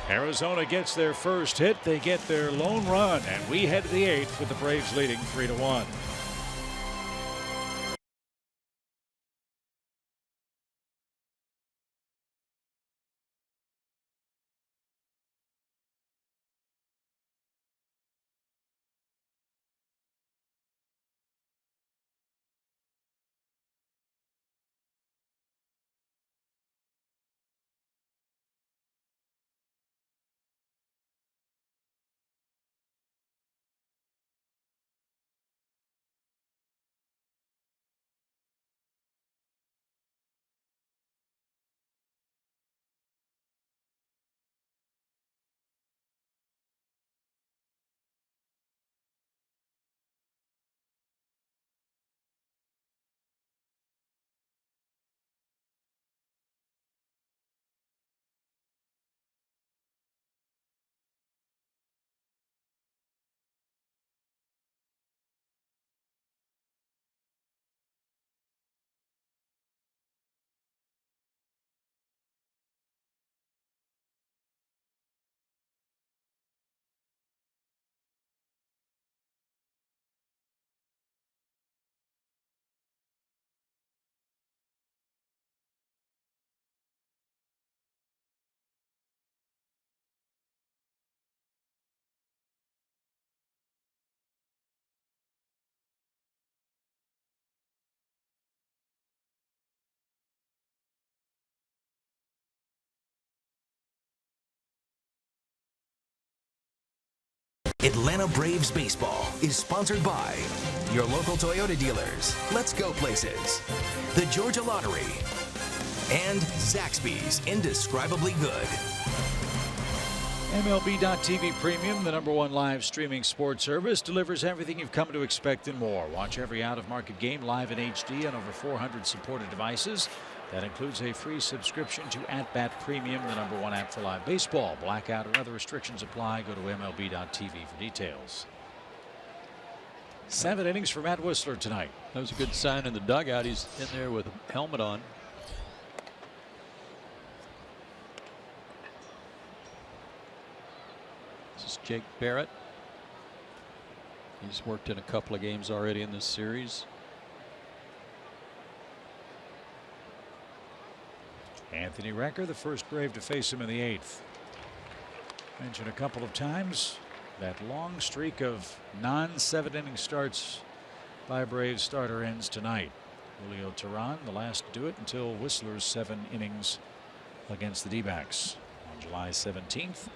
Arizona gets their first hit. They get their lone run, and we head to the 8th with the Braves leading 3-1. Atlanta Braves baseball is sponsored by your local Toyota dealers, Let's Go Places, the Georgia Lottery, and Zaxby's Indescribably Good. MLB.TV Premium, the #1 live streaming sports service, delivers everything you've come to expect and more. Watch every out-of-market game live in HD on over 400 supported devices. That includes a free subscription to At Bat Premium, the #1 app for live baseball. Blackout and other restrictions apply. Go to MLB.TV for details. 7 innings for Matt Whistler tonight. That was a good sign in the dugout. He's in there with a helmet on. This is Jake Barrett. He's worked in a couple of games already in this series. Anthony Recker, the first Brave to face him in the 8th. Mentioned a couple of times that long streak of non-7 inning starts by Braves starter ends tonight. Julio Teheran, the last to do it until Whistler's 7 innings against the D-backs on July 17th.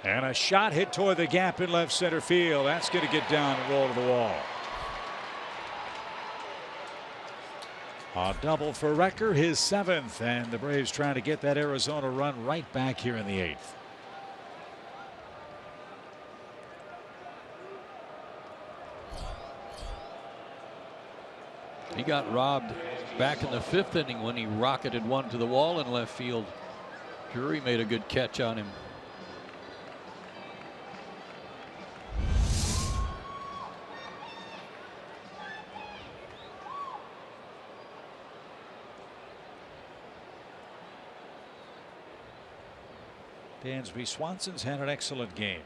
And a shot hit toward the gap in left center field. That's going to get down and roll to the wall. A double for Recker, his 7th, and the Braves trying to get that Arizona run right back here in the 8th. He got robbed back in the 5th inning when he rocketed one to the wall in left field. Drury made a good catch on him. Dansby Swanson's had an excellent game.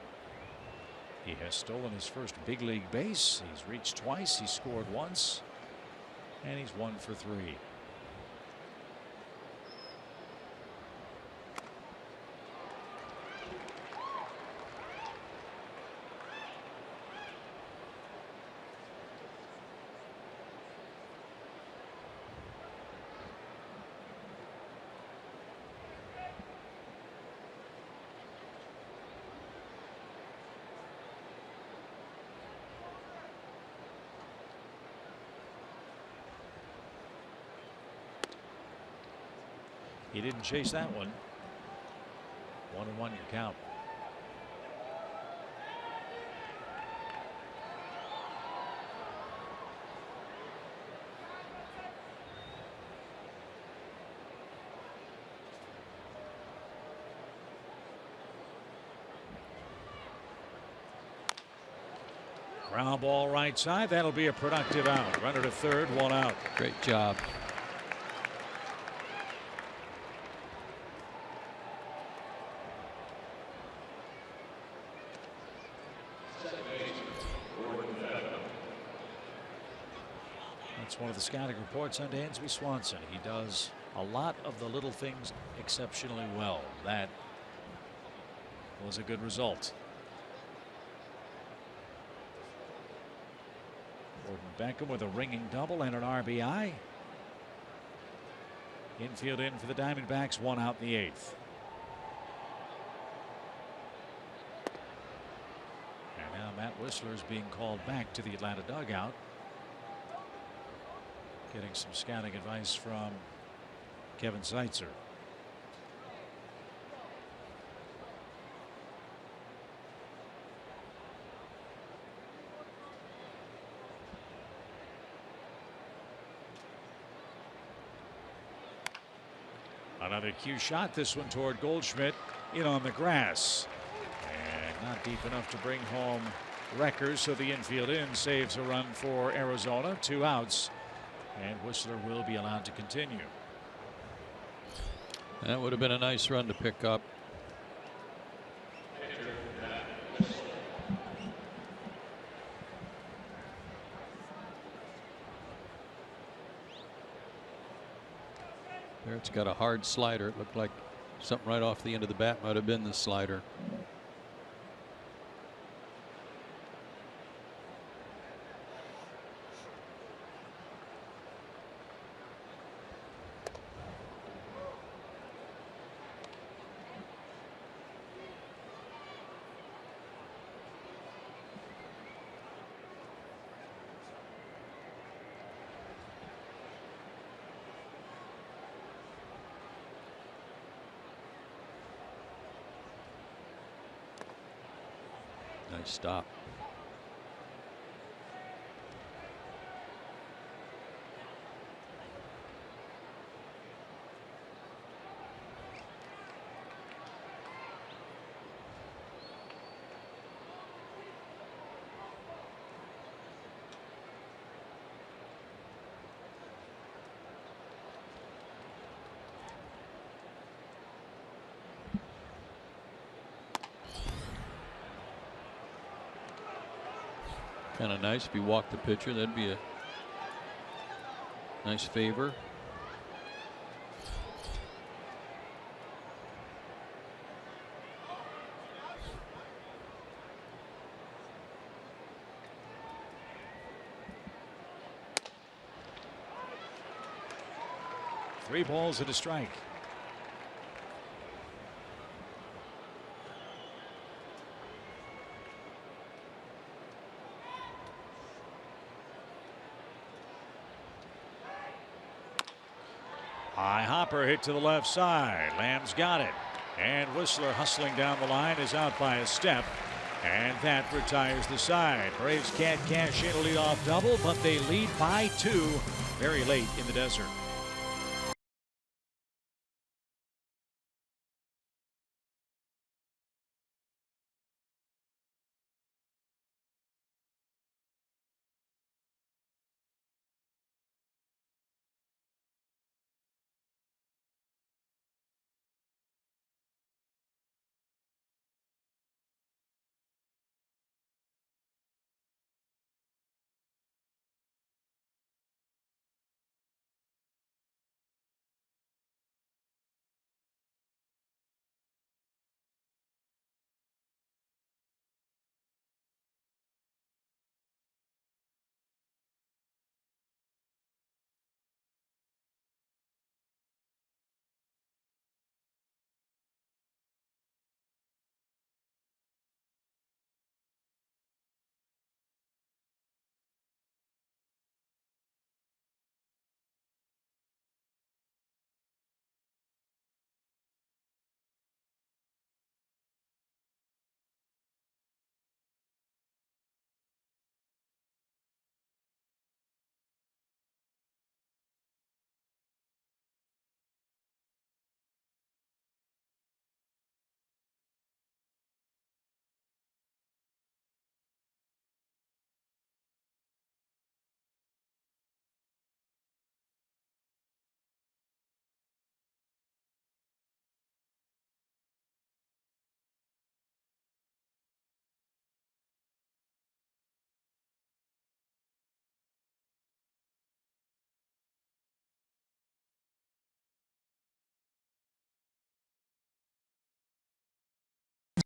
He has stolen his first big league base. He's reached twice. He's scored once. And he's 1 for 3. He didn't chase that one. 1-1 your count. Ground ball right side. That'll be a productive out. Runner to third, one out. Great job. That's one of the scouting reports on Dansby Swanson. He does a lot of the little things exceptionally well. That was a good result. Gordon Beckham with a ringing double and an RBI. Infield in for the Diamondbacks, one out in the eighth. And now Matt Whistler is being called back to the Atlanta dugout. Getting some scouting advice from Kevin Seitzer. Another cue shot, this one toward Goldschmidt, in on the grass. And not deep enough to bring home Reckers, so the infield in saves a run for Arizona. 2 outs. And Whistler will be allowed to continue. That would have been a nice run to pick up. There, it's got a hard slider. It looked like something right off the end of the bat might have been the slider. Nice stop. Kind of nice if you walk the pitcher. That'd be a nice favor. Three balls and a strike. High hopper hit to the left side. Lamb's got it. And Whistler hustling down the line is out by a step. And that retires the side. Braves can't cash in a leadoff double, but they lead by 2 very late in the desert.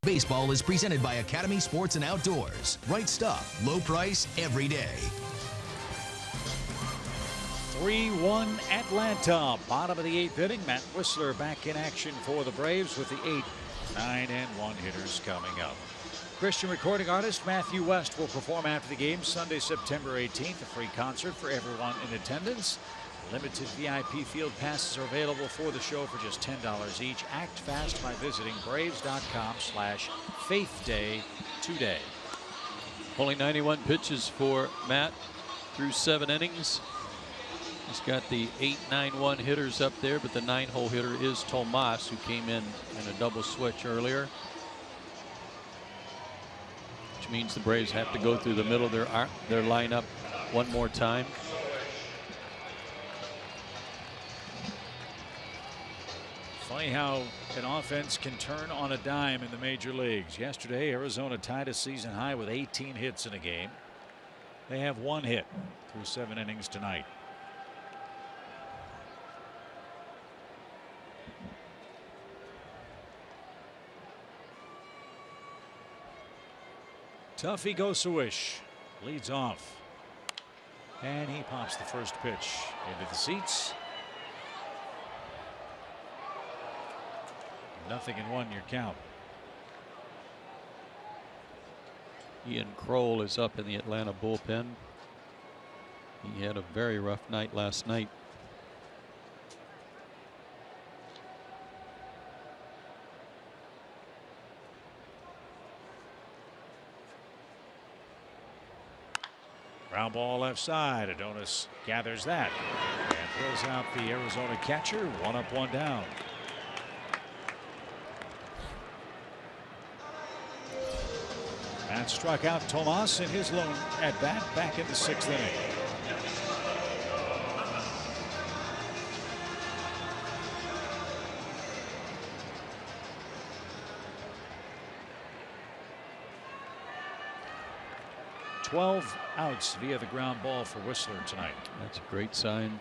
Baseball is presented by Academy Sports and Outdoors. Right stuff, low price, every day. 3-1 Atlanta. Bottom of the 8th inning. Matt Whistler back in action for the Braves with the 8, 9, and 1 hitters coming up. Christian recording artist Matthew West will perform after the game Sunday, September 18th. A free concert for everyone in attendance. Limited VIP field passes are available for the show for just $10 each. Act fast by visiting Braves.com/faithday today. Only 91 pitches for Matt through 7 innings. He's got the 8-9-1 hitters up there, but the 9-hole hitter is Tomas, who came in a double switch earlier. Which means the Braves have to go through the middle of their lineup one more time. Funny how an offense can turn on a dime in the major leagues. Yesterday, Arizona tied a season high with 18 hits in a game. They have 1 hit through 7 innings tonight. Tuffy Gosawish leads off. And he pops the first pitch into the seats. 0-1 your count. Ian Kroll is up in the Atlanta bullpen. He had a very rough night last night. Ground ball left side. Adonis gathers that and throws out the Arizona catcher. 1 up, 1 down. Matt struck out Tomas in his lone at bat back in the 6th inning. $12 outs via the ground ball for Whistler tonight. That's a great sign.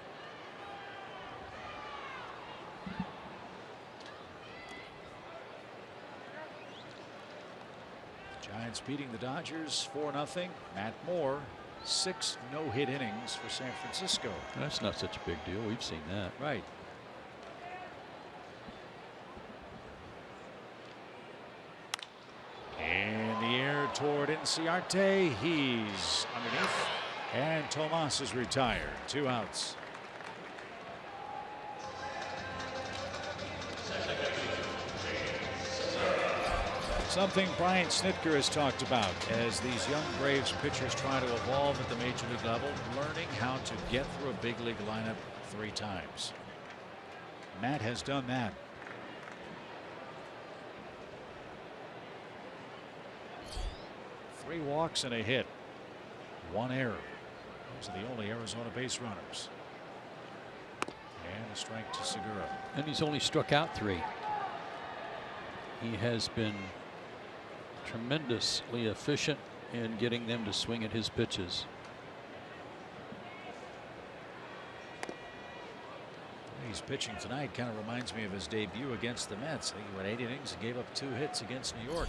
Giants beating the Dodgers 4-0. Matt Moore, 6 no-hit innings for San Francisco. That's not such a big deal. We've seen that. Right. In the air toward Inciarte. He's underneath. And Tomas is retired. 2 outs. Something Brian Snitker has talked about as these young Braves pitchers try to evolve at the major league level, learning how to get through a big league lineup 3 times. Matt has done that. Three walks and a hit. 1 error. Those are the only Arizona base runners. And a strike to Segura. And he's only struck out 3. He has been tremendously efficient in getting them to swing at his pitches. He's pitching tonight. Kind of reminds me of his debut against the Mets. He went 8 innings and gave up 2 hits against New York.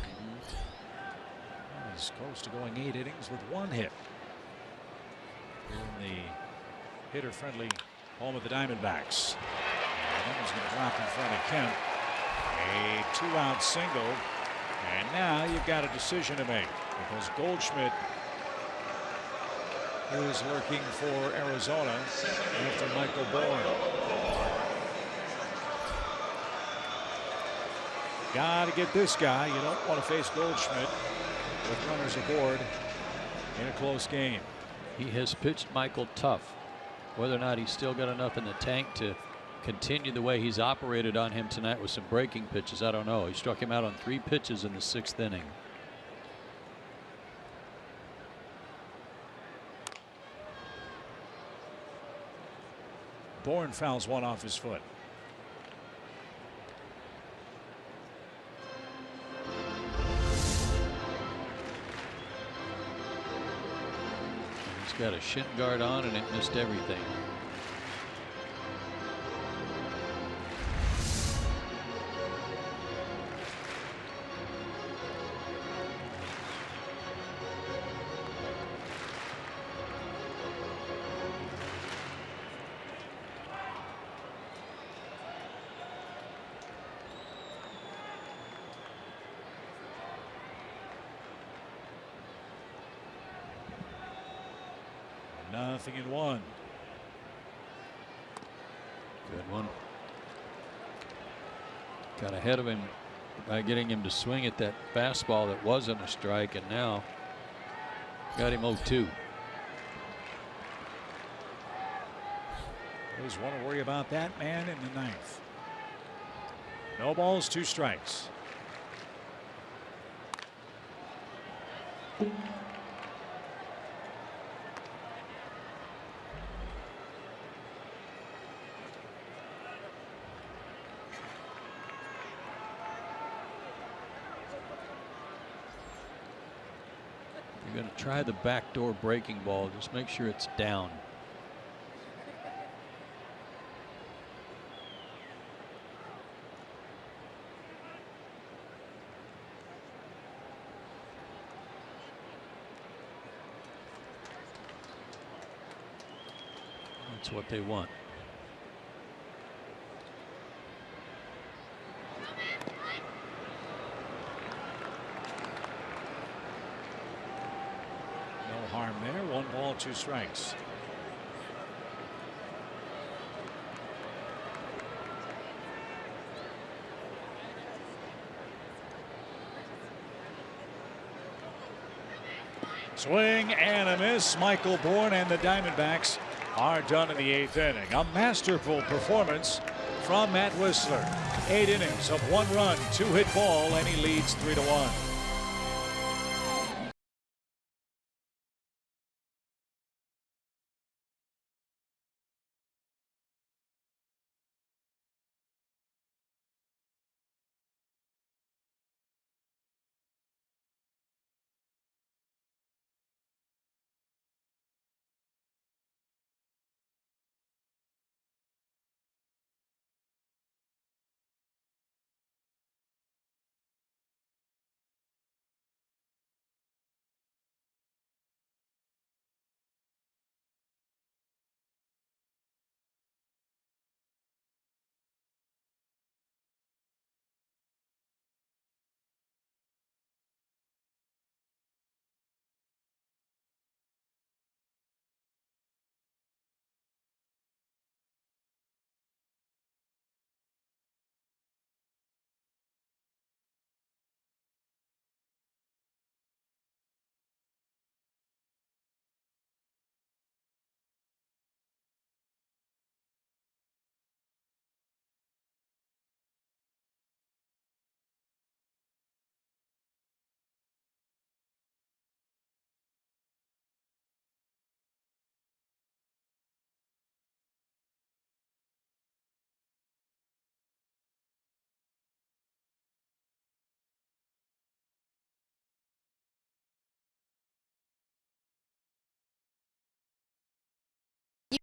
Well, he's close to going 8 innings with 1 hit. Here in the hitter-friendly home of the Diamondbacks. And that one's going to drop in front of Kemp. A 2-out single. And now you've got a decision to make because Goldschmidt is lurking for Arizona after Michael Bourne. Got to get this guy. You don't want to face Goldschmidt with runners aboard in a close game. He has pitched Michael tough. Whether or not he's still got enough in the tank to continue the way he's operated on him tonight with some breaking pitches, I don't know. He struck him out on 3 pitches in the 6th inning. Bourne fouls one off his foot. He's got a shin guard on and it missed everything. 0-1. Good one. Got ahead of him by getting him to swing at that fastball that wasn't a strike, and now got him 0-2. Always want to worry about that man in the ninth. No balls, 2 strikes. You're going to try the backdoor breaking ball. Just make sure it's down. That's what they want. No harm there. 1 ball, 2 strikes. Swing and a miss. Michael Bourne and the Diamondbacks are done in the 8th inning. A masterful performance from Matt Whistler. 8 innings of 1 run, 2 hit ball, and he leads 3-1.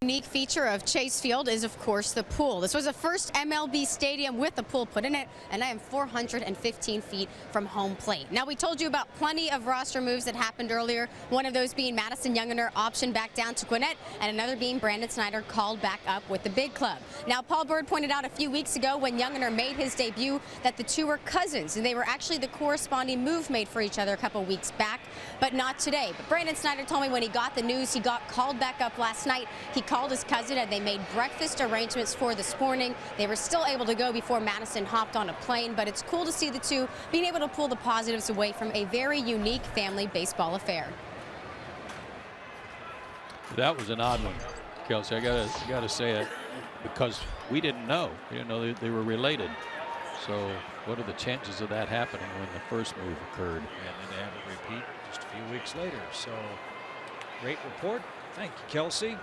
Unique feature of Chase Field is, of course, the pool. This was the first MLB stadium with a pool put in it, and I am 415 feet from home plate. Now, we told you about plenty of roster moves that happened earlier, one of those being Madison Youngener optioned back down to Gwinnett, and another being Brandon Snyder called back up with the big club. Now, Paul Bird pointed out a few weeks ago when Youngener made his debut that the two were cousins, and they were actually the corresponding move made for each other a couple weeks back, but not today. But Brandon Snyder told me when he got the news, he got called back up last night. He called his cousin and they made breakfast arrangements for this morning. They were still able to go before Madison hopped on a plane, but it's cool to see the two being able to pull the positives away from a very unique family baseball affair. That was an odd one, Kelsey. I gotta say it, because we didn't know. We didn't know they were related. So what are the chances of that happening when the first move occurred? And then to have it repeat just a few weeks later. So great report. Thank you, Kelsey.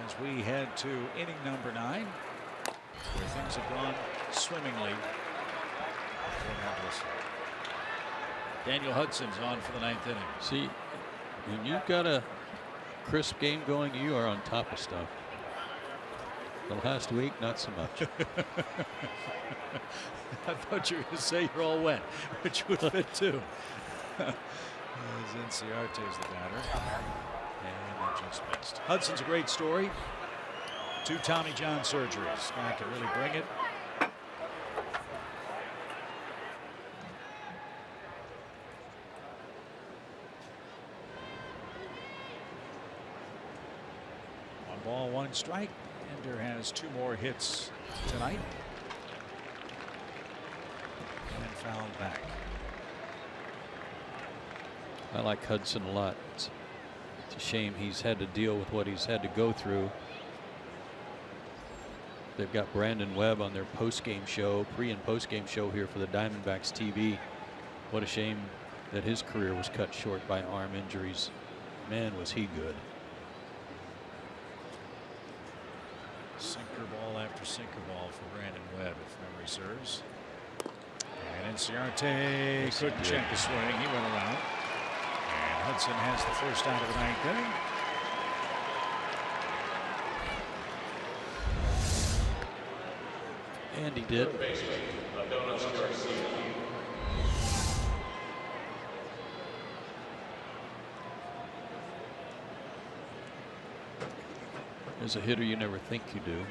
As we head to inning number 9, where things have gone swimmingly. Daniel Hudson's on for the 9th inning. See, when you've got a crisp game going, you are on top of stuff. The last week, not so much. I thought you were going to say you're all wet, which would fit too. As Inciarte's the batter. And that just missed. Hudson's a great story. 2 Tommy John surgeries. Guy can really bring it. ball, 1 strike. Ender has 2 more hits tonight. And fouled back. I like Hudson a lot. It's a shame he's had to deal with what he's had to go through. They've got Brandon Webb on their post-game show, pre and post-game show here for the Diamondbacks TV. What a shame that his career was cut short by arm injuries. Man, was he good. Sinker ball after sinker ball for Brandon Webb, if memory serves. And Inciarte couldn't check the swing. He went around. And Hudson has the first out of the 9th inning. And he did. As a hitter, you never think you do.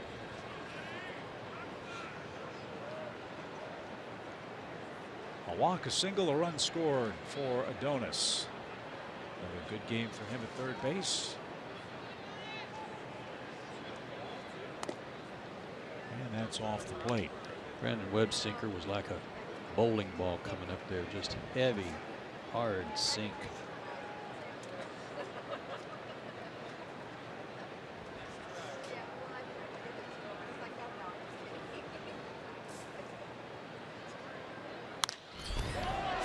A walk, a single, a run scored for Adonis. Another good game for him at third base. And that's off the plate. Brandon Webb's sinker was like a bowling ball coming up there, just heavy, hard sink.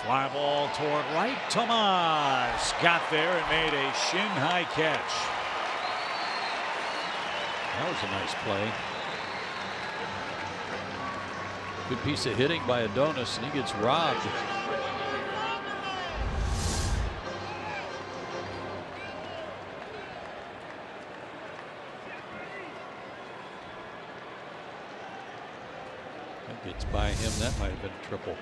Fly ball toward right. Tomas got there and made a shin high catch. That was a nice play. Good piece of hitting by Adonis, and he gets robbed. That gets by him. That might have been a triple.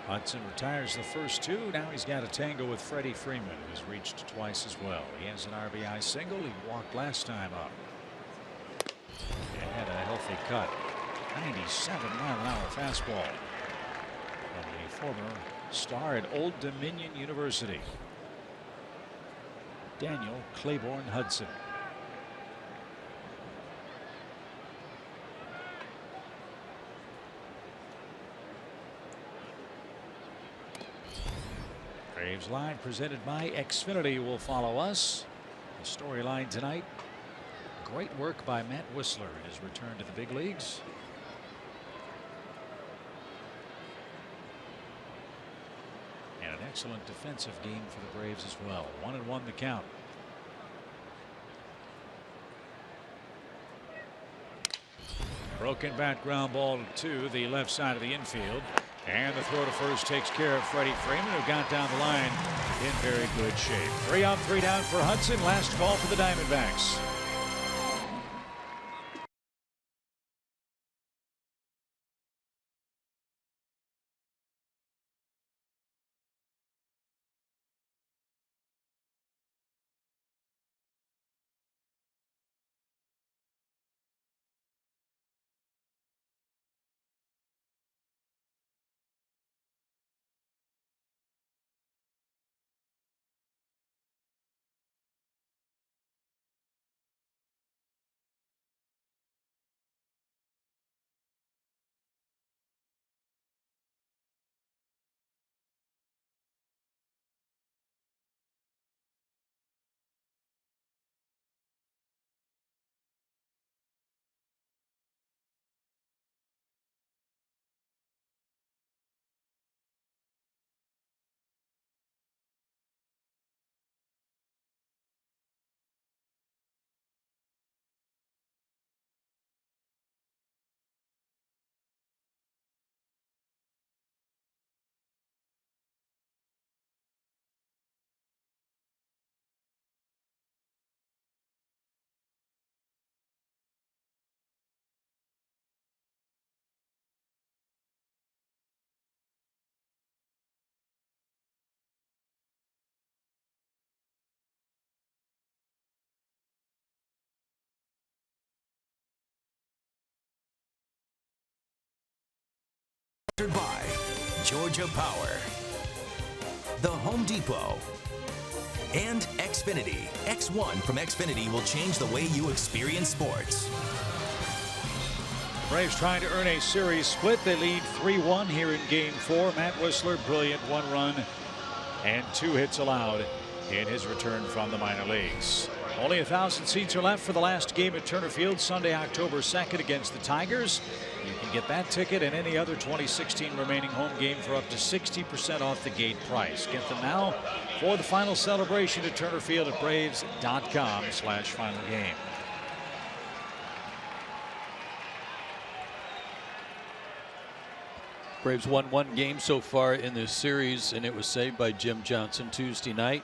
Hudson retires the first 2. Now he's got a tango with Freddie Freeman, who's reached twice as well. He has an RBI single. He walked last time up. And had a healthy cut. 97-mile-an-hour fastball from the former star at Old Dominion University, Daniel Claiborne Hudson. Braves line presented by Xfinity will follow us. The storyline tonight. Great work by Matt Whistler in his return to the big leagues. And an excellent defensive game for the Braves as well. 1-1 the count. Broken bat ground ball to the left side of the infield. And the throw to first takes care of Freddie Freeman, who got down the line in very good shape. 3 up, 3 down for Hudson. Last call for the Diamondbacks. By Georgia Power, the Home Depot, and X Xfinity. X1 from Xfinity will change the way you experience sports. Braves trying to earn a series split. They lead 3-1 here in Game 4. Matt Whistler, brilliant, 1 run and 2 hits allowed in his return from the minor leagues. Only 1,000 seats are left for the last game at Turner Field Sunday, October 2nd against the Tigers. You can get that ticket and any other 2016 remaining home game for up to 60% off the gate price. Get them now for the final celebration at Turner Field at braves.com/final game. Braves won 1 game so far in this series, and it was saved by Jim Johnson Tuesday night.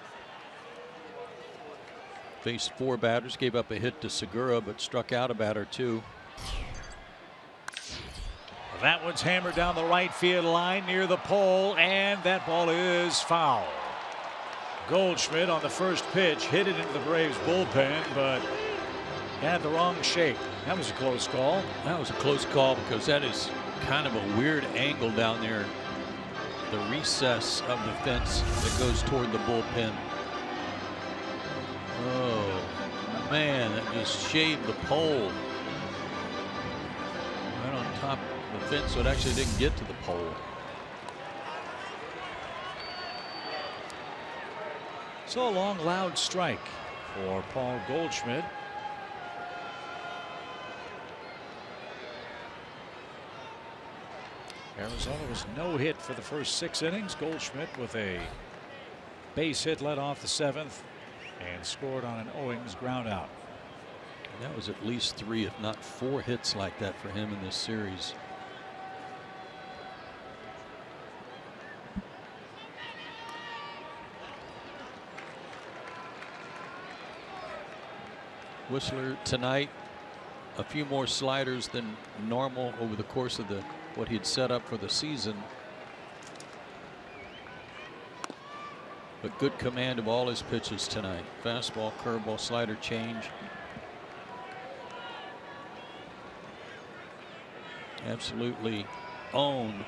Faced 4 batters, gave up a hit to Segura, but struck out a batter too. That one's hammered down the right field line near the pole, and that ball is foul. Goldschmidt on the first pitch hit it into the Braves bullpen, but had the wrong shape. That was a close call. That was a close call because that is kind of a weird angle down there, the recess of the fence that goes toward the bullpen. Oh man, that just shaved the pole right on top of the fence, so it actually didn't get to the pole. So a long, loud strike for Paul Goldschmidt. Arizona was no hit for the first 6 innings. Goldschmidt with a base hit led off the 7th and scored on an Owings ground out. And that was at least 3, if not 4 hits like that for him in this series. Whistler tonight, a few more sliders than normal over the course of what he'd set up for the season. But good command of all his pitches tonight. Fastball, curveball, slider, change. Absolutely owned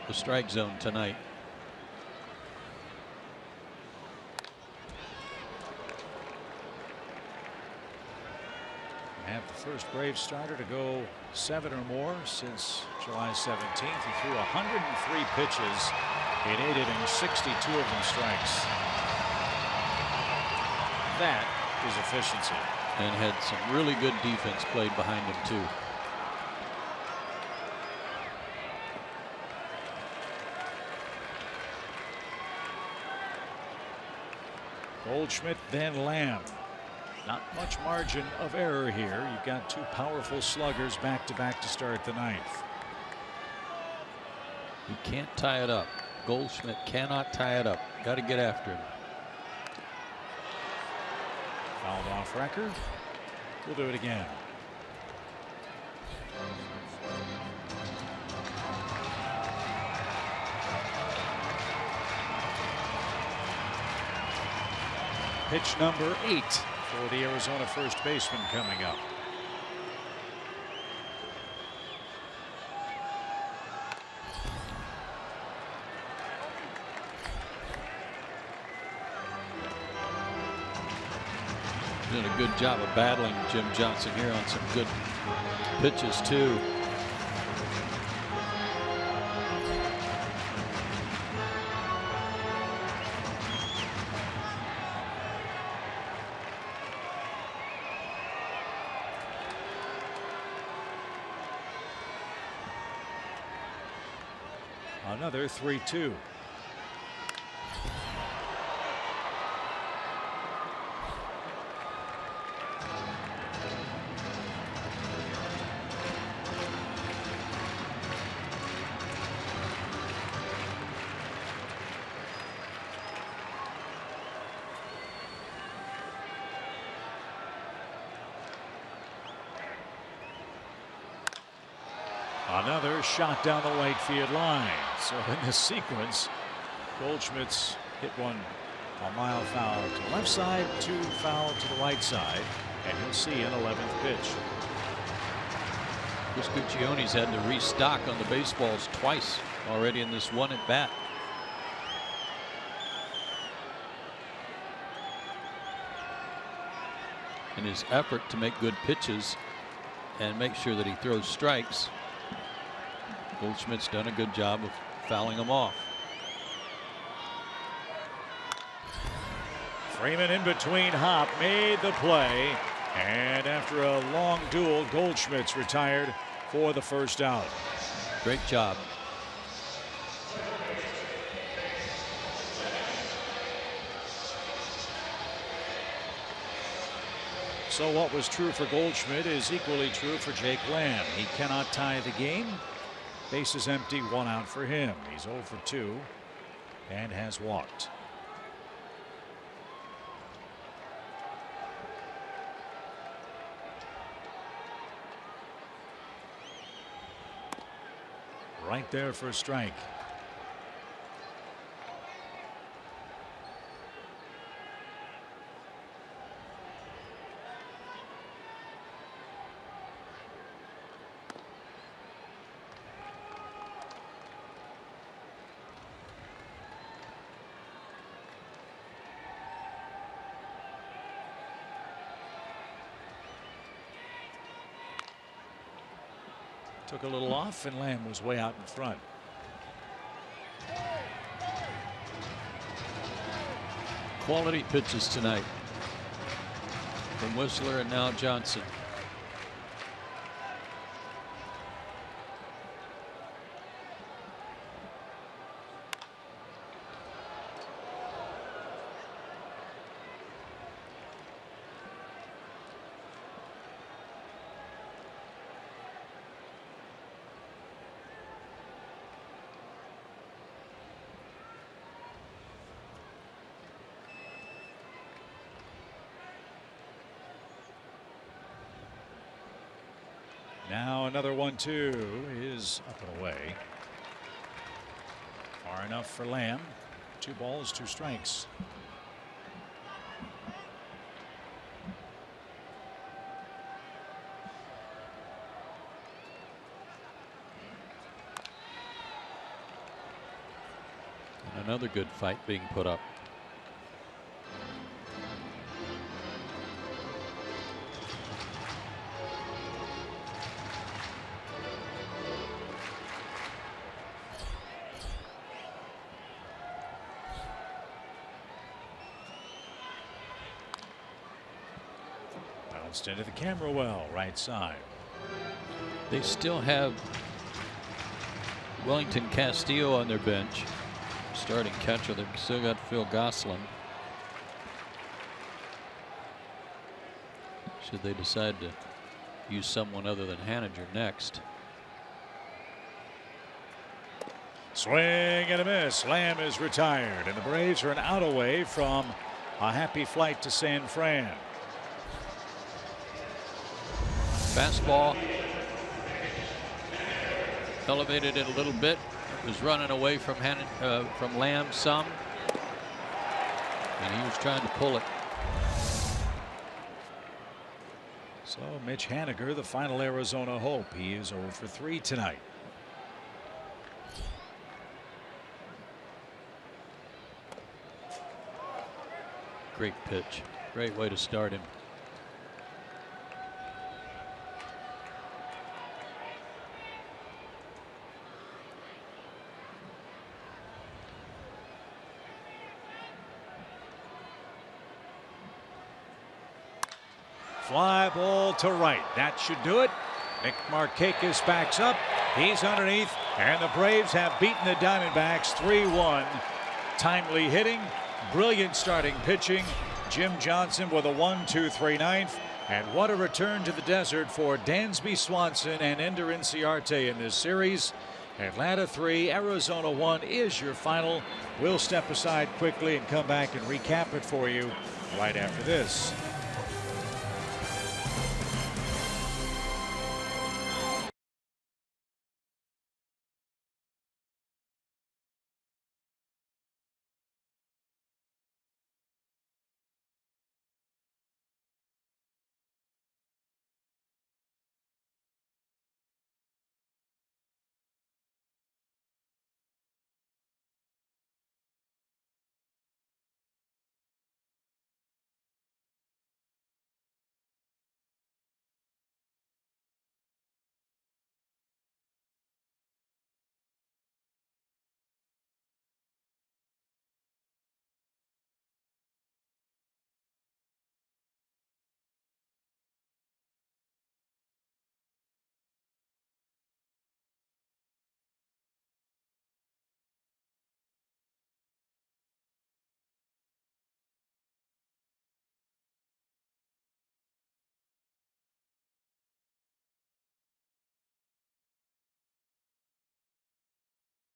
the strike zone tonight. Have the first Braves starter to go 7 or more since July 17th. He threw 103 pitches in 8 innings, 62 of them strikes. That is efficiency. And had some really good defense played behind him too. Goldschmidt, then Lamb. Not much margin of error here. You've got 2 powerful sluggers back to back to start the 9th. You can't tie it up. Goldschmidt cannot tie it up. Got to get after him. Fouled off record. We'll do it again. Pitch number 8 for the Arizona first baseman coming up. Doing a good job of battling Jim Johnson here on some good pitches too. Another 3-2. Another shot down the right field line. So in this sequence, Goldschmidt's hit one a mile foul to the left side, 2 foul to the right side, and he'll see an 11th pitch. Chris Guccione's had to restock on the baseballs twice already in this one at bat. in his effort to make good pitches and make sure that he throws strikes. Goldschmidt's done a good job of fouling him off. Freeman in between Hop made the play, and after a long duel, Goldschmidt's retired for the first out. Great job. So what was true for Goldschmidt is equally true for Jake Lamb. He cannot tie the game. Bases empty, 1 out for him. He's 0 for 2 and has walked. Right there for a strike. Took a little off, and Lamb was way out in front. Quality pitches tonight from Whistler and now Johnson. Now another 1-2 is up and away. Far enough for Lamb. 2 balls, 2 strikes. And another good fight being put up. Into the camera well, right side. They still have Wellington Castillo on their bench, starting catcher. They've still got Phil Gosselin. Should they decide to use someone other than Haniger next? Swing and a miss. Lamb is retired, and the Braves are an out away from a happy flight to San Fran. Fastball elevated it a little bit. It was running away from Lamb some, and he was trying to pull it. So Mitch Haniger, the final Arizona hope. He is 0 for 3 tonight. Great pitch. Great way to start him. Fly ball to right. That should do it. Nick Markakis backs up. He's underneath, and the Braves have beaten the Diamondbacks 3-1. Timely hitting, brilliant starting pitching. Jim Johnson with a 1-2-3 ninth. And what a return to the desert for Dansby Swanson and Ender Inciarte in this series. Atlanta 3, Arizona 1 is your final. We'll step aside quickly and come back and recap it for you right after this.